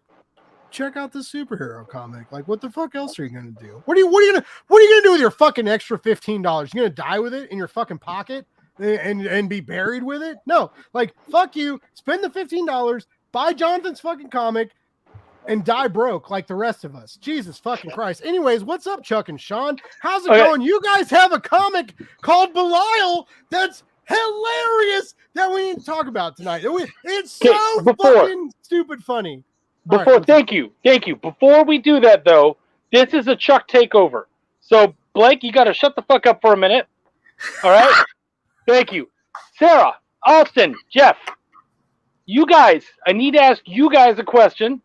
check out this superhero comic. Like, what the fuck else are you gonna do? What are you gonna do with your fucking extra $15? You're gonna die with it in your fucking pocket and be buried with it? No, like, fuck you. Spend the $15, buy Jonathan's fucking comic, and die broke like the rest of us. Jesus fucking Christ. Anyways, what's up, Chuck and Sean? How's it going? You guys have a comic called Belial that's hilarious that we need to talk about tonight. It's so fucking stupid funny. Thank you. Before we do that, though, this is a Chuck takeover. So, Blake, you got to shut the fuck up for a minute. All right? Thank you. Sarah, Alston, Jeff, you guys, I need to ask you guys a question.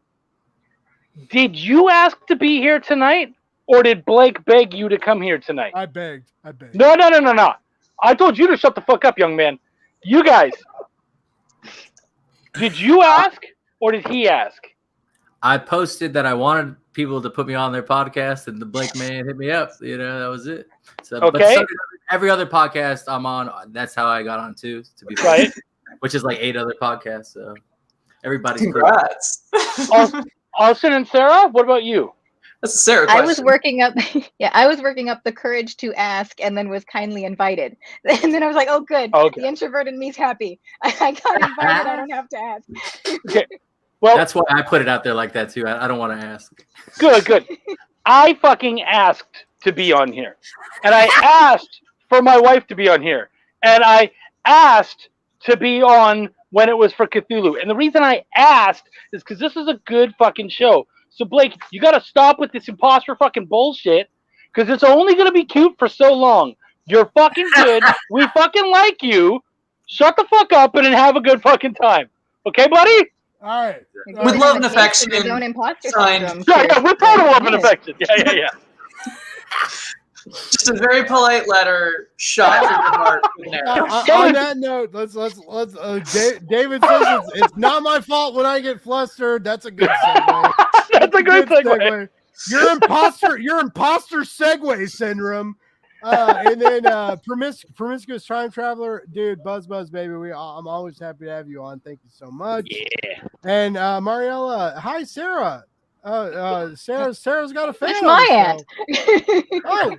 Did you ask to be here tonight, or did Blake beg you to come here tonight? I begged. No. I told you to shut the fuck up, young man. You guys, did you ask or did he ask? I posted that I wanted people to put me on their podcast, and the Blake man hit me up. That was it. So, okay. But so did every other podcast I'm on, that's how I got on too, to be fair. Right. Which is like 8 other podcasts. So Everybody's cool. Congrats. Austin and Sarah, what about you? That's a Sarah I question. was working up, I was working up the courage to ask, and then was kindly invited. And then I was like, "Oh, good, Okay. the introvert in me's happy. I got invited. I don't have to ask." Okay. Well, That's why I put it out there like that too. I don't want to ask. good. I fucking asked to be on here, and I asked for my wife to be on here, and I asked to be on when it was for Cthulhu. And the reason I asked is because this is a good fucking show. So Blake, you got to stop with this imposter fucking bullshit, because it's only going to be cute for so long. You're fucking good. We fucking like you. Shut the fuck up and then have a good fucking time. Okay, buddy? All right. With love and affection. Your own imposter Signed. syndrome. Yeah, we're total love and affection. Yeah. Just a very polite letter shot through your heart with an arrow. On that note, let's David says it's not my fault when I get flustered. That's a good segue. That's a good segue. Your imposter segue syndrome. And then promiscuous time traveler, dude, buzz baby. I'm always happy to have you on. Thank you so much. Yeah. And Mariella, hi Sarah. Sarah's got a fan. It's my aunt. Oh,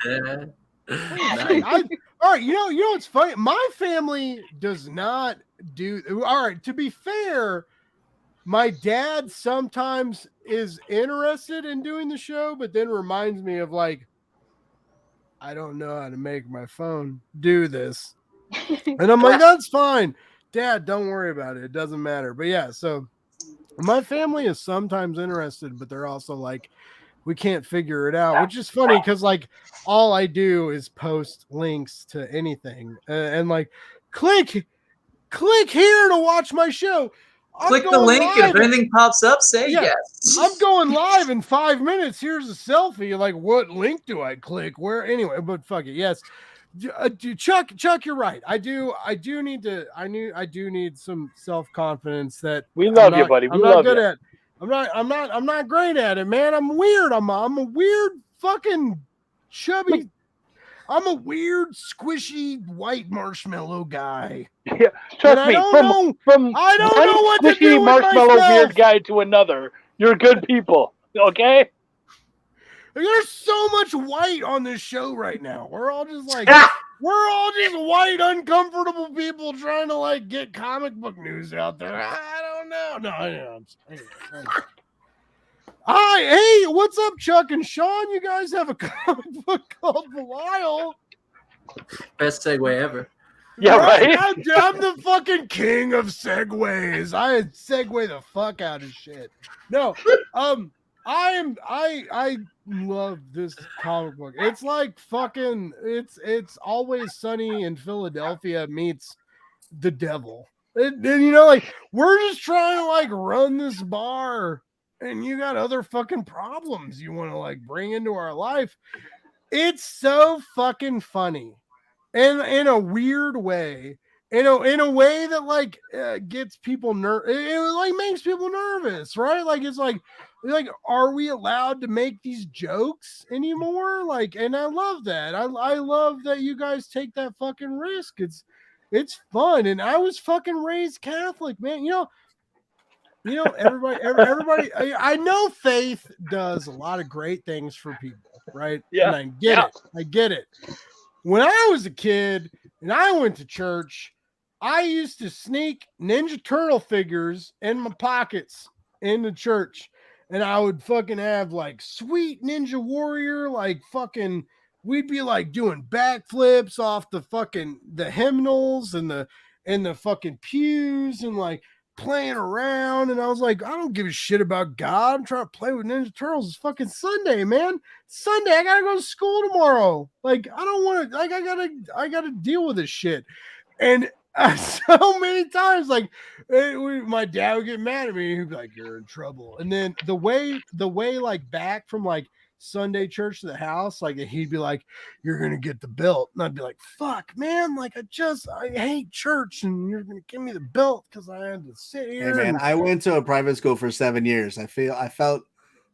Nice. all right. You know what's funny? My family does not do. All right. To be fair, my dad sometimes is interested in doing the show, but then reminds me of like, I don't know how to make my phone do this, and I'm like, that's fine, Dad. Don't worry about it. It doesn't matter. But yeah, so. My family is sometimes interested, but they're also like, we can't figure it out, which is funny because like all I do is post links to anything and like click here to watch my show. Click the link, and if anything pops up, say yes. I'm going live in 5 minutes. Here's a selfie. Like, what link do I click? Where anyway? But fuck it. Yes. Chuck, you're right. I do need some self-confidence that We love you, buddy. We I'm love not good you. at. I'm not great at it, man. I'm weird. I'm a weird fucking chubby. I'm a weird squishy white marshmallow guy. Yeah, trust me. From I don't know what to squishy do with marshmallow myself. weird guy to another, you're good people. Okay. There's so much white on this show right now. We're all just like we're all just white, uncomfortable people trying to like get comic book news out there. I don't know. No, I know. Hi, hey, what's up, Chuck and Sean? You guys have a comic book called Belial. Best segue ever. Yeah, right. I'm the fucking king of segues. I segue the fuck out of shit. No, I love this comic book. It's like fucking it's Always Sunny in Philadelphia meets the devil. And you know, like we're just trying to like run this bar, and you got other fucking problems you want to like bring into our life. It's so fucking funny, and in a weird way. In a way that like gets people it like makes people nervous, right? Like it's like are we allowed to make these jokes anymore? Like, and I love that. I love that you guys take that fucking risk. It's fun, and I was fucking raised Catholic, man. You know, everybody. I know faith does a lot of great things for people, right? Yeah, and I get it. When I was a kid and I went to church, I used to sneak Ninja Turtle figures in my pockets in the church, and I would fucking have like sweet Ninja Warrior, like fucking, we'd be like doing backflips off the hymnals and the fucking pews and like playing around. And I was like, I don't give a shit about God. I'm trying to play with Ninja Turtles. It's fucking Sunday, man. Sunday. I gotta go to school tomorrow. Like, I don't want to, like, I gotta deal with this shit. And so many times, like my dad would get mad at me. He'd be like, "You're in trouble." And then the way like back from like Sunday church to the house, like he'd be like, "You're gonna get the belt," and I'd be like, "Fuck, man! Like I hate church, and you're gonna give me the belt because I had to sit here." Hey man, I went to a private school for 7 years. I felt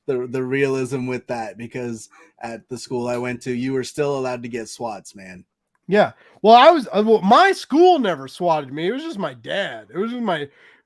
the realism with that, because at the school I went to, you were still allowed to get swats, man. Yeah. Well, my school never swatted me. It was just my dad. It was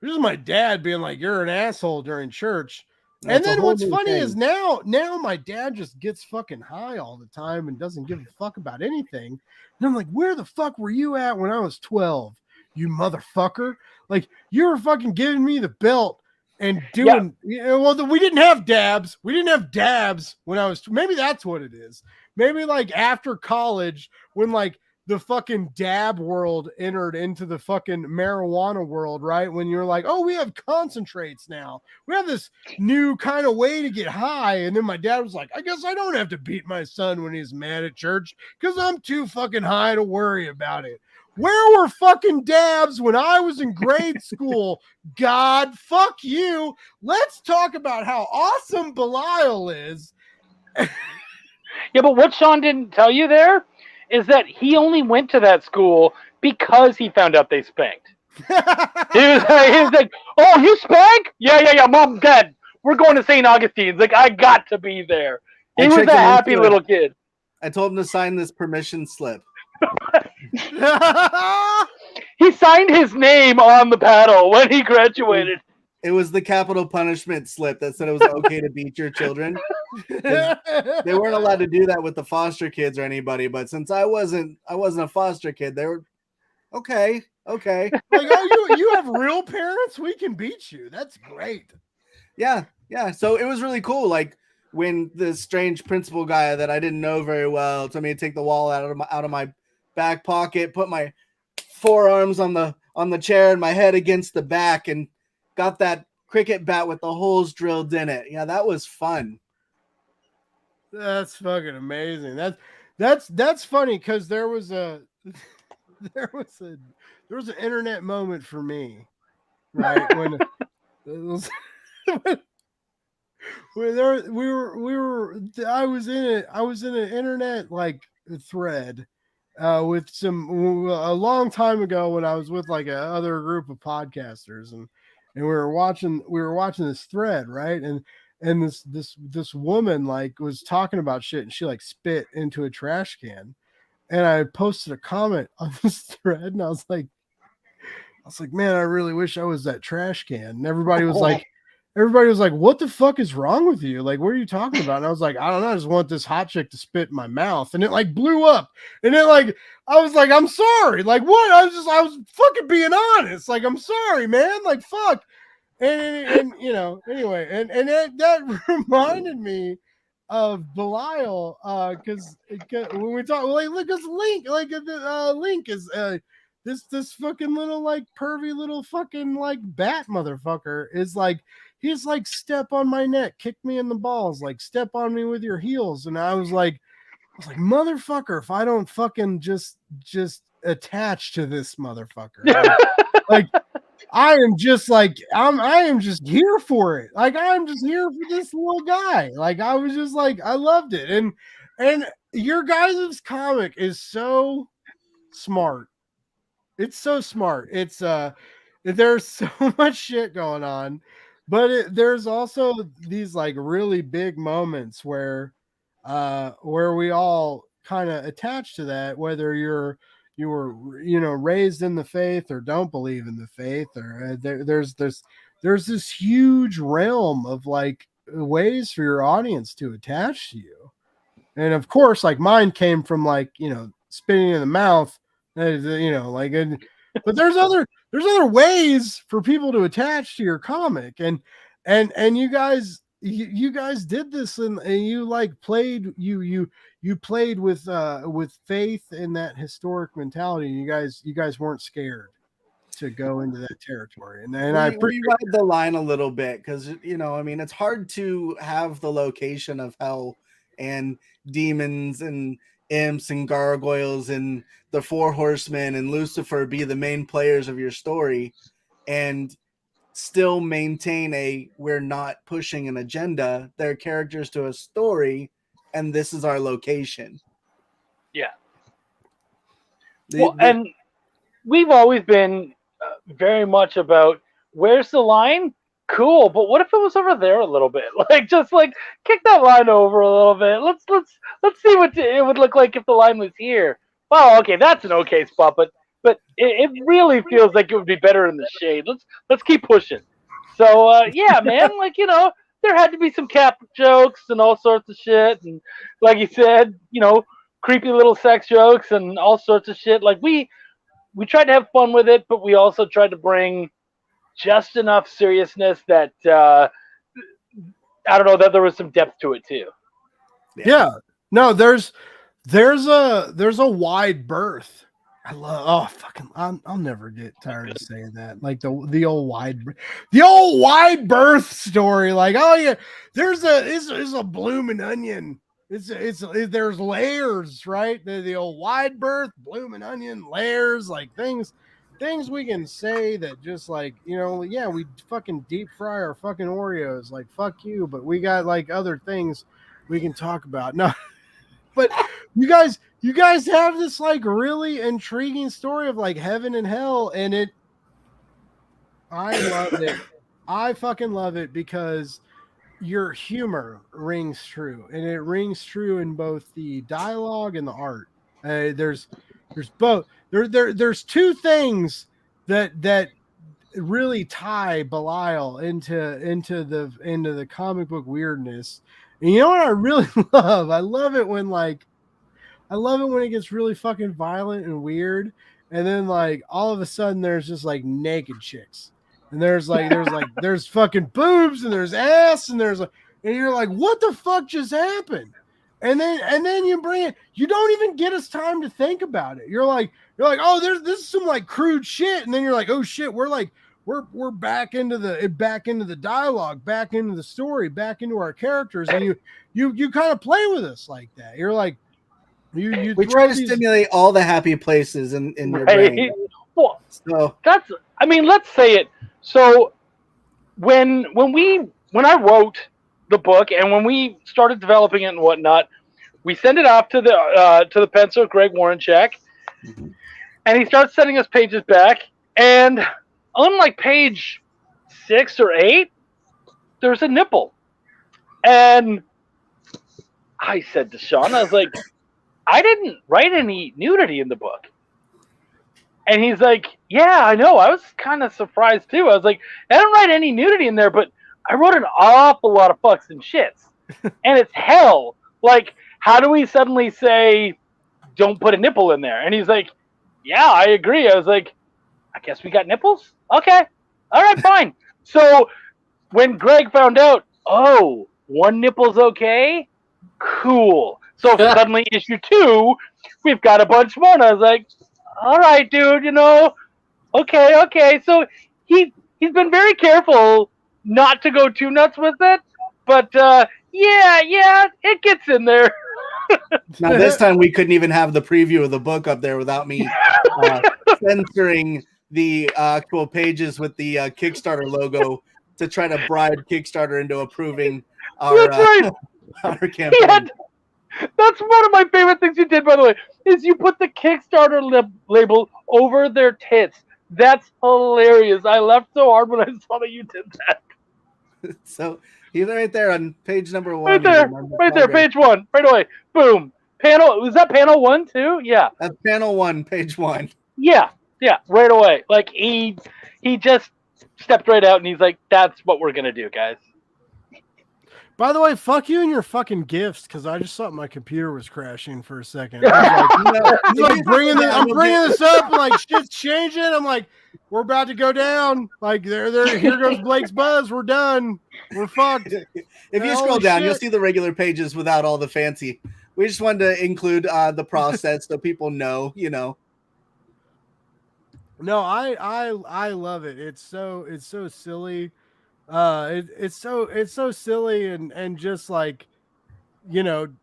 This is my dad being like, "You're an asshole" during church. That's And a then whole what's new funny thing. is now my dad just gets fucking high all the time and doesn't give a fuck about anything. And I'm like, where the fuck were you at when I was 12, you motherfucker? Like, you were fucking giving me the belt and doing, we didn't have dabs. We didn't have dabs when I was, maybe that's what it is. Maybe like after college, when like the fucking dab world entered into the fucking marijuana world, right? When you're like, oh, we have concentrates now. We have this new kind of way to get high. And then my dad was like, I guess I don't have to beat my son when he's mad at church because I'm too fucking high to worry about it. Where were fucking dabs when I was in grade school? God, fuck you. Let's talk about how awesome Belial is. Yeah, but what Sean didn't tell you there is that he only went to that school because he found out they spanked. He was like, oh, you spank? Yeah, Mom, Dad, we're going to St. Augustine's. Like, I got to be there. He was a happy little kid. I told him to sign this permission slip. He signed his name on the paddle when he graduated. It was the capital punishment slip that said it was okay to beat your children. They weren't allowed to do that with the foster kids or anybody, but since I wasn't a foster kid, they were okay. Like, oh, you have real parents? We can beat you. That's great. Yeah. So it was really cool. Like when the strange principal guy that I didn't know very well told me to take the wallet out of my back pocket, put my forearms on the chair and my head against the back, and got that cricket bat with the holes drilled in it. Yeah, that was fun. That's fucking amazing. That's funny because there was an internet moment for me, right? When it was, I was in an internet like thread with a long time ago when I was with like a other group of podcasters, and we were watching this thread, right? And this woman like was talking about shit, and she like spit into a trash can, and I posted a comment on this thread, and I was like, man, I really wish I was that trash can. And everybody was like, what the fuck is wrong with you? Like, what are you talking about? And I was like, I don't know, I just want this hot chick to spit in my mouth. And it like blew up. And it like, I was like, I'm sorry. Like, what? I was fucking being honest. Like, I'm sorry, man. Like, fuck. And you know, anyway, and that reminded me of Belial, because when we talk, like, look, this Link, like Link is this fucking little like pervy little fucking like bat motherfucker is like, he's like, step on my neck, kick me in the balls, like step on me with your heels. And I was like, motherfucker, if I don't fucking just attach to this motherfucker, like I am just like, I am just here for it. Like, I'm just here for this little guy. Like, I was just like, I loved it. And your guys' comic is so smart. It's so smart. It's there's so much shit going on, but there's also these like really big moments where we all kind of attach to that, whether you were, you know, raised in the faith or don't believe in the faith, or there's this huge realm of like ways for your audience to attach to you. And of course, like mine came from like, you know, spitting in the mouth, you know, like, but there's other ways for people to attach to your comic, and you guys did this, and you like played you played with faith in that historic mentality. You guys weren't scared to go into that territory, and I appreciate ride the line a little bit, because, you know, I mean, it's hard to have the location of hell and demons and imps and gargoyles and the four horsemen and Lucifer be the main players of your story, and still maintain we're not pushing an agenda. They're characters to a story, and this is our location. Yeah. And we've always been very much about, where's the line? Cool, but what if it was over there a little bit? Like, just like kick that line over a little bit. Let's see what it would look like if the line was here. Well, okay, that's an okay spot, but but it really feels like it would be better in the shade. Let's keep pushing. So yeah, man, like there had to be some cap jokes and all sorts of shit, and like you said, creepy little sex jokes and all sorts of shit. Like we tried to have fun with it, but we also tried to bring just enough seriousness that I don't know, that there was some depth to it too. Yeah. No, there's a wide berth. I'll never get tired of saying that. Like the old wide berth story. Like, oh yeah, there's a blooming onion. There's layers, right? The old wide berth, blooming onion, layers, like things we can say that just like, yeah, we fucking deep fry our fucking Oreos, like fuck you, but we got like other things we can talk about. No, but you guys have this like really intriguing story of like heaven and hell, and I love it. I fucking love it because your humor rings true, and it rings true in both the dialogue and the art. There's both. There's two things that really tie Belial into the comic book weirdness. And you know what I really love? I love it when it gets really fucking violent and weird, and then like all of a sudden there's just like naked chicks, and there's fucking boobs, and there's ass, and and you're like, what the fuck just happened? And then you bring it. You don't even get us time to think about it. You're like, oh, this is some like crude shit, and then you're like, oh shit, we're back into the dialogue, back into the story, back into our characters, and you kind of play with us like that. You're like, we try to stimulate all the happy places in your brain. Well, so let's say it. So when I wrote the book and when we started developing it and whatnot, we send it off to the penciler Greg Warrencheck, and he starts sending us pages back, and on like page 6 or 8, there's a nipple. And I said to Sean, I was like, I didn't write any nudity in the book. And he's like, yeah, I know. I was kind of surprised too. I was like, I didn't write any nudity in there, but I wrote an awful lot of fucks and shits. And it's hell. Like, how do we suddenly say, don't put a nipple in there? And he's like, yeah, I agree. I was like, I guess we got nipples? Okay. All right, fine. So when Greg found out, oh, one nipple's okay? Cool. So suddenly issue 2, we've got a bunch more. And I was like, all right, dude, okay. So he's been very careful not to go too nuts with it. But yeah, it gets in there. Now this time we couldn't even have the preview of the book up there without me censoring the actual pages with the Kickstarter logo to try to bribe Kickstarter into approving our campaign. That's one of my favorite things you did, by the way, is you put the Kickstarter label over their tits. That's hilarious. I laughed so hard when I saw that you did that. So he's right there on page number 1. Right there, page 1, right away. Boom. Panel, was that panel 1 too? Yeah. That's panel 1, page 1. Yeah, right away. Like he just stepped right out and he's like, that's what we're gonna do, guys. By the way, fuck you and your fucking gifts, because I just thought my computer was crashing for a second. I'm bringing this up, and like shit's changing. I'm like, we're about to go down. Like here goes Blake's Buzz. We're done. We're fucked. If you scroll down, you'll see the regular pages without all the fancy. We just wanted to include the process so people know, No, I love it. It's so silly. It's so silly and just like, it's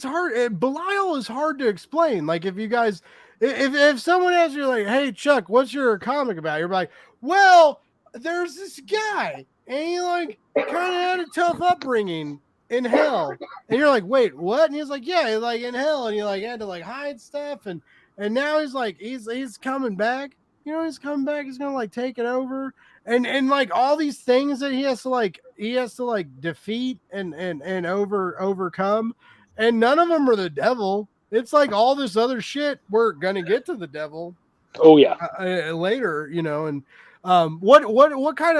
hard. Belial is hard to explain. Like if you guys, if someone asks you like, hey Chuck, what's your comic about? You're like, well, there's this guy and he like kind of had a tough upbringing in hell. And you're like, wait, what? And he's like, yeah, like in hell, and he like had to like hide stuff, and now he's like he's coming back. He's coming back. He's gonna like take it over, and like all these things that he has to like defeat and overcome, and none of them are the devil. it's like all this other shit. We're gonna get to the devil Oh yeah. later, you know. And what kind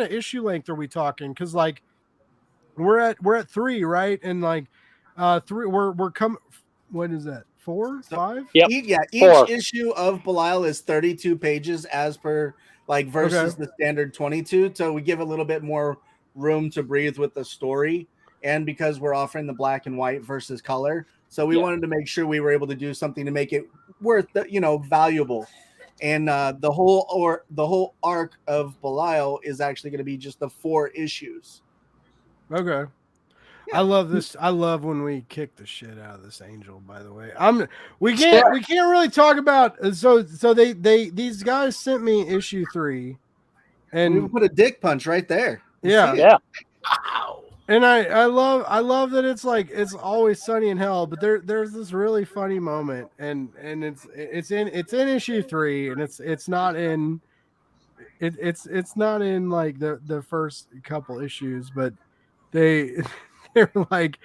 of issue length are we talking? Because like we're at 3, right? And like 3, we're coming. What is that? 4, 5? Yep. Each 4. issue of Belial is 32 pages as per like versus the standard 22. So we give a little bit more room to breathe with the story. And because we're offering the black and white versus color, so we wanted to make sure we were able to do something to make it worth the, valuable. And the whole arc of Belial is actually going to be just the 4 issues. Okay. Yeah. I love this. I love when we kick the shit out of this angel, by the way. We can't really talk about so these guys sent me issue 3 and we put a dick punch right there. Yeah. Wow. And I love that it's like it's always sunny in hell, but there's this really funny moment and it's in issue 3 and it's not in like the first couple issues, but they're like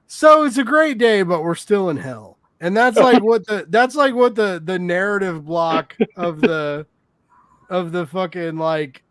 so it's a great day, but we're still in hell. And that's like what the narrative block of the fucking like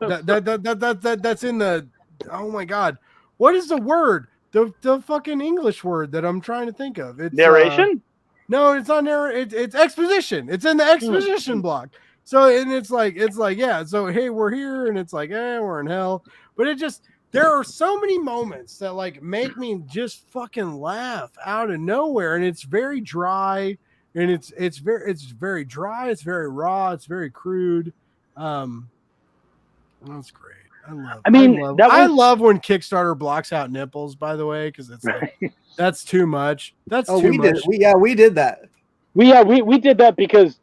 that's in the, oh my god, what is the word, the fucking English word that I'm trying to think of? It's Narration? No, it's not narration. It's exposition. It's in the exposition block. So and it's like yeah, so hey, we're here, and it's like we're in hell. But it just, there are so many moments that like make me just fucking laugh out of nowhere, and it's very dry, and it's very dry, it's very raw, it's very crude. That's great. I love when Kickstarter blocks out nipples, by the way, because it's like that's too much. That's too much. We did that. We did that because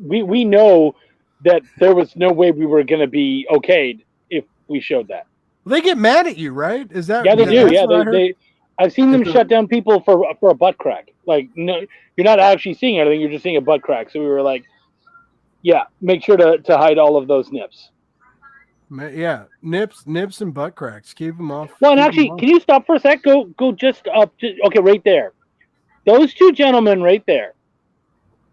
we know that there was no way we were going to be okayed if we showed that. They get mad at you, right? Is that? Yeah, they do. Yeah, I've seen them shut down people for a butt crack. Like, no, you're not actually seeing anything. You're just seeing a butt crack. So we were like, yeah, make sure to hide all of those nips. Yeah, nips and butt cracks. Keep them off. Well, and actually, can you stop for a sec? Go just up. Okay, right there. Those 2 gentlemen right there.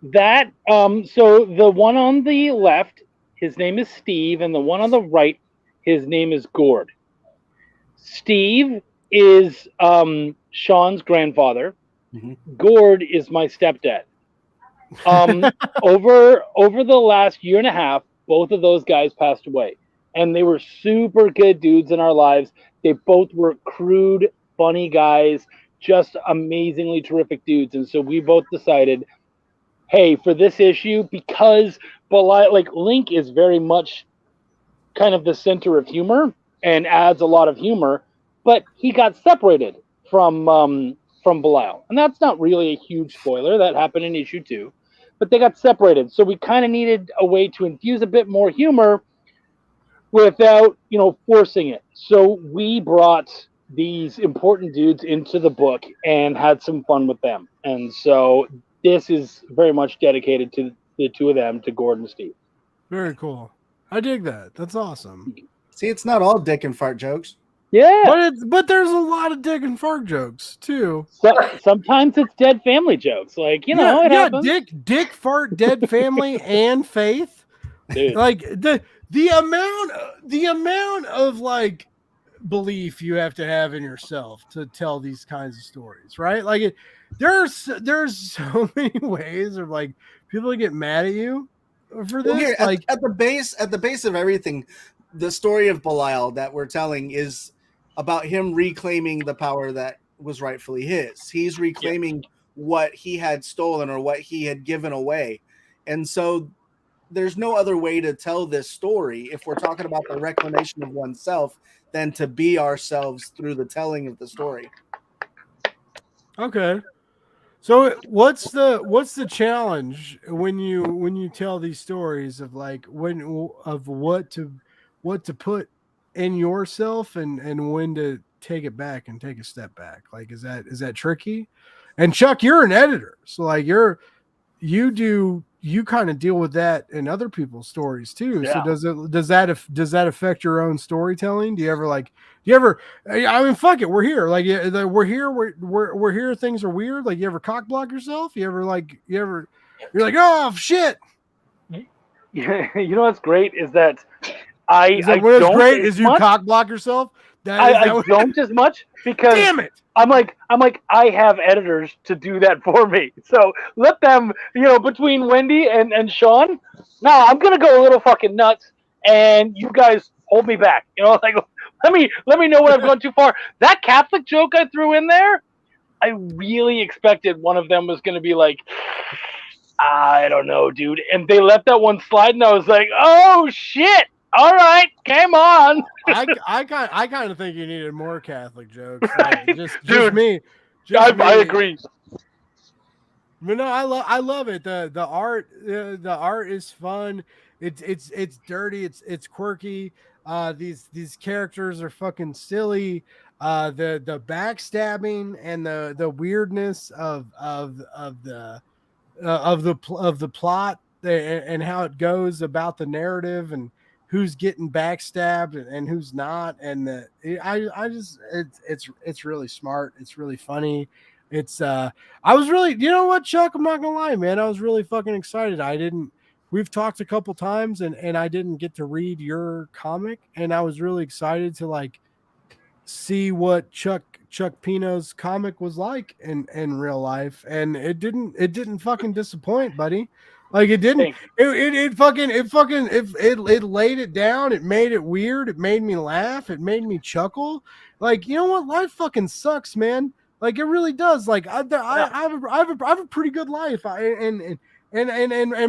That so the one on the left, his name is Steve, and the one on the right, his name is Gord. Steve is Sean's grandfather. Mm-hmm. Gord is my stepdad. Over the last year and a half, both of those guys passed away. And they were super good dudes in our lives. They both were crude, funny guys, just amazingly terrific dudes. And so we both decided, hey, for this issue, because Link is very much kind of the center of humor and adds a lot of humor, but he got separated from Belial. And that's not really a huge spoiler. That happened in issue 2. But they got separated. So we kind of needed a way to infuse a bit more humor without, forcing it. So we brought these important dudes into the book and had some fun with them. And so this is very much dedicated to the 2 of them, to Gord and Steve. Very cool. I dig that. That's awesome. See, it's not all dick and fart jokes. Yeah. But there's a lot of dick and fart jokes too. So, sometimes it's dead family jokes. Like, it happens. Dick, fart, dead family, and faith. Dude. Like the amount of like belief you have to have in yourself to tell these kinds of stories, right? Like there's so many ways of like people get mad at you for this. Well, here, like at the base of everything, the story of Belial that we're telling is about him reclaiming the power that was rightfully his. He's reclaiming what he had stolen or what he had given away. And so there's no other way to tell this story if we're talking about the reclamation of oneself than to be ourselves through the telling of the story. Okay. So what's the challenge when you tell these stories of like what to put in yourself and when to take it back and take a step back? Like, is that tricky? And Chuck, you're an editor, so like you do you kind of deal with that in other people's stories too. Yeah. So does that affect your own storytelling? Do you ever I mean, fuck it, we're here. Like we're here. We're here. Things are weird. Like you ever cock block yourself? You're like, oh shit. You know what's great is that I What's don't great as is you much. cock block yourself. I don't as much because Damn it. I'm like I have editors to do that for me. So let them, between Wendy and Sean. No, I'm gonna go a little fucking nuts, and you guys hold me back. Like let me know when I've gone too far. That Catholic joke I threw in there, I really expected one of them was gonna be like, I don't know, dude, and they let that one slide, and I was like, oh shit. All right, come on. I kind of think you needed more Catholic jokes. Like, just me. I agree. But no, I love it. The art is fun. It's dirty. It's quirky. These characters are fucking silly. The backstabbing and the weirdness of the plot and how it goes about the narrative and who's getting backstabbed and who's not, and it's really smart. It's really funny. I was really, you know what, Chuck? I'm not gonna lie, man. I was really fucking excited. We've talked a couple times, and I didn't get to read your comic, and I was really excited to like see what Chuck Pineau's comic was like in real life, and it didn't fucking disappoint, buddy. Like it didn't. It laid it down. It made it weird. It made me laugh. It made me chuckle. Like, you know what? Life fucking sucks, man. Like it really does. Like I have a pretty good life. And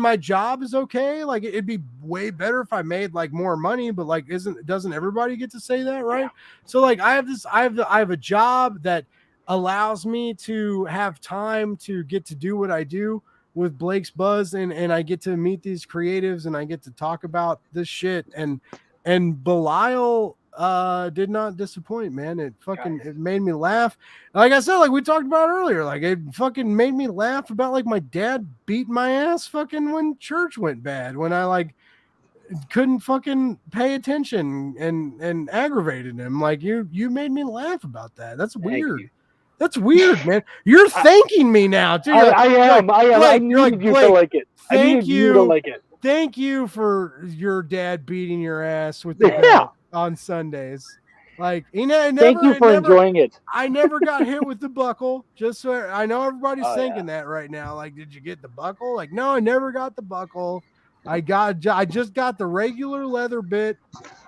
my job is okay. Like it'd be way better if I made like more money. But like, doesn't everybody get to say that, right? Yeah. So like I have a job that allows me to have time to get to do what I do with Blake's Buzz, and I get to meet these creatives, and I get to talk about this shit, and Belial did not disappoint, man. It made me laugh. Like I said, like we talked about earlier, like it fucking made me laugh about like my dad beat my ass fucking when church went bad, when I like couldn't fucking pay attention and aggravated him. Like you made me laugh about that. That's weird. That's weird, man. You're thanking me now, too. I am. I need you to like it. Thank you. Thank you for your dad beating your ass with the belt on Sundays. Like, thank you for enjoying it. I never got hit with the buckle. Just so I know everybody's thinking that right now. Like, did you get the buckle? Like, no, I never got the buckle. I just got the regular leather bit,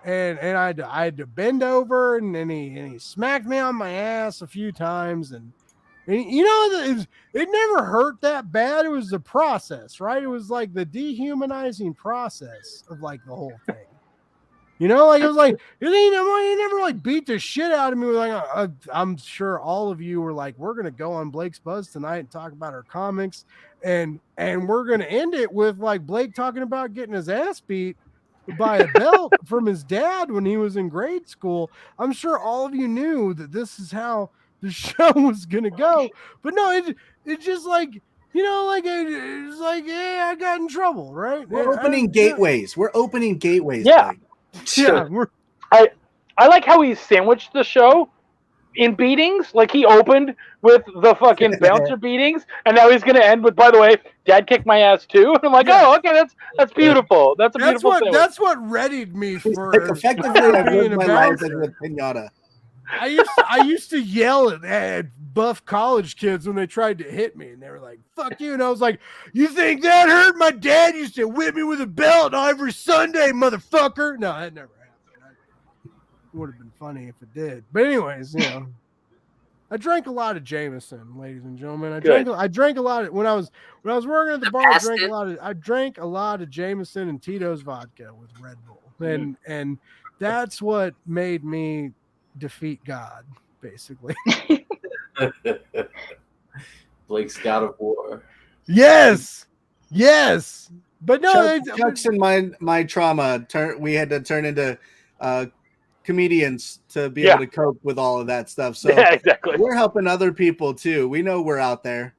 and I had to bend over, and he smacked me on my ass a few times, and it never hurt that bad. It was the process, right? It was like the dehumanizing process of like the whole thing. Like it was like he never like beat the shit out of me. Like I'm sure all of you were like, we're gonna go on Blake's Buzz tonight and talk about our comics, and we're gonna end it with like Blake talking about getting his ass beat by a belt from his dad when he was in grade school. I'm sure all of you knew that this is how the show was gonna go, but no, it just like. It's like, yeah, I got in trouble, right? We're opening gateways. We're opening gateways. Yeah. Blake. Yeah, I like how he sandwiched the show in beatings. Like he opened with the fucking bouncer beatings, and now he's gonna end with, by the way, Dad kicked my ass too. And I'm like, oh, okay, that's beautiful. That's a beautiful thing. That's what readied me for like effectively I lived my life as a pinata. I used to yell at buff college kids when they tried to hit me, and they were like, fuck you. And I was like, you think that hurt? My dad used to whip me with a belt every Sunday, motherfucker. No, that never happened. It would have been funny if it did. But anyways, I drank a lot of Jameson, ladies and gentlemen. I drank a lot of, when I was working at the bar, I drank a lot of Jameson and Tito's vodka with Red Bull. And that's what made me defeat God, basically. Blake's God of War. Yes. But no, Chuck's and my trauma. We had to turn into comedians to be able to cope with all of that stuff. So exactly. We're helping other people too. We know we're out there.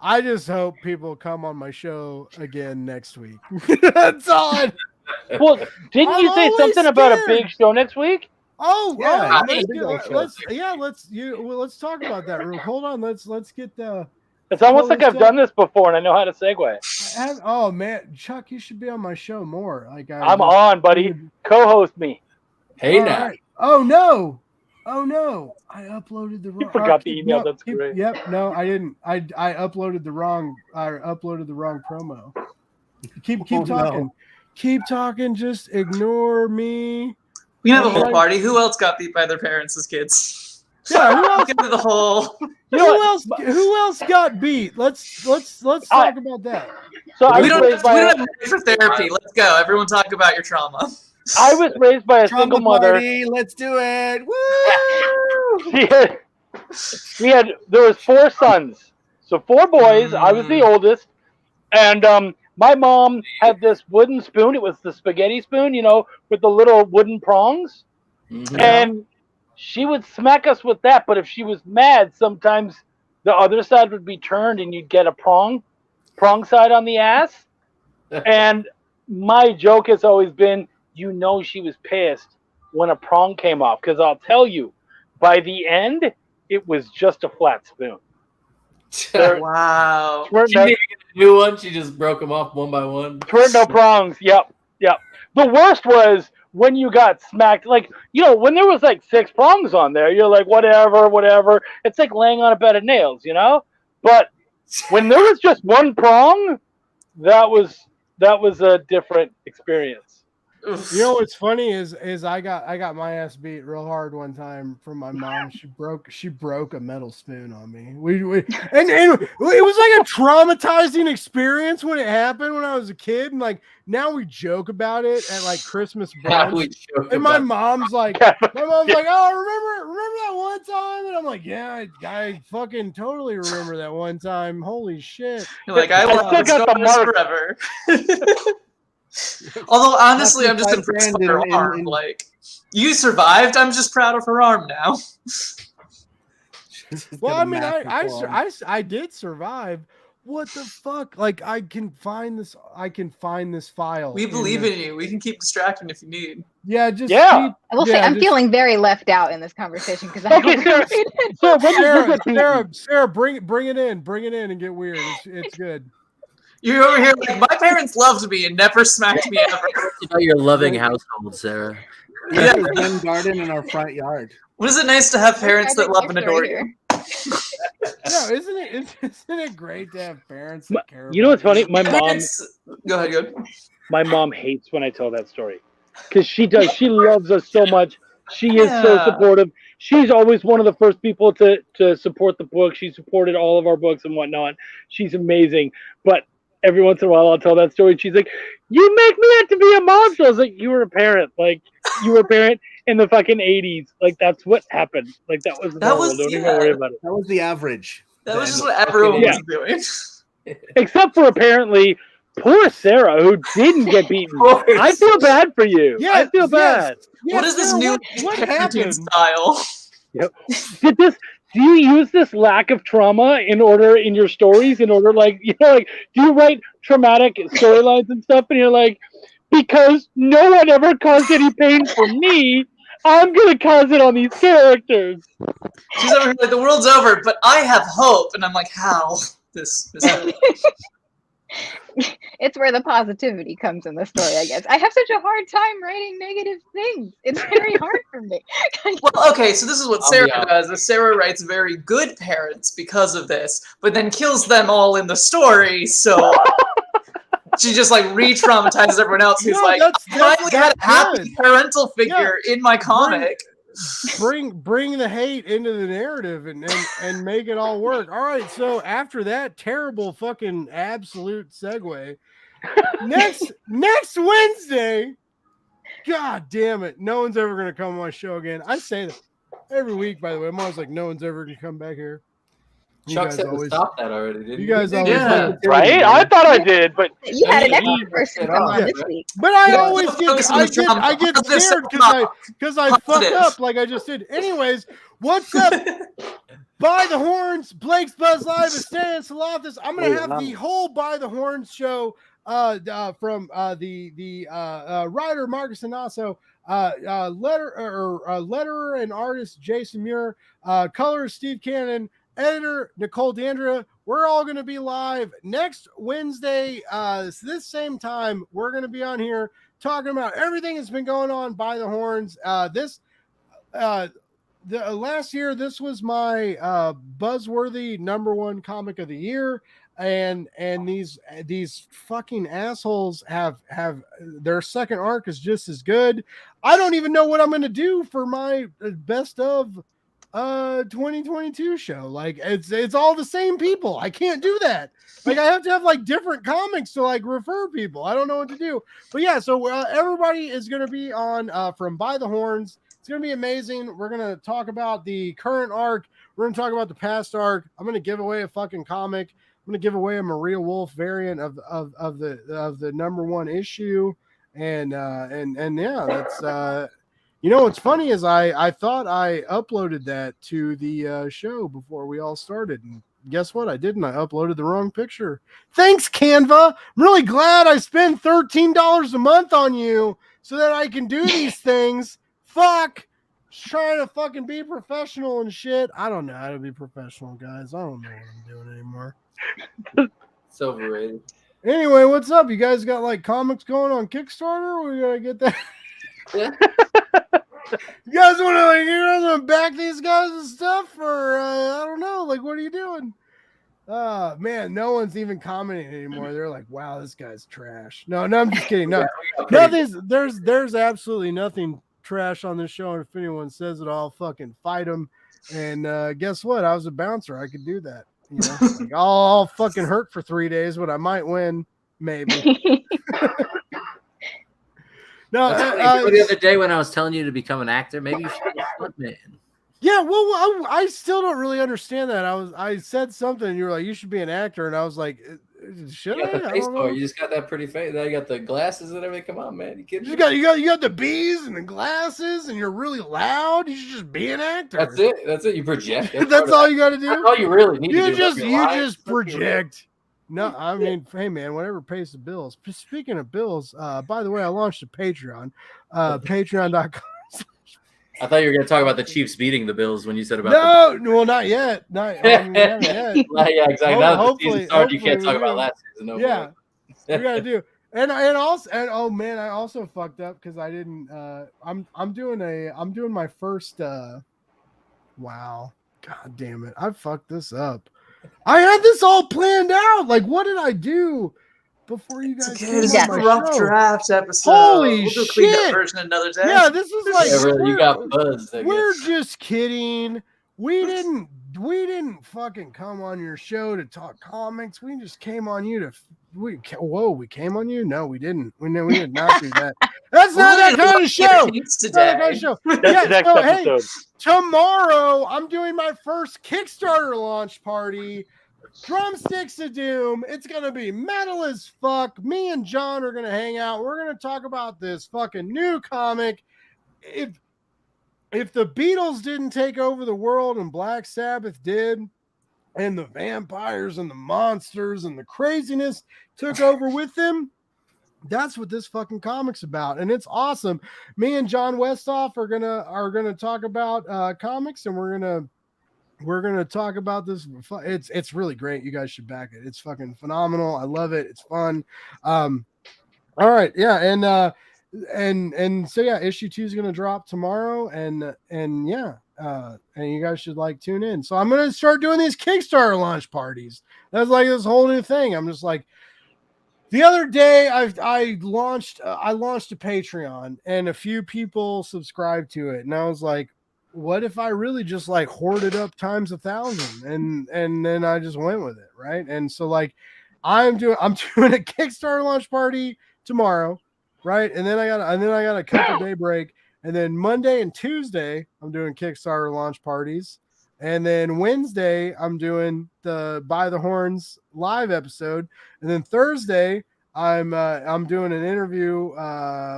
I just hope people come on my show again next week. That's all. Well, didn't you say always something about a scared. big show next week? Yeah, let's talk about that. Hold on, let's get the. It's almost like I've done this before and I know how to segue. Oh man, Chuck, you should be on my show more. Like I'm on, buddy. Co-host me. Hey All now. right. Oh no, I uploaded the wrong. You forgot the email. That's great. Yep. No, I didn't. I uploaded the wrong. I uploaded the wrong promo. Keep talking. No. Keep talking. Just ignore me. We have a whole party. Who else got beat by their parents as kids? Yeah. Who else? Get to the whole. Who else got beat? Let's talk about that. So We don't have money for therapy. Let's go. Everyone talk about your trauma. I was raised by a single mother. Party, let's do it. Woo! There was 4 sons. So 4 boys. I was the oldest. And my mom had this wooden spoon. It was the spaghetti spoon, with the little wooden prongs. Mm-hmm. And she would smack us with that. But if she was mad, sometimes the other side would be turned and you'd get a prong side on the ass. And my joke has always been, she was pissed when a prong came off. Because I'll tell you, by the end, it was just a flat spoon. Wow. She didn't even get a new one. She just broke them off one by one. There were no prongs. Yep. The worst was when you got smacked. Like, when there was like 6 prongs on there, you're like, whatever. It's like laying on a bed of nails, But when there was just 1 prong, that was a different experience. What's funny is I got my ass beat real hard one time from my mom. She broke a metal spoon on me. And it was like a traumatizing experience when it happened when I was a kid. And like now we joke about it at like Christmas brunch. And my mom's like, oh, remember that one time? And I'm like, yeah, I fucking totally remember that one time. Holy shit! You're like, I will have scars forever. Although honestly, I'm just impressed with her arm. Like, you survived. I'm just proud of her arm now. Well, I mean, I did survive. What the fuck? Like, I can find this file. We believe in you. We can keep distracting if you need. Yeah, just I will say I'm feeling very left out in this conversation because I Sarah, bring it in and get weird. It's good. You're over here like, my parents loved me and never smacked me ever. About your loving household, Sarah. Yeah, the garden in our front yard. Wasn't it nice to have parents that love and adore you? No, isn't it great to have parents that care? You know what's funny? My mom. Go ahead. My mom hates when I tell that story because she does. She loves us so much. She is so supportive. She's always one of the first people to support the book. She supported all of our books and whatnot. She's amazing. But every once in a while, I'll tell that story. She's like, "You make me out to be a monster." I was like, "You were a parent. Like, you were a parent in the fucking 80s. Like, that's what happened. Like, that was normal. Don't even worry about it." That was the average. That was just what everyone was doing. Except for apparently poor Sarah, who didn't get beaten. I feel bad for you. Yeah, I feel bad. What is this new parenting style? Yep. Do you use this lack of trauma in your stories like do you write traumatic storylines and stuff and you're like, because no one ever caused any pain for me, I'm gonna cause it on these characters. She's over here like, the world's over, but I have hope, and I'm like, how? This It's where the positivity comes in the story, I guess. I have such a hard time writing negative things. It's very hard for me. Well, okay, so this is what Sarah does. Sarah writes very good parents because of this, but then kills them all in the story, so she just like re-traumatizes everyone else who's I finally had a happy parental figure in my comic. Bring the hate into the narrative and make it all work. All right, so after that terrible fucking absolute segue, next Wednesday, god damn it, no one's ever gonna come on my show again. I say that every week, by the way. I'm always like, no one's ever gonna come back here. Chuck said to stop that already, didn't you guys always right? I thought I did, but you had an extra person come on this week. But I always get scared because I fuck up like I just did. Anyways, what's up? By the Horns, Blake's Buzz Live is Stan Salathis. I'm gonna Wait, have no. the whole By the Horns show from the writer Marcus Anasso, letterer and artist Jason Muir, colorist Steve Cannon, editor Nicole Dandra. We're all going to be live next Wednesday, this same time. We're going to be on here talking about everything that's been going on by the Horns. Last year, this was my buzzworthy #1 comic of the year. And these fucking assholes have their second arc is just as good. I don't even know what I'm going to do for my best of 2022 show. Like it's all the same people. I can't do that. Like I have to have like different comics to like refer people. I don't know what to do. But yeah, so everybody is going to be on from By the Horns. It's going to be amazing. We're going to talk about the current arc. We're going to talk about the past arc. I'm going to give away a fucking comic. I'm going to give away a Maria Wolf variant of the #1 issue. And yeah, that's you know, what's funny is I thought I uploaded that to the show before we all started, and guess what? I didn't. I uploaded the wrong picture. Thanks, Canva. I'm really glad I spend $13 a month on you so that I can do these things. Fuck. Just trying to fucking be professional and shit. I don't know how to be professional, guys. I don't know what I'm doing anymore. It's overrated. Anyway, what's up? You guys got like comics going on Kickstarter? We gotta get that. Yeah. You guys want to back these guys and stuff, or I don't know. Like, what are you doing? Man, no one's even commenting anymore. They're like, "Wow, this guy's trash." No, I'm just kidding. No, nothing's. There's absolutely nothing trash on this show, and if anyone says it, I'll fucking fight them. And guess what? I was a bouncer. I could do that. You know, like, I'll fucking hurt for 3 days, but I might win, maybe. No, the other day when I was telling you to become an actor, maybe you should be a stuntman. Yeah, well, I still don't really understand that. I said something, and you were like, "You should be an actor," and I was like, "Should You got the I?" face for it. You just got that pretty face. You got the glasses and everything. Come on, man. You kidding me? You got the bees and the glasses, and you're really loud. You should just be an actor. That's it. That's it. You project. That's all you got to do. That's all you really need to do. You just project. No, I mean, hey man, whatever pays the bills. Speaking of bills, by the way, I launched a Patreon, patreon.com. I thought you were going to talk about the Chiefs beating the Bills when you said about well, not yet. Not yet. Yeah, exactly. Now that the season started, you can't talk about last season. No yeah, we got to do. And oh man, I also fucked up because I didn't. I'm doing my first. Wow, god damn it, I fucked this up. I had this all planned out. Like, what did I do before you guys? It's a rough draft episode. Holy we'll do shit! That version another day. Yeah, this was like really, you got buzzed. We're just kidding. We didn't fucking come on your show to talk comics. We just came on you to. We came on you? No, we didn't. We did not do that. That's not that kind of show. That's the next episode. Tomorrow, I'm doing my first Kickstarter launch party. Drumsticks of Doom. It's going to be metal as fuck. Me and John are going to hang out. We're going to talk about this fucking new comic. If the Beatles didn't take over the world and Black Sabbath did, and the vampires and the monsters and the craziness took over with them, that's what this fucking comic's about, and it's awesome. Me and John Westhoff are gonna talk about comics, and we're gonna talk about this. It's really great. You guys should back it. It's fucking phenomenal. I love it. It's fun. All right, yeah, and so yeah, issue 2 is gonna drop tomorrow, and yeah. And you guys should like tune in. So I'm gonna start doing these Kickstarter launch parties. That's like this whole new thing. I'm just like, the other day I launched a Patreon and a few people subscribed to it, and I was like, what if I really just like hoarded up times 1,000? And then I just went with it, right? And so like I'm doing a Kickstarter launch party tomorrow, right? And then I got a couple day break. And then Monday and Tuesday, I'm doing Kickstarter launch parties. And then Wednesday, I'm doing the By the Horns live episode. And then Thursday, I'm doing an interview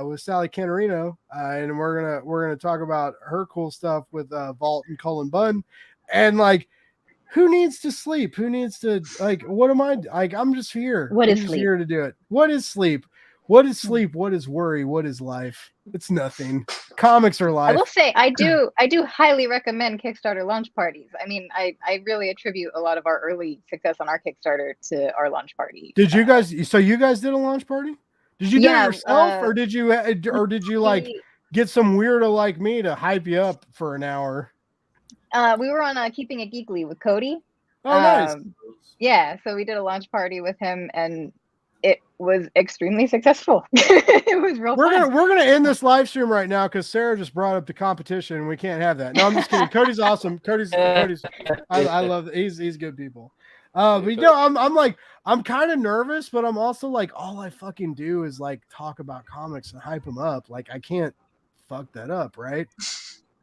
with Sally Canarino, and we're gonna talk about her cool stuff with Vault and Cullen Bunn. And like, who needs to sleep? Who needs to like? What am I like? I'm just here. What I'm is just sleep? here to do it. What is sleep? What is sleep? What is worry? What is life? It's nothing. Comics are I will life. say I do highly recommend Kickstarter launch parties. I mean, I really attribute a lot of our early success on our Kickstarter to our launch party. Did you guys? So you guys did a launch party? Did you do it Yeah, yourself, or did you like we get some weirdo like me to hype you up for an hour? we were on Keeping It Geekly with Cody. Oh, nice. Yeah, so we did a launch party with him, and it was extremely successful. It was real fun. We're gonna end this live stream right now because Sarah just brought up the competition, and we can't have that. No, I'm just kidding. Cody's awesome. Cody's I love he's good people. But you know, I'm kind of nervous, but I'm also like, all I fucking do is like talk about comics and hype them up. Like I can't fuck that up, right?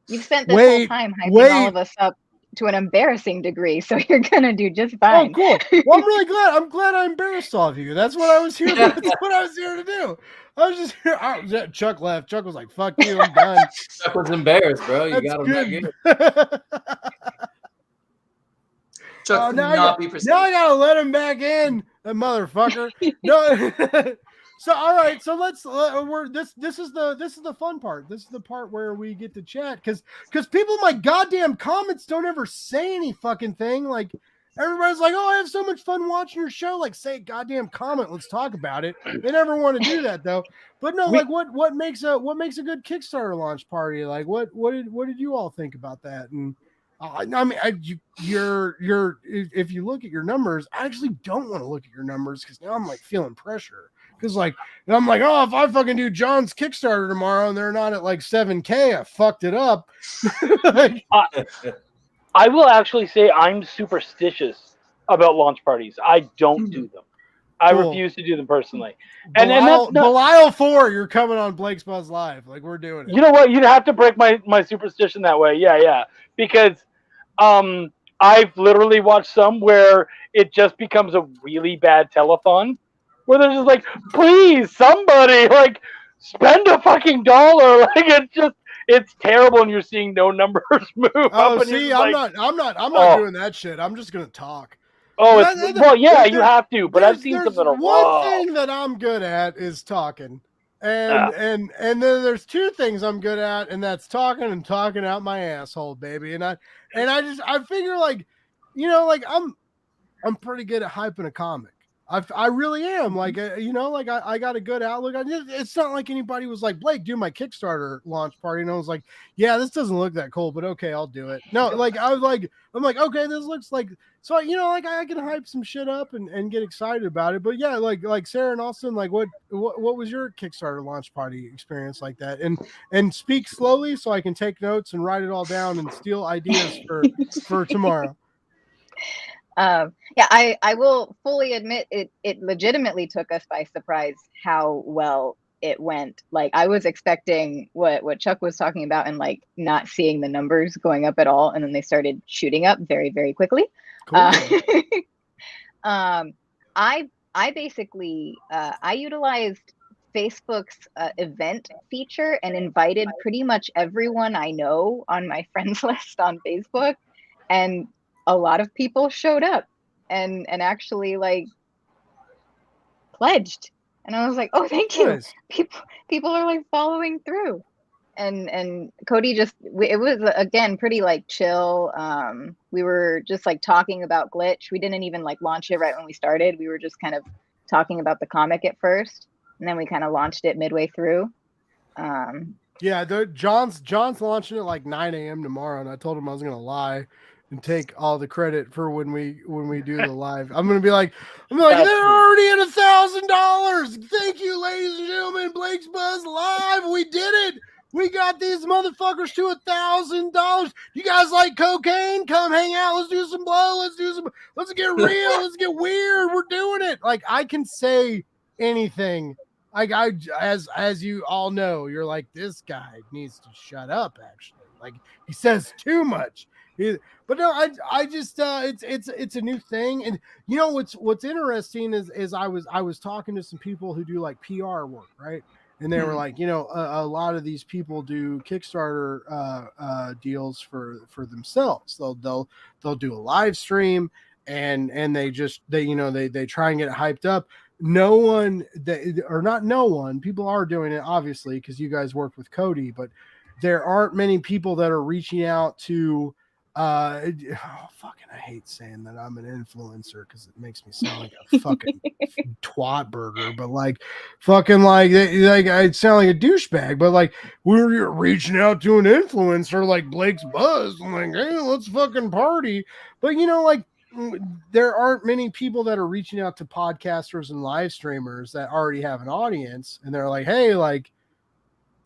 You've spent this whole time hyping all of us up to an embarrassing degree, so you're gonna do just fine. Oh, cool. Well, I'm really glad. I'm glad I embarrassed all of you. That's what I was here. That's what I was here to do. I was just here. Chuck left. Chuck was like, "Fuck you, I'm done." Chuck was embarrassed, bro. You got him back in. Chuck could not be precise. Now I gotta let him back in, that motherfucker. No. So all right, so this is the fun part. This is the part where we get to chat because people in my goddamn comments don't ever say any fucking thing. Like everybody's like, "Oh, I have so much fun watching your show." Like, say a goddamn comment. Let's talk about it. They never want to do that though. But no, like what makes a good Kickstarter launch party? Like what did you all think about that? And I mean, if you look at your numbers, I actually don't want to look at your numbers because now I'm like feeling pressure. Because like I'm like, oh, if I fucking do John's Kickstarter tomorrow and they're not at like 7K, I fucked it up. I will actually say I'm superstitious about launch parties. I don't do them. I refuse to do them personally. And that's not Belial 4, you're coming on Blake's Buzz Live. Like we're doing it. You know what? You'd have to break my superstition that way. Yeah. Because I've literally watched some where it just becomes a really bad telethon. Where they're just like, please, somebody, like, spend a fucking $1. Like, it's terrible, and you're seeing no numbers move. Oh, see, I'm not doing that shit. I'm just gonna talk. Oh, you have to. But I've seen some that are one thing that I'm good at is talking, and then there's two things I'm good at, and that's talking and talking out my asshole, baby. And I figure like, you know, like I'm pretty good at hyping a comic. I really am. Like, you know, like I got a good outlook. It's not like anybody was like, Blake, do my Kickstarter launch party. And I was like, yeah, this doesn't look that cool, but okay, I'll do it. No, like, I'm like, okay, this looks like, so, you know, like I can hype some shit up and get excited about it. But yeah, like Sarah and Alston, like what was your Kickstarter launch party experience like that? And speak slowly so I can take notes and write it all down and steal ideas for tomorrow. Yeah, I will fully admit it legitimately took us by surprise how well it went. Like I was expecting what Chuck was talking about and like not seeing the numbers going up at all, and then they started shooting up very, very quickly. Cool. I basically I utilized Facebook's event feature and invited pretty much everyone I know on my friends list on Facebook, and a lot of people showed up and actually like pledged, and I was like, oh, thank you. Nice. People are like following through, and Cody it was again pretty like chill. We were just like talking about Glitch. We didn't even like launch it right when we started. We were just kind of talking about the comic at first, and then we kind of launched it midway through. Yeah, John's launching it like 9 a.m. tomorrow, and I told him I was gonna lie and take all the credit for when we do the live. I'm gonna be like, they're already at $1,000. Thank you, ladies and gentlemen. Blake's Buzz Live. We did it. We got these motherfuckers to $1,000. You guys like cocaine? Come hang out. Let's do some blow. Let's get real. Let's get weird. We're doing it. Like I can say anything. Like as you all know, you're like, this guy needs to shut up. Actually, like he says too much. But no, I just it's a new thing, and you know what's interesting is I was talking to some people who do like PR work, right? and they were like, you know, a lot of these people do Kickstarter deals for themselves. They'll do a live stream, and they try and get it hyped up. No one people are doing it, obviously, because you guys work with Cody, but there aren't many people that are reaching out to I hate saying that I'm an influencer because it makes me sound like a fucking twat burger, but like fucking like I sound like a douchebag, but like we're reaching out to an influencer like Blake's Buzz. I'm like, hey, let's fucking party. But you know, like there aren't many people that are reaching out to podcasters and live streamers that already have an audience, and they're like, hey, like,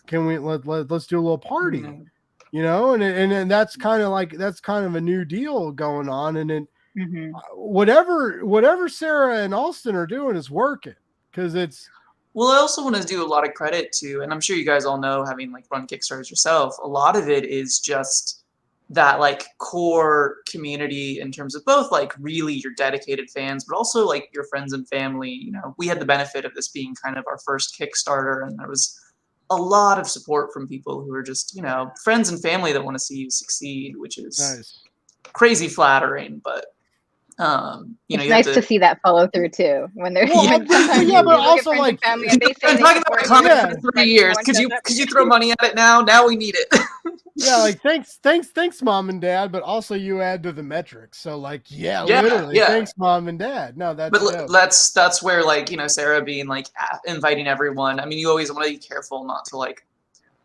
can we let's do a little party? Mm-hmm. You know, and that's kind of a new deal going on, and then whatever Sarah and Alston are doing is working, because it's. Well, I also want to do a lot of credit to, and I'm sure you guys all know, having like run Kickstarters yourself, a lot of it is just that like core community in terms of both like really your dedicated fans, but also like your friends and family. You know, we had the benefit of this being kind of our first Kickstarter, and there was a lot of support from people who are just, you know, friends and family that want to see you succeed, which is nice. Crazy flattering. But you know, it's nice to see that follow through too. When they're but also like family and they say talking about comics for 3 years. Could you throw money at it now? Now we need it. Yeah, like thanks, mom and dad, but also you add to the metrics. So like, literally, thanks, mom and dad. No, that's where like, you know, Sarah being like inviting everyone. I mean, you always want to be careful not to like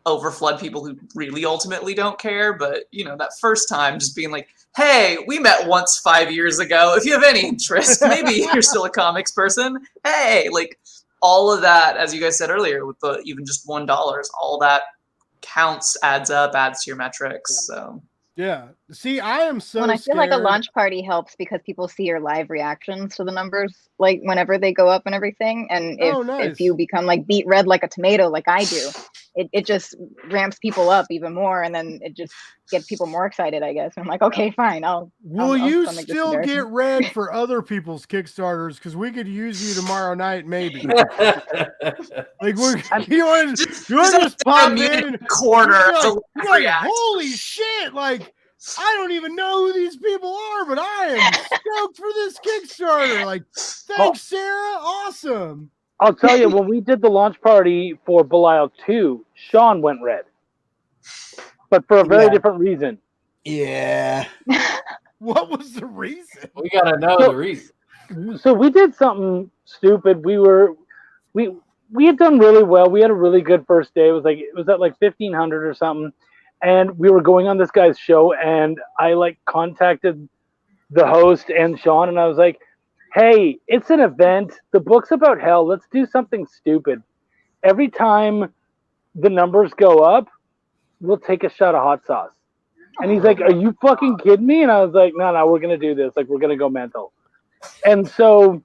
overflood people who really ultimately don't care. But you know, that first time, just being like, hey, we met once 5 years ago. If you have any interest, maybe you're still a comics person. Hey, like all of that, as you guys said earlier, with the even just $1, all that counts, adds to your metrics. So yeah, see, I am so and I feel like a launch party helps because people see your live reactions to the numbers, like whenever they go up and everything. And if you become like beat red like a tomato, like I do, it just ramps people up even more, and then it just gets people more excited, I guess. And I'm like, okay, fine, Will you still get red for other people's Kickstarters? Because we could use you tomorrow night, maybe. Like, you want to just pop in corner? Like, holy shit! Like, I don't even know who these people are, but I am stoked for this Kickstarter. Like, thanks, Sarah. Awesome. I'll tell you, when we did the launch party for Belial 2, Sean went red. But for a very different reason. Yeah. What was the reason? We got to know the reason. So we did something stupid. We had done really well. We had a really good first day. It was at like 1,500 or something. And we were going on this guy's show, and I like contacted the host and Sean, and I was like, hey, it's an event. The book's about hell. Let's do something stupid. Every time the numbers go up, we'll take a shot of hot sauce. And he's like, are you fucking kidding me? And I was like, no, we're going to do this. Like, we're going to go mental. And so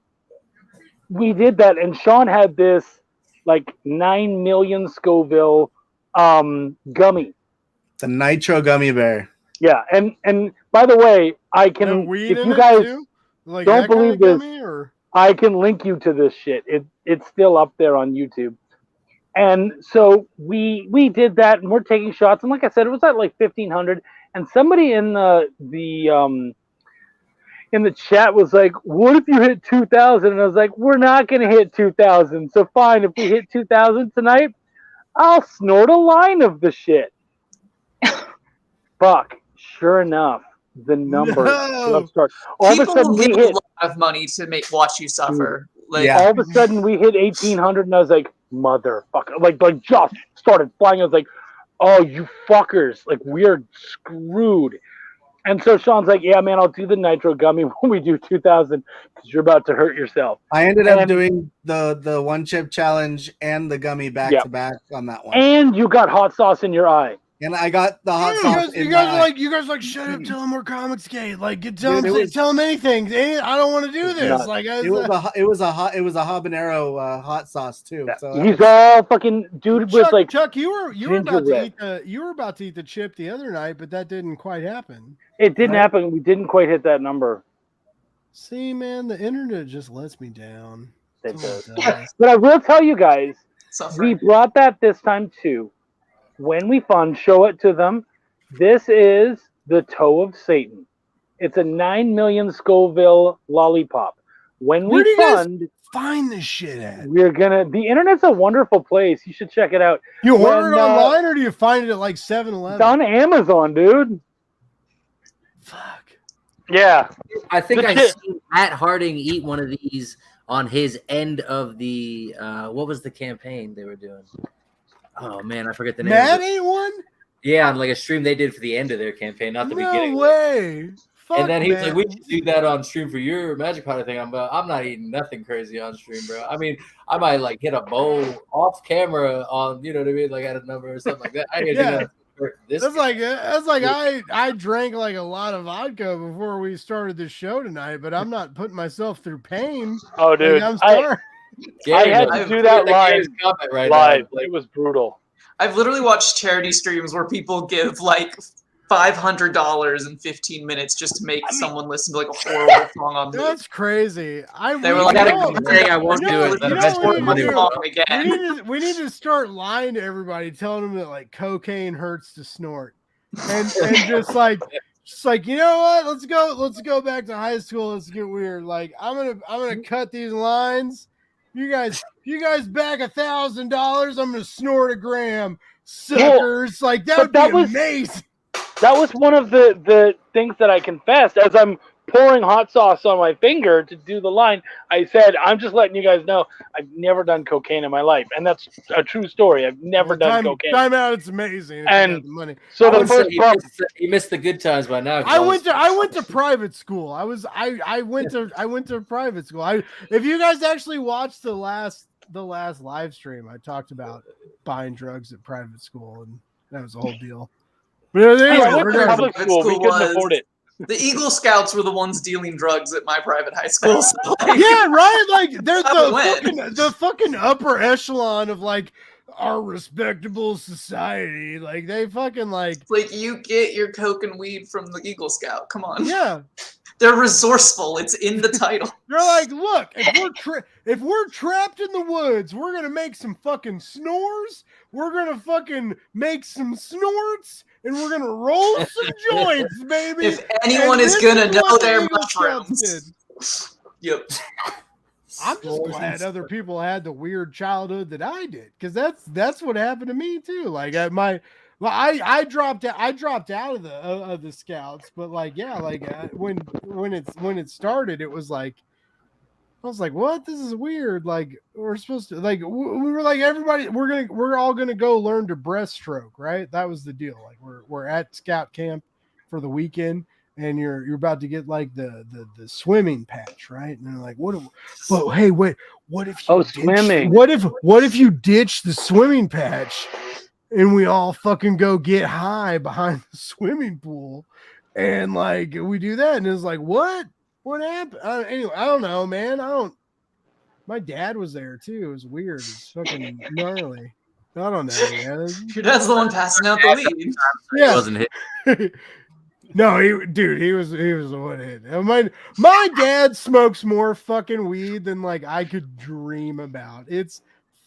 we did that. And Sean had this like 9 million Scoville gummy. The Nitro Gummy Bear. Yeah. And by the way, I can, if you guys like don't believe this, or? I can link you to this shit. It's still up there on YouTube. And so we did that, and we're taking shots. And like I said, it was at like 1,500. And somebody in the chat was like, "What if you hit 2,000?" And I was like, "We're not gonna hit 2,000. So fine, if we hit 2,000 tonight, I'll snort a line of the shit." Fuck. Sure enough, the numbers start. All People of a sudden, we hit a lot of money to watch you suffer. Like all of a sudden, we hit 1,800, and I was like, "Motherfucker!" Like just started flying. I was like, "Oh, you fuckers! Like we're screwed." And so Sean's like, "Yeah, man, I'll do the Nitro Gummy when we do 2,000 because you're about to hurt yourself." I ended up doing the one chip challenge and the gummy back to back on that one. And you got hot sauce in your eye. And I got the hot sauce. You guys like shut up, tell them we're Comicsgate. Like tell them anything. I don't want to do this. Like it was a habanero hot sauce too. Yeah. So he's all fucking dude with like Chuck. You were about to eat the chip the other night, but that didn't quite happen. It didn't happen. We didn't quite hit that number. See, man, the internet just lets me down. It does. But I will tell you guys, suffering. We brought that this time too. When we fund, show it to them. This is the toe of Satan. It's a 9 million Scoville lollipop. When Where do we you guys fund, find this shit at? we're gonna. The internet's a wonderful place. You should check it out. You order When, it online or do you find it at like 7-Eleven? It's on Amazon, dude. Fuck. Yeah. I think The I shit- seen Matt Harding eat one of these on his end of the what was the campaign they were doing? Oh man, I forget the name. Matt of it. ain't one? Yeah, on like a stream they did for the end of their campaign, not the beginning. No way. Fuck, And then he was Matt. like, "We should do that on stream for your Magic Powder thing." I'm not eating nothing crazy on stream, bro. I mean, I might like hit a bowl off camera on, you know what I mean, like at a number or something like that. I ain't Yeah. do that for this. That's like I drank like a lot of vodka before we started the show tonight, but I'm not putting myself through pain. Oh, dude. Like, I'm I sorry. I had Gary's to do that Gary's live. comment right Live. now. Like, It was brutal. I've literally watched charity streams where people give like $500 in 15 minutes just to make someone listen to like a horrible song on loop. That's crazy. They were like, I "I gotta gotta say I won't do it. you But know that's what more we money. need to song We again." need to start lying to everybody, telling them that like cocaine hurts to snort, and just like you know what? Let's go back to high school. Let's get weird. Like I'm gonna cut these lines. You guys back $1,000. I'm gonna snort a gram, suckers. Like that would but be that was- amazing. That was one of the things that I confessed as I'm pouring hot sauce on my finger to do the line. I said, I'm just letting you guys know I've never done cocaine in my life. And that's a true story. I've never done cocaine. Time out. It's amazing. If you And got the money. So I the would say first part, he missed the good times by now. I went to private school. I went to private school. If you guys actually watched the last live stream, I talked about buying drugs at private school, and that was the whole deal. But anyway, I went to regardless- public school. We couldn't afford it. The Eagle Scouts were the ones dealing drugs at my private high school. So like, yeah, right. Like they're That's how it went. the fucking upper echelon of like our respectable society. Like they fucking like it's like you get your coke and weed from the Eagle Scout. Come on. yeah. They're resourceful. It's in the title. They're like, look, if we're trapped in the woods, we're gonna make some fucking snores. We're gonna fucking make some snorts, and we're gonna roll some joints, baby. If anyone And is this gonna is know what the their Eagle Scouts mushrooms. did. Yep. I'm just glad other people had the weird childhood that I did, because that's what happened to me too. Like I dropped out of the Scouts, but like yeah, like when it started, it was like I was like, what? This is weird. Like we're supposed to we were like everybody we're all gonna go learn to breaststroke, right? That was the deal. Like we're at Scout camp for the weekend, and you're about to get like the swimming patch, right? And they're like, what if you swimming. What if you ditch the swimming patch and we all fucking go get high behind the swimming pool, and like we do that, and it's like, what happened? Anyway, I don't know, man. My dad was there too. It was weird. It's fucking gnarly. I don't know, man. Your dad's the one passing out the weed. It Yeah. wasn't hit. No, he was the one hit. My dad smokes more fucking weed than like I could dream about. It's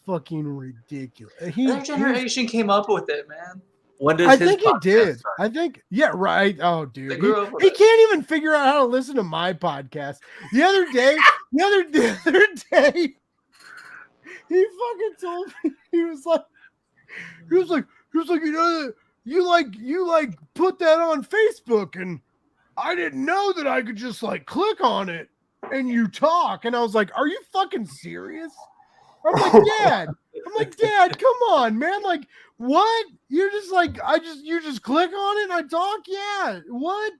fucking ridiculous. Their generation came up with it, man. When does I his think he podcast did. start? I think, yeah, right. Oh, dude, They grew up with he it. can't even figure out how to listen to my podcast. The other day, he fucking told me he was like, you like put that on Facebook, and I didn't know that I could just like click on it and you talk. And I was like, are you fucking serious? I'm like, Dad, come on, man. Like, what? You're just like, you just click on it and I talk? Yeah. What?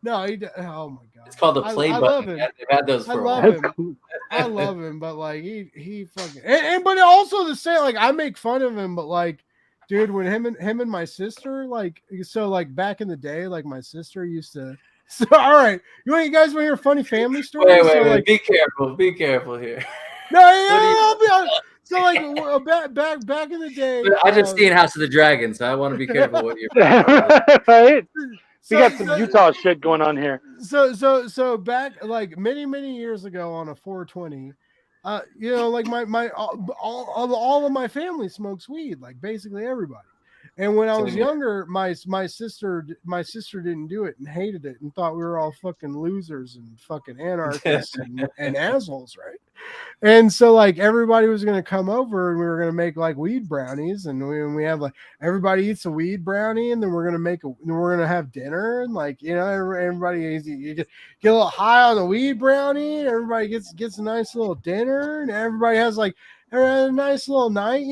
No, oh my God. It's called the play I button. love him. They've had those I for a love while. him. I love him, but like he fucking but also to say, like, I make fun of him, but like, dude, when him and my sister, like, so like back in the day, like my sister used to. So all right, you guys want to hear a funny family story? Wait, So, wait. like, Be careful here. no, I'll be honest. So like back in the day, I just seen House of the Dragon, so I want to be careful what you're. Right? so, We got some Utah shit going on here. So back like many years ago on a 420, Like my all of my family smokes weed, like basically everybody. And when I was younger, my sister didn't do it and hated it and thought we were all fucking losers and fucking anarchists and assholes, right? And so like everybody was gonna come over and we were gonna make like weed brownies, and we have like everybody eats a weed brownie, and then we're gonna have dinner, and like everybody you get a little high on the weed brownie, and everybody gets a nice little dinner, and everybody has like a nice little night,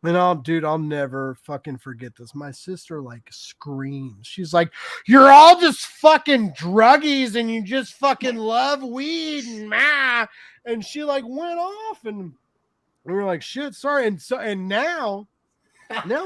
And I'll never fucking forget this. My sister like screams. She's like, "You're all just fucking druggies and you just fucking love weed and ma." And she like went off, and we were like, "Shit, sorry." And now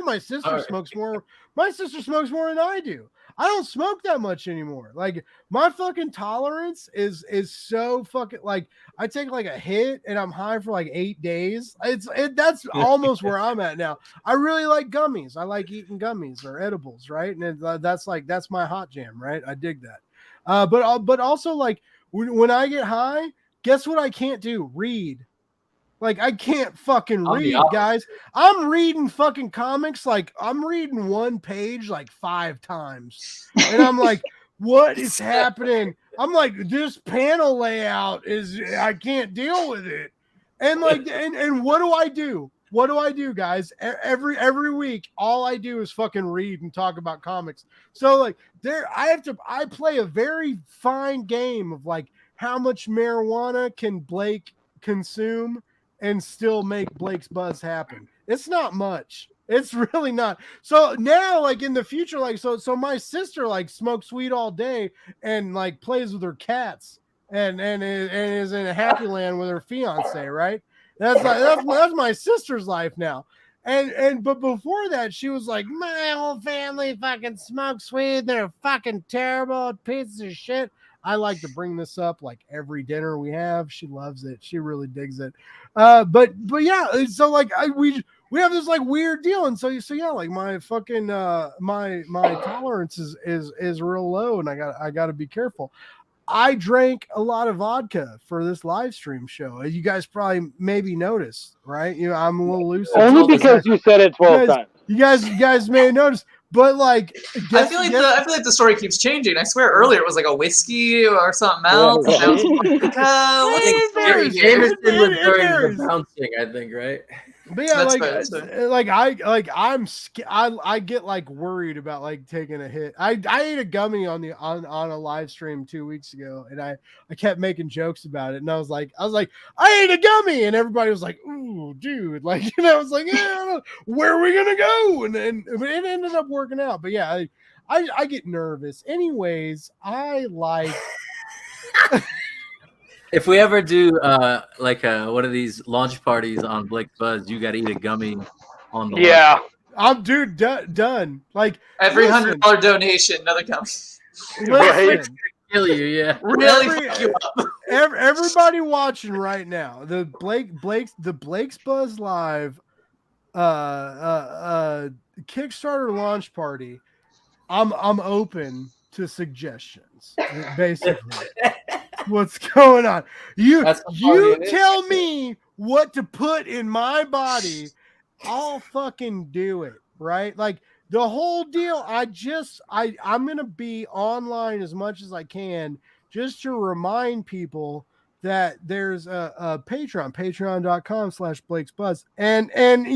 my sister smokes more. My sister smokes more than I do. I don't smoke that much anymore. Like my fucking tolerance is so fucking like I take like a hit and I'm high for like 8 days. That's almost where I'm at now. I really like gummies. I like eating gummies or edibles, right? And that's my hot jam, right? I dig that. But also like when I get high, guess what I can't do? Read. Like I can't fucking read, guys. I'm reading fucking comics. Like I'm reading one page like 5 times. And I'm like, what is happening? I'm like, this panel layout I can't deal with it. And like, and what do I do? What do I do, guys? Every week, all I do is fucking read and talk about comics. So like I play a very fine game of like how much marijuana can Blake consume and still make Blake's buzz happen. It's not much. It's really not. So now, like in the future, like so my sister like smokes weed all day and like plays with her cats and is in a happy land with her fiance, right? That's my sister's life now. But before that, she was like, my whole family fucking smokes weed. They're fucking terrible pieces of shit. I like to bring this up like every dinner we have. She loves it. She really digs it. But yeah, so like we have this like weird deal, and so yeah, like my fucking my tolerance is real low, and I got to be careful. I drank a lot of vodka for this live stream show. You guys probably maybe noticed, right? I'm a little loose. Only because you said it 12 times. You guys may have noticed. But like, I feel like the story keeps changing. I swear earlier it was like a whiskey or something else. Yeah. Now it's what's the story here? Jameson was during the bouncing, I think, right? But yeah, That's fair. I get like worried about like taking a hit. I ate a gummy on a live stream 2 weeks ago, and I kept making jokes about it, and I was like, I ate a gummy, and everybody was like, ooh, dude, like, and I was like, yeah, where are we gonna go? And it ended up working out. But yeah, I get nervous. Anyways, I like. If we ever do like one of these launch parties on Blake's Buzz, you got to eat a gummy on the launch. I'm done. Like every $100 donation, another gummy. Listen, kill you, yeah. Really fuck you up. Everybody watching right now, the Blake's Buzz Live Kickstarter launch party. I'm open to suggestions, basically. What's going on? You tell me what to put in my body, I'll fucking do it, right? Like the whole deal. I'm gonna be online as much as I can just to remind people that there's a patreon.com/BlakesBuzz, and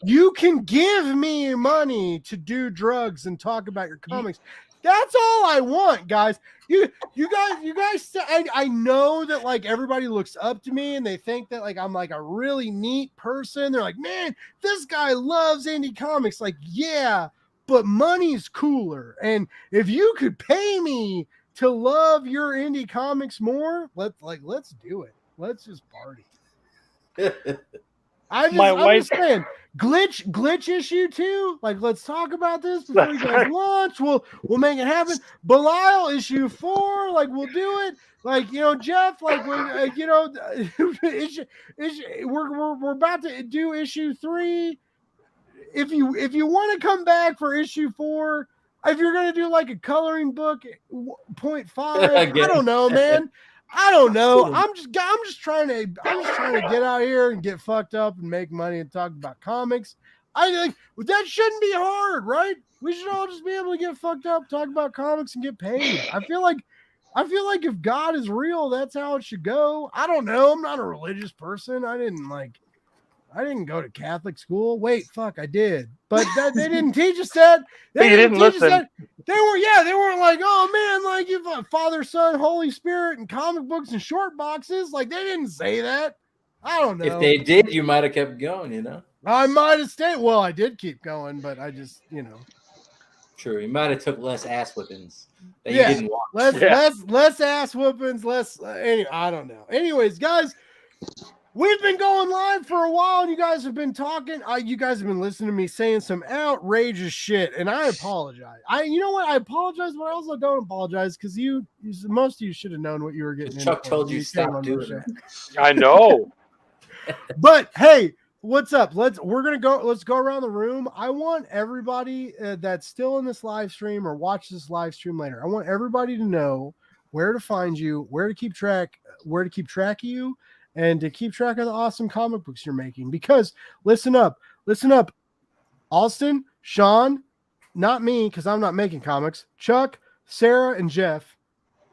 you can give me money to do drugs and talk about your comics. That's all I want, guys. You guys. I know that like everybody looks up to me and they think that like I'm like a really neat person. They're like, man, this guy loves indie comics. Like, yeah, but money's cooler. And if you could pay me to love your indie comics more, let's do it. Let's just party. I'm just saying, glitch issue 2. Like, let's talk about this before you guys launch. We'll make it happen. Belial issue 4. Like, we'll do it. Like, Jeff. Like, we're about to do issue 3. If you want to come back for issue 4, if you're gonna do like a coloring book 0.5, I don't know, man. I don't know. I'm just trying to get out here and get fucked up and make money and talk about comics. I think that shouldn't be hard, right? We should all just be able to get fucked up, talk about comics, and get paid. I feel like if God is real, that's how it should go. I don't know. I'm not a religious person. I didn't go to Catholic school. Wait, fuck, I did. But they didn't teach us that. They didn't teach us listen. that. They weren't like, oh man, like you've got Father, Son, Holy Spirit, and comic books and short boxes. Like they didn't say that. I don't know. If they did, you might have kept going, you know? I might have stayed. Well, I did keep going, but I just, True. You might have took less ass whippings that Yeah. you didn't want. less ass whoopings, less. Anyway, I don't know. Anyways, guys, we've been going live for a while, and you guys have been talking. You guys have been listening to me saying some outrageous shit, and I apologize. You know what? I apologize, but I also don't apologize because most of you should have known what you were getting. Chuck into told when you came stop on doing this show. that. I know. But hey, what's up? Let's go around the room. I want everybody that's still in this live stream or watch this live stream later. I want everybody to know where to find you, where to keep track of you, and to keep track of the awesome comic books you're making. Because listen up, Alston, Sean, not me because I'm not making comics. Chuck, Sarah, and Jeff,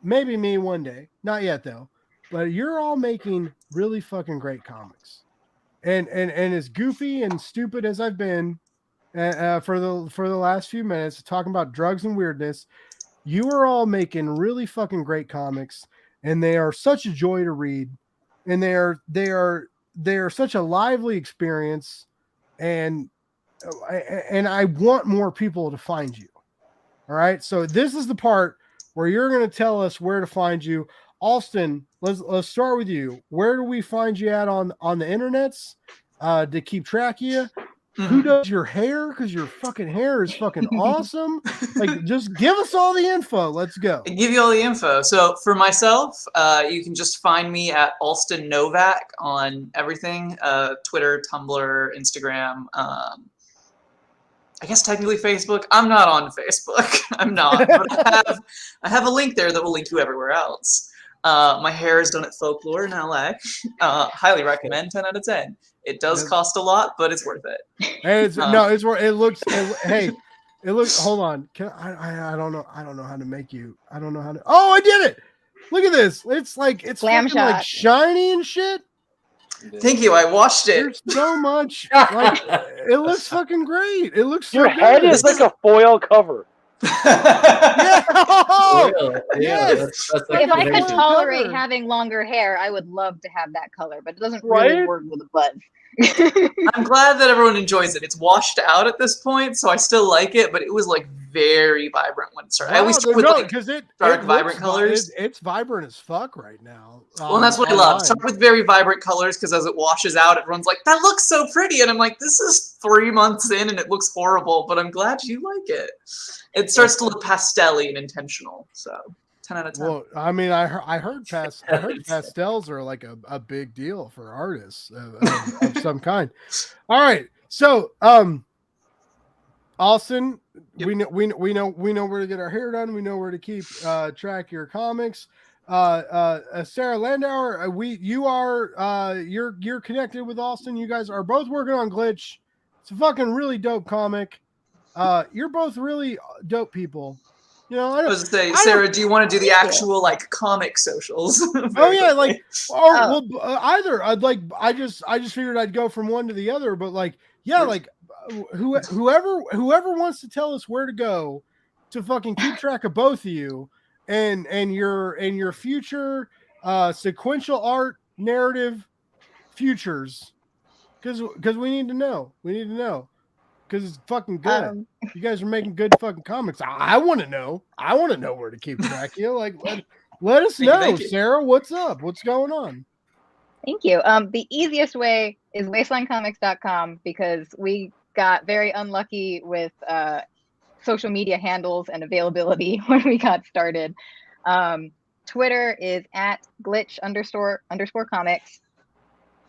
maybe me one day, not yet though. But you're all making really fucking great comics. And as goofy and stupid as I've been for the last few minutes talking about drugs and weirdness, you are all making really fucking great comics, and they are such a joy to read, and they are such a lively experience, and I want more people to find you. All right, so this is the part where you're going to tell us where to find you. Alston, let's start with you. Where do we find you at on the internets to keep track of you? Who does your hair? Because your fucking hair is fucking awesome. Like, just give us all the info. Let's go. I give you all the info. So for myself, you can just find me at Alston Novak on everything: Twitter, Tumblr, Instagram. I guess technically Facebook. I'm not on Facebook. I'm not. But I have a link there that will link you everywhere else. My hair is done at Folklore in LA. Highly recommend. 10 out of 10. It does cost a lot, but it's worth it. Hey, it's worth. It looks. Hey, it looks. Hold on. I don't know. I don't know how to make you. I don't know how to. Oh, I did it. Look at this. It's Glam fucking like shot. shiny and shit. Thank you. I watched it. There's so much. Like, it looks fucking great. It looks so Your head good. is like a foil cover. Yeah. Oh, Really? yes. That's like If I amazing. could tolerate Cover. having longer hair, I would love to have that color, but it doesn't Right? really work with a buzz. I'm glad that everyone enjoys it. It's washed out at this point, so I still like it, but it was like very vibrant when it started. I always start with like because dark, it vibrant looks colors. It's vibrant as fuck right now. Well, and that's what I love. Start with very vibrant colors because as it washes out, everyone's like, that looks so pretty. And I'm like, this is 3 months in and it looks horrible, but I'm glad you like it. It starts to look pastel-y and intentional. So 10 out of 10. Well, I mean, I heard pastels are like a big deal for artists of some kind. All right, so Alston, Yep. we know where to get our hair done. We know where to keep track your comics. Sarah Landauer, you're connected with Alston. You guys are both working on Glitch. It's a fucking really dope comic. You're both really dope people. You know, I was gonna say, Sarah, do you want to do the actual like comic socials? Oh yeah, like either. I just figured I'd go from one to the other, but like like whoever wants to tell us where to go to fucking keep track of both of you and your future sequential art narrative futures, because we need to know. Because it's fucking good. You guys are making good fucking comics. I want to know. I want to know where to keep track of you. Like, let us know, Thank you. Sarah. What's up? What's going on? Thank you. The easiest way is wastelandcomics.com because we got very unlucky with social media handles and availability when we got started. Twitter is at glitch_comics.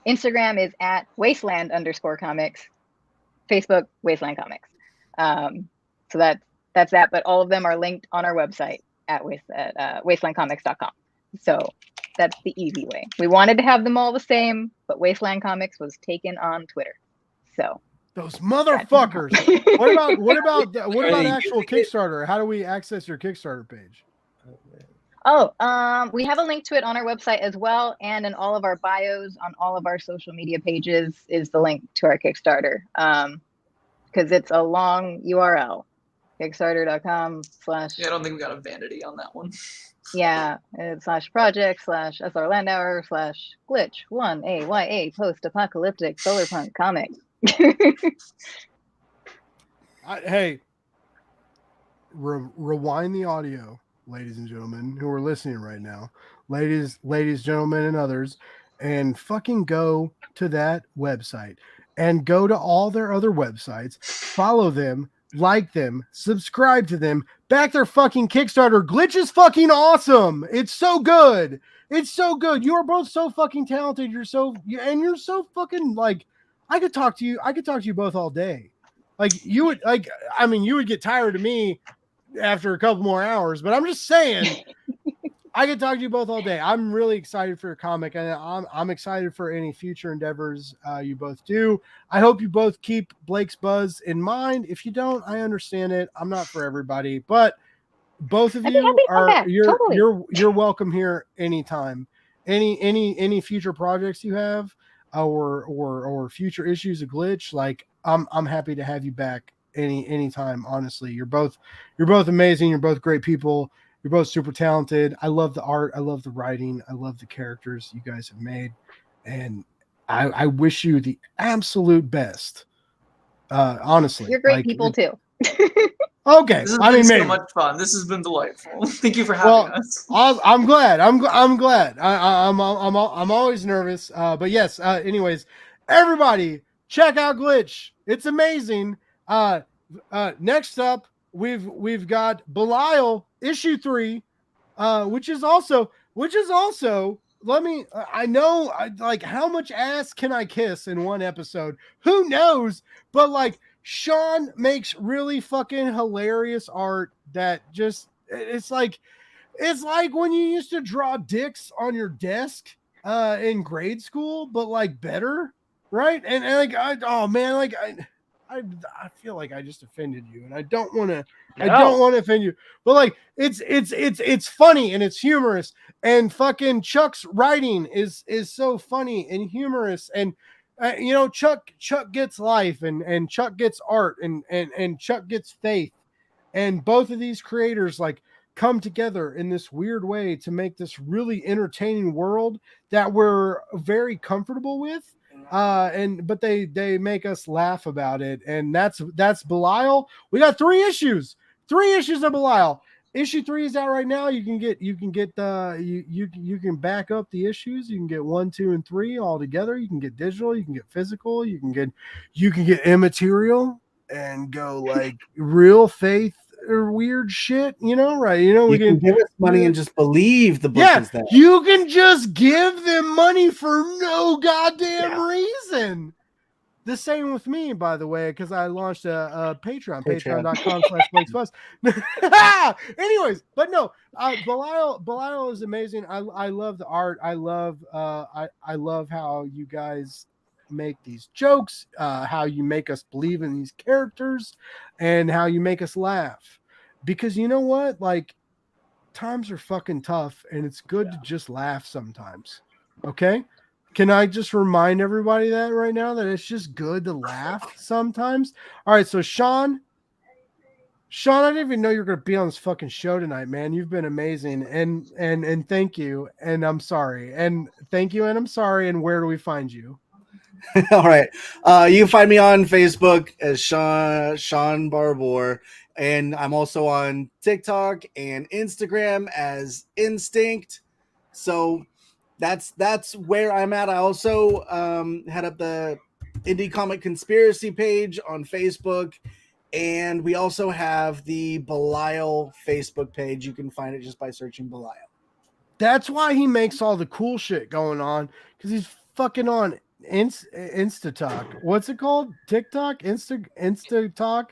Instagram is at wasteland_comics. Facebook, Wasteland Comics. So that's that, but all of them are linked on our website at wastelandcomics.com. So That's the easy way. We wanted to have them all the same, but Wasteland Comics was taken on Twitter. So those motherfuckers. What about actual Kickstarter? How do we access your Kickstarter page? We have a link to it on our website as well, and in all of our bios on all of our social media pages is the link to our Kickstarter. Because it's a long URL, kickstarter.com/ Yeah, I don't think we got a vanity on that one. Yeah, it's /project/SR Landauer /glitch 1AYA post-apocalyptic solarpunk comic. Hey, rewind the audio, ladies and gentlemen who are listening right now, ladies, gentlemen, and others, and fucking go to that website and go to all their other websites, follow them, like them, subscribe to them, back their fucking Kickstarter. Glitch is fucking awesome. It's so good. It's so good. You are both so fucking talented. You're so fucking like, I could talk to you both all day. Like you would you would get tired of me after a couple more hours, but I'm just saying I could talk to you both all day. I'm really excited for your comic, and I'm excited for any future endeavors you both do. I hope you both keep Blake's Buzz in mind. If you don't, I understand it. I'm not for everybody, but both of you are you're welcome here anytime. Any future projects you have or future issues of Glitch, like I'm happy to have you back anytime. Honestly, you're both amazing. You're both great people. You're both super talented. I love the art. I love the writing. I love the characters you guys have made. And I wish you the absolute best. Honestly. You're great people too. Okay. This has been so much fun. This has been delightful. Thank you for having us. I'm glad. I'm glad. I'm always nervous. But yes, anyways, everybody check out Glitch. It's amazing. Next up, we've got Belial issue 3, which is also I know like how much ass can I kiss in one episode? Who knows? But like Sean makes really fucking hilarious art that just it's like when you used to draw dicks on your desk in grade school, but like better, right? And like I feel like I just offended you, and I don't want to offend you, but like it's funny and it's humorous, and fucking Chuck's writing is so funny and humorous, and Chuck gets life, and Chuck gets art, and Chuck gets faith, and both of these creators like come together in this weird way to make this really entertaining world that we're very comfortable with. But they make us laugh about it, and that's Belial. We got 3 issues of Belial. Issue 3 is out right now. You can back up the issues. You can get 1, 2, and 3 all together. You can get digital. You can get physical. You can get immaterial and go like real faith or weird shit, right? We can give us money and just believe the book is there. You can just give them money for no goddamn reason. The same with me, by the way, because I launched a patreon.com/BlakesBuzz. Anyways, but no, Belial is amazing. I love the art. I love how you guys make these jokes, how you make us believe in these characters, and how you make us laugh, because you know what, like, times are fucking tough, and it's good to just laugh sometimes. Okay, can I just remind everybody that right now, that it's just good to laugh sometimes? All right, so Sean, I didn't even know you were going to be on this fucking show tonight, man. You've been amazing, and thank you, and I'm sorry, and thank you, and I'm sorry. And where do we find you? All right. You can find me on Facebook as Sean Barbour, and I'm also on TikTok and Instagram as Instinct. So that's where I'm at. I also head up the Indie Comic Conspiracy page on Facebook, and we also have the Belial Facebook page. You can find it just by searching Belial. That's why he makes all the cool shit going on, because he's fucking on Instatalk. What's it called? TikTok? Instatalk?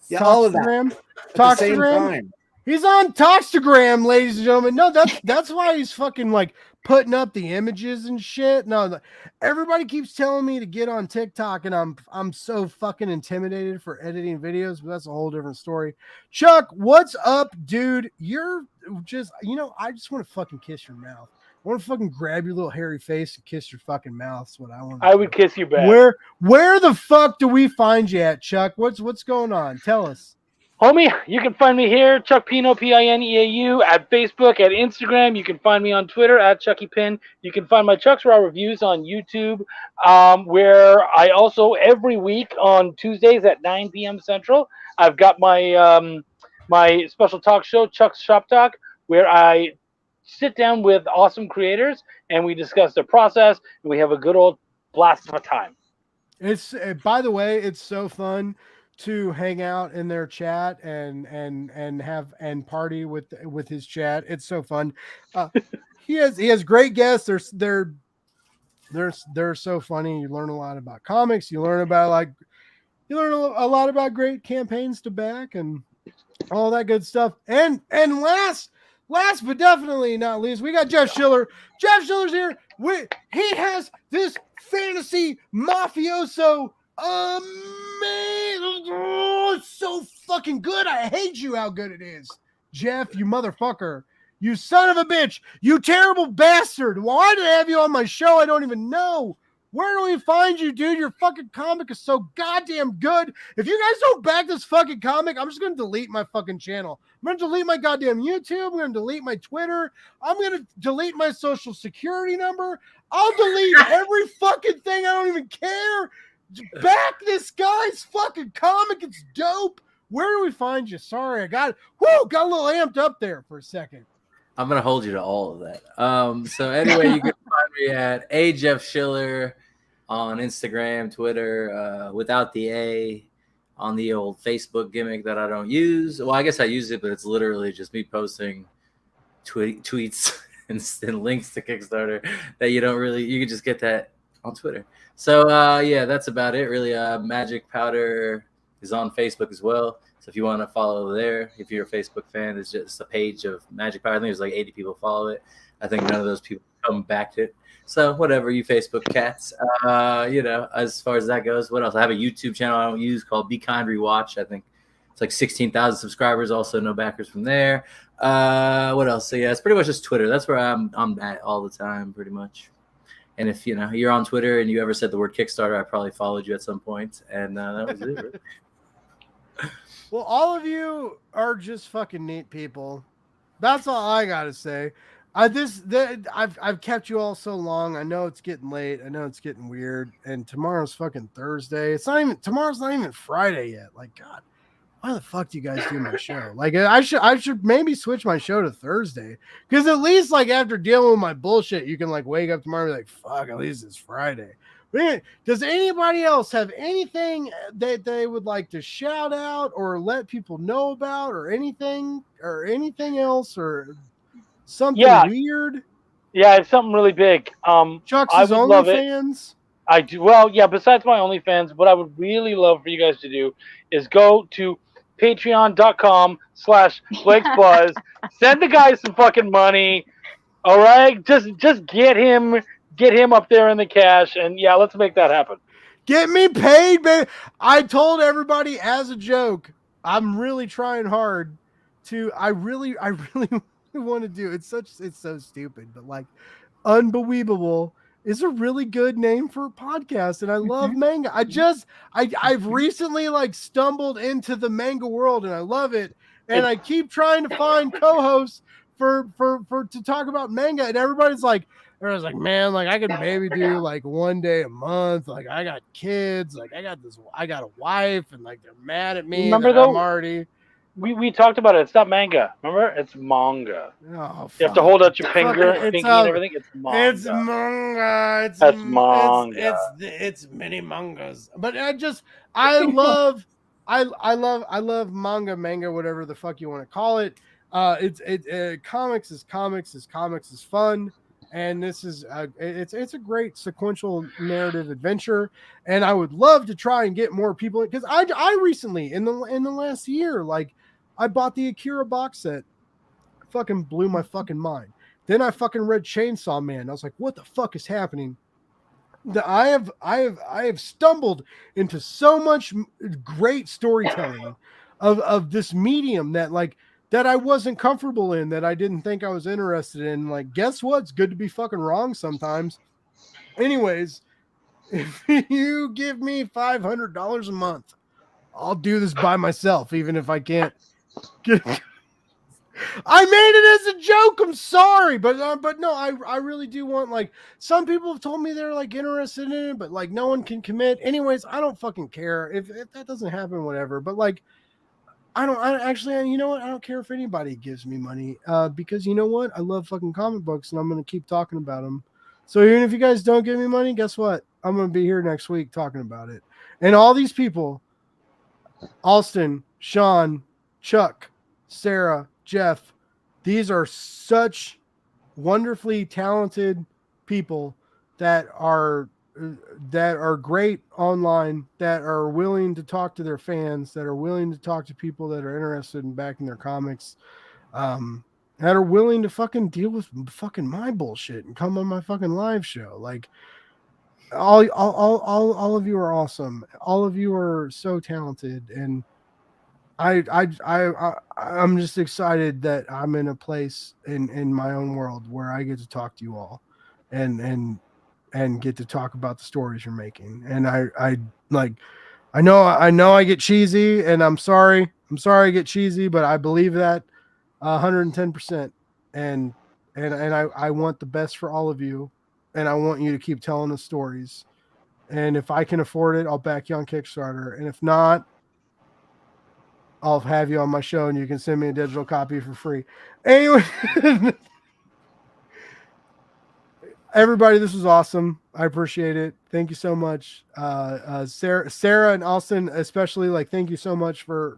Yeah, all of that. Talkstagram? He's on Talkstagram, ladies and gentlemen. No, that's why he's fucking like putting up the images and shit. No, everybody keeps telling me to get on TikTok, and I'm so fucking intimidated for editing videos, but that's a whole different story. Chuck, what's up, dude? You're just, I just want to fucking kiss your mouth. I want to fucking grab your little hairy face and kiss your fucking mouth. That's what I want. I would kiss you back. Where the fuck do we find you at, Chuck? What's going on? Tell us. Homie, you can find me here, Chuck Pineau, Pineau, at Facebook, at Instagram. You can find me on Twitter, at ChuckyPin. You can find my Chuck's Raw reviews on YouTube, where I also, every week on Tuesdays at 9 p.m. Central, I've got my my special talk show, Chuck's Shop Talk, where I sit down with awesome creators, and we discuss their process, and we have a good old blast of a time. It's, by the way, it's so fun to hang out in their chat and have and party with his chat. It's so fun. He has great guests. They're so funny. You learn a lot about comics. You learn about a lot about great campaigns to back and all that good stuff. And last but definitely not least, we got Jeff Schiller. Jeff Schiller's here. He has this fantasy mafioso. Amazing. Oh, it's so fucking good. I hate you how good it is. Jeff, you motherfucker. You son of a bitch. You terrible bastard. Why did I have you on my show? I don't even know. Where do we find you, dude? Your fucking comic is so goddamn good. If you guys don't back this fucking comic, I'm just going to delete my fucking channel. I'm going to delete my goddamn YouTube. I'm going to delete my Twitter. I'm going to delete my social security number. I'll delete every fucking thing. I don't even care. Back this guy's fucking comic. It's dope. Where do we find you? Sorry, I got a little amped up there for a second. I'm gonna hold you to all of that. So anyway, you can find me at Jeff Schiller on Instagram, Twitter, without the A, on the old Facebook gimmick that I don't use. Well, I guess I use it, but it's literally just me posting tweets and links to Kickstarter that you can just get that on Twitter. So yeah, that's about it really. Magic Powder is on Facebook as well. So if you want to follow there, if you're a Facebook fan, it's just a page of Magic Powder. I think there's like 80 people follow it. I think none of those people come back to it. So whatever, you Facebook cats. As far as that goes, what else? I have a YouTube channel I don't use called Be Kind Rewatch. I think it's like 16,000 subscribers. Also no backers from there. What else? So yeah, it's pretty much just Twitter. That's where I'm at all the time, pretty much. And if you're on Twitter and you ever said the word Kickstarter, I probably followed you at some point, and that was it. Really. Well, all of you are just fucking neat people. That's all I gotta say. I've kept you all so long. I know it's getting late. I know it's getting weird. And tomorrow's fucking Thursday. Tomorrow's not even Friday yet. Like, God, why the fuck do you guys do my show? Like, I should maybe switch my show to Thursday, because at least like after dealing with my bullshit, you can like wake up tomorrow and be like, fuck, at least it's Friday. But does anybody else have anything that they would like to shout out or let people know about, or anything else, or something weird? Yeah, it's something really big. Chuck's OnlyFans. I do. Well, yeah, besides my OnlyFans, what I would really love for you guys to do is go to patreon.com/BlakesBuzz. Send the guy some fucking money. All right? Just get him up there in the cash, and yeah, let's make that happen. Get me paid, baby. I told everybody as a joke, I'm really trying hard to, I really want to do, it's so stupid, but like Unbelievable is a really good name for a podcast, and I love manga. I've recently like stumbled into the manga world, and I love it, and I keep trying to find co-hosts for to talk about manga, and everybody's like, man, like I could maybe do like one day a month. Like I got kids, like I got a wife, and like they're mad at me. Remember though, I'm already. We talked about it. It's not manga. Remember? It's manga. Oh, you have to hold out your pinky and everything. It's manga. It's manga. That's manga. It's mini mangas. But I love manga, whatever the fuck you want to call it. Comics is fun. And this is it's a great sequential narrative adventure, and I would love to try and get more people, because I recently in the last year, like I bought the Akira box set. Fucking blew my fucking mind. Then I fucking read Chainsaw Man. I was like, what the fuck is happening? I have stumbled into so much great storytelling of this medium that I wasn't comfortable in, that I didn't think I was interested in. Like, guess what? It's good to be fucking wrong sometimes. Anyways, if you give me $500 a month, I'll do this by myself, even if I can't. I made it as a joke. I'm sorry, but no, I really do want, like, some people have told me they're like interested in it, but like no one can commit. Anyways, I don't fucking care if that doesn't happen, whatever. But like, I actually, you know what? I don't care if anybody gives me money, because you know what? I love fucking comic books, and I'm gonna keep talking about them. So even if you guys don't give me money, guess what? I'm gonna be here next week talking about it. And all these people, Alston, Sean, Chuck, Sarah, Jeff, these are such wonderfully talented people that are great online, that are willing to talk to their fans, that are willing to talk to people that are interested in backing their comics, that are willing to fucking deal with fucking my bullshit and come on my fucking live show. Like, all of you are awesome. All of you are so talented, and I'm just excited that I'm in a place in my own world where I get to talk to you all, and get to talk about the stories you're making. And I know I get cheesy, and I'm sorry I get cheesy, but I believe that 110%. And I want the best for all of you, and I want you to keep telling the stories. And if I can afford it, I'll back you on Kickstarter. And if not, I'll have you on my show, and you can send me a digital copy for free. Anyway, everybody, this was awesome. I appreciate it. Thank you so much. Sarah and Alston, especially, like, thank you so much for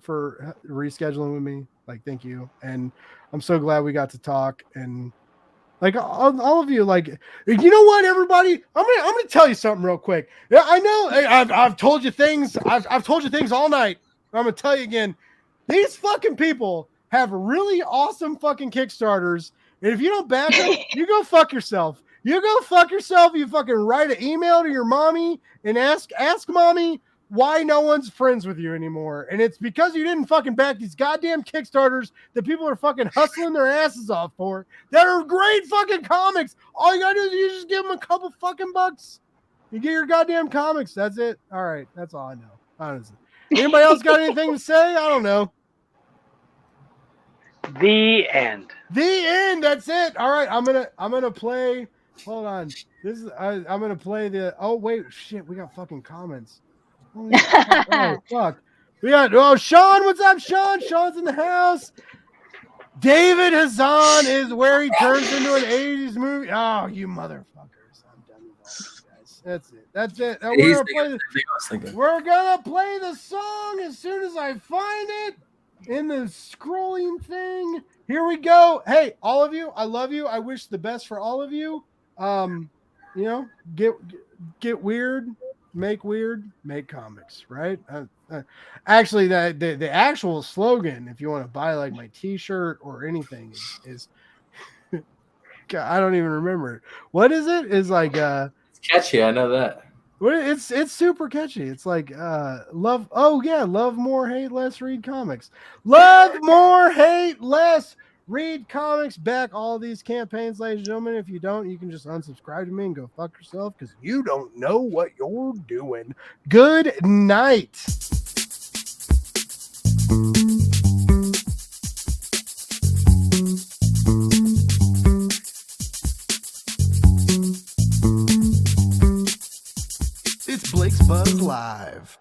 rescheduling with me. Like, thank you. And I'm so glad we got to talk. And like, all of you, like, you know what, everybody, I'm gonna tell you something real quick. Yeah, I know I've told you things. I've told you things all night. I'm gonna tell you again. These fucking people have really awesome fucking Kickstarters. And if you don't back them, you go fuck yourself. You go fuck yourself. You fucking write an email to your mommy and ask mommy why no one's friends with you anymore. And it's because you didn't fucking back these goddamn Kickstarters that people are fucking hustling their asses off for, that are great fucking comics. All you gotta do is you just give them a couple fucking bucks. You get your goddamn comics. That's it. All right. That's all I know. Honestly. Anybody else got anything to say? I don't know. The end. The end. That's it. All right. I'm gonna play. Hold on. I'm gonna play the. Oh wait, shit. We got fucking comments. Holy fuck. Oh fuck. We got. Sean. What's up, Sean? Sean's in the house. David Hazan is where he turns into an 80s movie. Oh, you motherfuckers. I'm done with all these guys. That's it. That's it. We're gonna play the song as soon as I find it in the scrolling thing. Here we go. Hey, all of you, I love you. I wish the best for all of you. You know, get weird, make comics, right? Actually, the actual slogan, if you want to buy like my T-shirt or anything, is I don't even remember. What is it? Is like it's catchy. I know that. It's super catchy. It's like love. Oh yeah, love more, hate less, read comics. Love more, hate less, read comics. Back all these campaigns, ladies and gentlemen. If you don't, you can just unsubscribe to me and go fuck yourself, because you don't know what you're doing. Good night. It's Blake's Buzz Live.